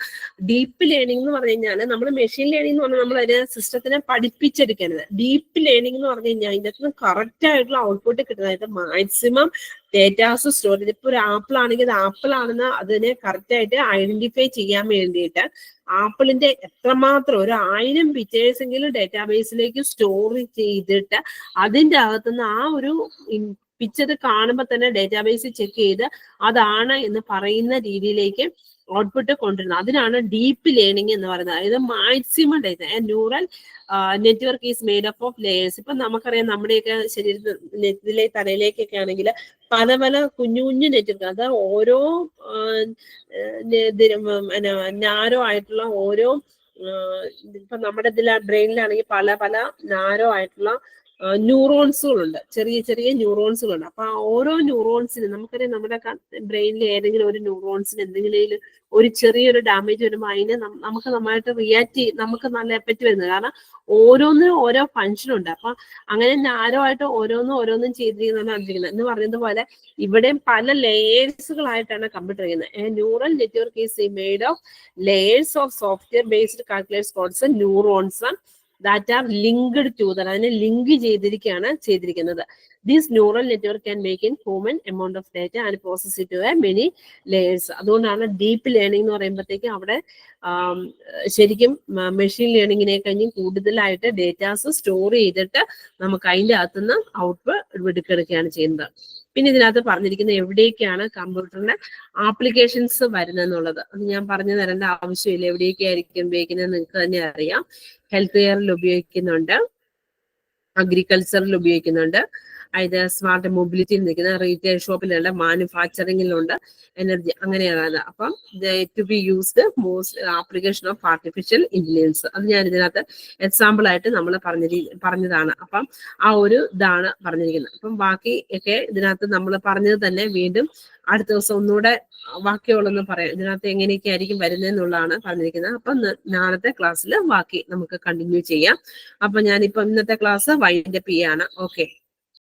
deep learning എന്ന് പറഞ്ഞു കഴിഞ്ഞാൽ നമ്മൾ machine learning എന്ന് പറഞ്ഞാൽ നമ്മൾ അതിനെ സിസ്റ്റത്തിനെ പഠിപ്പിച്ചെടുക്കരുത്. Deep learning എന്ന് പറഞ്ഞു കഴിഞ്ഞാൽ അതിൻ്റെ അകത്ത് കറക്റ്റ് ആയിട്ടുള്ള ഔട്ട്പുട്ട് കിട്ടുന്നതായിട്ട് മാക്സിമം ഡേറ്റാസ് സ്റ്റോർ ചെയ്ത്. ഇപ്പൊ ഒരു ആപ്പിൾ ആണെങ്കിൽ അത് ആപ്പിൾ ആണെന്ന് അതിനെ കറക്റ്റ് ആയിട്ട് ഐഡന്റിഫൈ ചെയ്യാൻ വേണ്ടിയിട്ട് ആപ്പിളിന്റെ എത്രമാത്രം 1000 പിക്ചേഴ്സ് എങ്കിലും ഡേറ്റാബേസിലേക്ക് സ്റ്റോർ ചെയ്തിട്ട് അതിന്റെ അകത്തുനിന്ന് ആ ഒരു പിക്ചർ കാണുമ്പോൾ തന്നെ ഡേറ്റാബേസിൽ ചെക്ക് ചെയ്ത് അതാണ് എന്ന് പറയുന്ന രീതിയിലേക്ക് ഔട്ട്പുട്ട് കൊണ്ടുവരുന്നത്. അതിനാണ് ഡീപ്പ് ലേണിംഗ് എന്ന് പറയുന്നത്. അതായത് maximum data. Neural network is made up of layers. ഇപ്പൊ നമുക്കറിയാം നമ്മുടെയൊക്കെ ശരീരത്തിലെ തലയിലേക്കൊക്കെ ആണെങ്കിൽ പല പല കുഞ്ഞു കുഞ്ഞു നെറ്റ്വർക്ക്, അത് ഓരോ നാരോ ആയിട്ടുള്ള ഓരോ ഇപ്പൊ നമ്മുടെ ബ്രെയിനിലാണെങ്കിൽ പല പല നാരോ ആയിട്ടുള്ള ന്യൂറോൺസുകളുണ്ട്, ചെറിയ ചെറിയ ന്യൂറോൺസുകളുണ്ട്. അപ്പൊ ആ ഓരോ ന്യൂറോൺസിന് നമുക്കറിയാം നമ്മുടെ ബ്രെയിനിൽ ഏതെങ്കിലും ഒരു ന്യൂറോൺസിന് എന്തെങ്കിലും ഒരു ചെറിയൊരു ഡാമേജ് വരുമ്പോൾ അതിന് നമുക്ക് നന്നായിട്ട് റിയാക്ട് ചെയ്യും, നമുക്ക് നല്ല എഫക്റ്റ് വരുന്നത്. കാരണം ഓരോന്നിനും ഓരോ ഫങ്ഷൻ ഉണ്ട്. അപ്പൊ അങ്ങനെ നാരോ ഓരോന്നും ചെയ്തിരിക്കുന്നതാണ് എന്ന് പറയുന്നത് പോലെ ഇവിടെയും പല ലെയേഴ്സുകളായിട്ടാണ് കമ്പ്യൂട്ടർ ചെയ്യുന്നത്. Neural network is made of layers of software based calculator codes neurons that are linked to that. അതിനെ ലിങ്ക് ചെയ്തിരിക്കുന്നത്. This neural network can make in human amount of data and process it to many layers. അതുകൊണ്ടാണ് deep learning എന്ന് പറയുമ്പോഴത്തേക്ക് അവിടെ ശരിക്കും machine ലേണിങ്ങിനെ കഴിഞ്ഞും കൂടുതലായിട്ട് datas store ചെയ്തിട്ട് നമുക്ക് അതിൻ്റെ അകത്തുനിന്ന് ഔട്ട്പുട്ട് എടുക്കുകയാണ് ചെയ്യുന്നത്. പിന്നെ ഇതിനകത്ത് പറഞ്ഞിരിക്കുന്നത് എവിടേക്കാണ് കമ്പ്യൂട്ടറിന്റെ ആപ്ലിക്കേഷൻസ് വരുന്നതെന്നുള്ളത് അത് ഞാൻ പറഞ്ഞു തരേണ്ട ആവശ്യമില്ല. എവിടേക്കായിരിക്കും ഉപയോഗിക്കുന്നത് നിങ്ങൾക്ക് തന്നെ അറിയാം. ഹെൽത്ത് കെയറിൽ ഉപയോഗിക്കുന്നുണ്ട്, അഗ്രികൾച്ചറിൽ ഉപയോഗിക്കുന്നുണ്ട്, ഇത് സ്മാർട്ട് മൊബിലിറ്റിയിൽ നിൽക്കുന്ന റീറ്റെയിൽ ഷോപ്പിലുണ്ട്, മാനുഫാക്ചറിംഗിലുണ്ട്, എനർജി, അങ്ങനെയാണ്. അപ്പം to be used most application of artificial intelligence, അത് ഞാൻ ഇതിനകത്ത് എക്സാമ്പിൾ ആയിട്ട് നമ്മൾ പറഞ്ഞതാണ്. അപ്പം ആ ഒരു ഇതാണ് പറഞ്ഞിരിക്കുന്നത്. അപ്പം ബാക്കി ഒക്കെ ഇതിനകത്ത് നമ്മൾ പറഞ്ഞത് തന്നെ വീണ്ടും അടുത്ത ദിവസം ഒന്നുകൂടെ ബാക്കിയുള്ളൊന്ന് പറയാം, ഇതിനകത്ത് എങ്ങനെയൊക്കെ ആയിരിക്കും വരുന്നതെന്നുള്ളതാണ് പറഞ്ഞിരിക്കുന്നത്. അപ്പം നാളത്തെ ക്ലാസ്സിൽ ബാക്കി നമുക്ക് കണ്ടിന്യൂ ചെയ്യാം. അപ്പൊ ഞാനിപ്പം ഇന്നത്തെ ക്ലാസ് വൈൻഡപ്പ് ചെയ്യാണ്. ഓക്കെ.